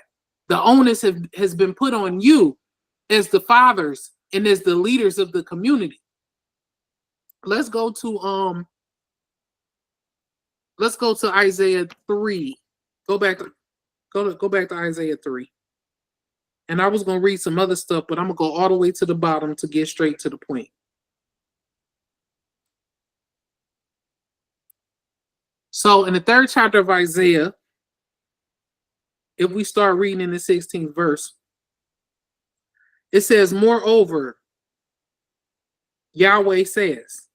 The onus has been put on you as the fathers and as the leaders of the community. Let's go to Isaiah 3. Go back to Isaiah 3. And I was going to read some other stuff, but I'm going to go all the way to the bottom to get straight to the point. So in the 3rd chapter of Isaiah, if we start reading in the 16th verse, it says, moreover, Yahweh says,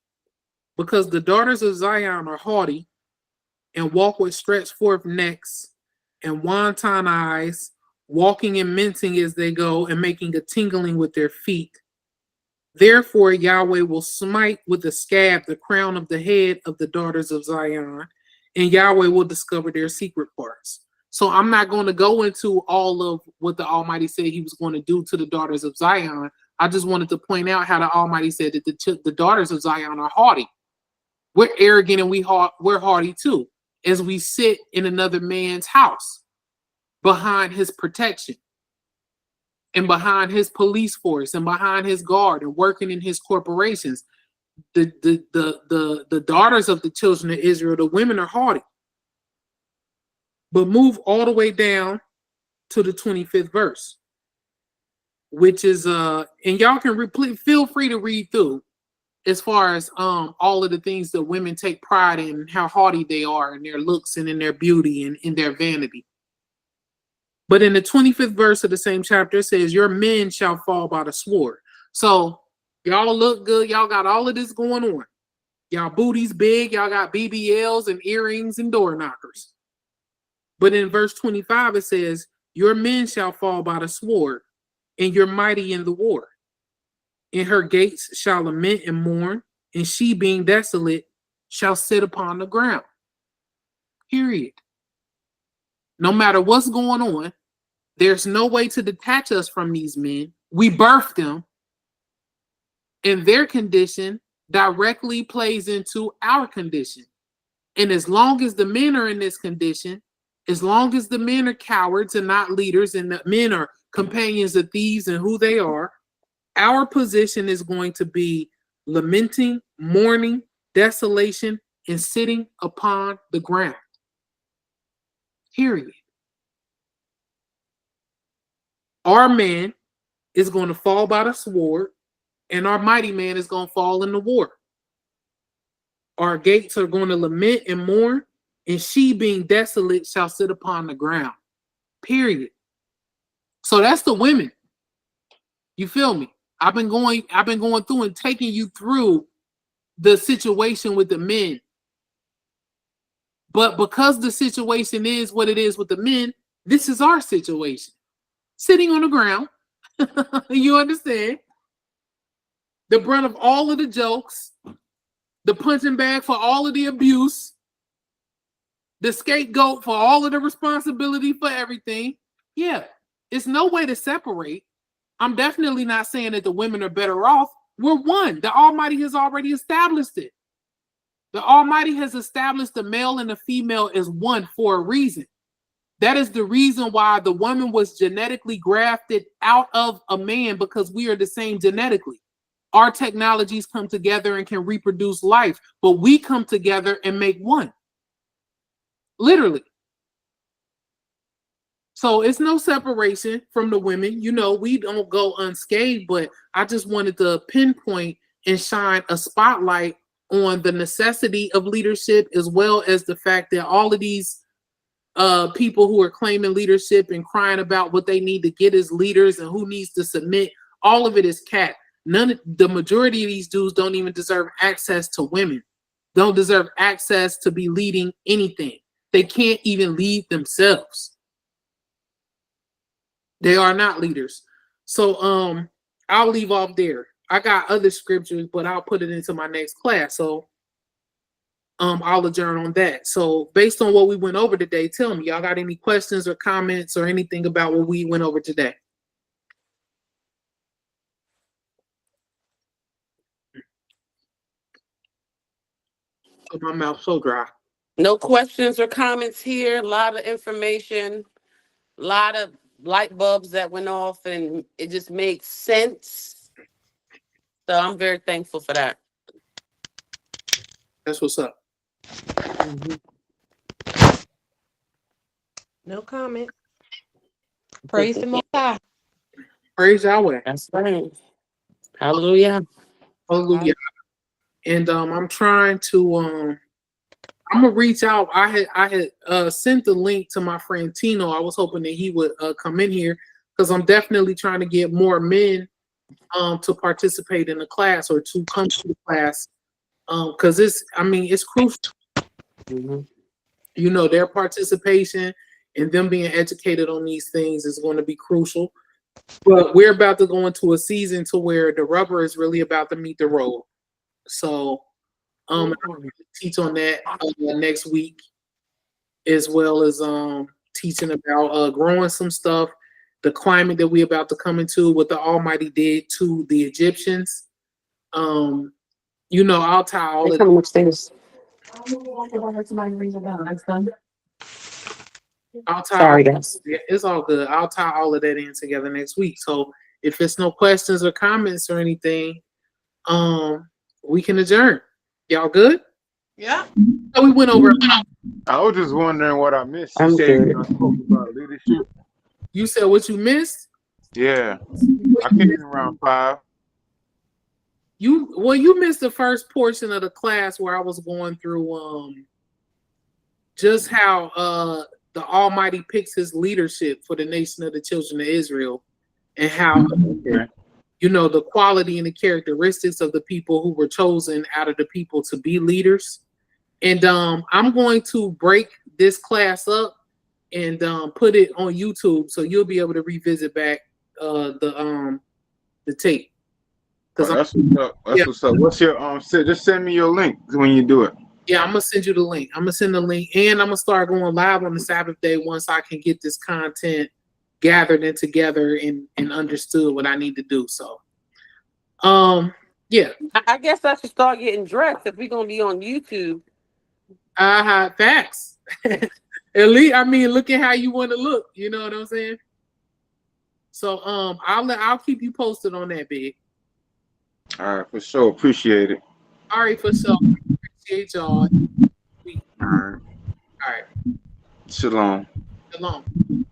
because the daughters of Zion are haughty and walk with stretched forth necks and wanton eyes, walking and mincing as they go and making a tingling with their feet. Therefore, Yahweh will smite with a scab the crown of the head of the daughters of Zion, and Yahweh will discover their secret parts. So I'm not going to go into all of what the Almighty said he was going to do to the daughters of Zion. I just wanted to point out how the Almighty said that the daughters of Zion are haughty. We're arrogant and we're haughty too, as we sit in another man's house behind his protection and behind his police force and behind his guard and working in his corporations. The daughters of the children of Israel, the women are haughty. But move all the way down to the 25th verse, which is and y'all can feel free to read through as far as all of the things that women take pride in, how haughty they are in their looks and in their beauty and in their vanity. But in the 25th verse of the same chapter, it says, your men shall fall by the sword. So y'all look good. Y'all got all of this going on. Y'all booties big. Y'all got BBLs and earrings and door knockers. But in verse 25, it says, your men shall fall by the sword, and you're mighty in the war. And her gates shall lament and mourn, and she being desolate shall sit upon the ground. Period. No matter what's going on, there's no way to detach us from these men. We birthed them, and their condition directly plays into our condition. And as long as the men are in this condition, as long as the men are cowards and not leaders, and the men are companions of thieves and who they are, our position is going to be lamenting, mourning, desolation, and sitting upon the ground. Period. Our man is going to fall by the sword, and our mighty man is going to fall in the war. Our gates are going to lament and mourn, and she being desolate shall sit upon the ground. Period. So that's the women. You feel me? I've been going through and taking you through the situation with the men. But because the situation is what it is with the men, this is our situation. Sitting on the ground. You understand? The brunt of all of the jokes, the punching bag for all of the abuse, the scapegoat for all of the responsibility for everything. Yeah, it's no way to separate. I'm definitely not saying that the women are better off. We're one. The Almighty has already established it. The Almighty has established the male and the female as one for a reason. That is the reason why the woman was genetically grafted out of a man, because we are the same genetically. Our technologies come together and can reproduce life, but we come together and make one. Literally. So it's no separation from the women. You know, we don't go unscathed, but I just wanted to pinpoint and shine a spotlight on the necessity of leadership, as well as the fact that all of these people who are claiming leadership and crying about what they need to get as leaders and who needs to submit, all of it is cat. The majority of these dudes don't even deserve access to women, don't deserve access to be leading anything. They can't even lead themselves. They are not leaders. So I'll leave off there. I got other scriptures, but I'll put it into my next class. So I'll adjourn on that. So based on what we went over today, tell me, y'all got any questions or comments or anything about what we went over today? Oh, my mouth's so dry. No questions or comments here. A lot of information, a lot of light bulbs that went off, and it just made sense. So I'm very thankful for that. That's what's up. No comment. Praise the Most High. Praise Yahweh. That's right. Hallelujah. Hallelujah. And I'm trying to I'm gonna reach out. I had sent the link to my friend Tino. I was hoping that he would come in here, because I'm definitely trying to get more men to participate in the class, or to come to the class, because it's crucial. Mm-hmm. You know, their participation and them being educated on these things is going to be crucial. But we're about to go into a season to where the rubber is really about to meet the road. So I'm going to teach on that next week, as well as teaching about growing some stuff, the climate that we're about to come into, what the Almighty did to the Egyptians. You know, I'll tie all of upstairs. Sorry, guys. It's all good. I'll tie all of that in together next week. So if it's no questions or comments or anything, we can adjourn. Y'all good? Yeah. So we went over. I was just wondering what I missed. You I'm said good. you spoke about leadership. You said what you missed? Yeah, I came in around 5. You missed the first portion of the class where I was going through just how the Almighty picks his leadership for the nation of the children of Israel, and how you know the quality and the characteristics of the people who were chosen out of the people to be leaders. And I'm going to break this class up and put it on YouTube, so you'll be able to revisit back the tape. Oh, that's what's up. That's what's up. What's your just send me your link when you do it. Yeah, I'm gonna send you the link. I'm gonna send the link, and I'm gonna start going live on the Sabbath day once I can get this content gathered and together and understood what I need to do. So, yeah. I guess I should start getting dressed if we're gonna be on YouTube. Facts. At least, I mean, look at how you want to look. You know what I'm saying? So, I'll keep you posted on that, big. All right, for sure. Appreciate it. All right, for sure. Appreciate y'all. All right. All right. Shalom. Shalom.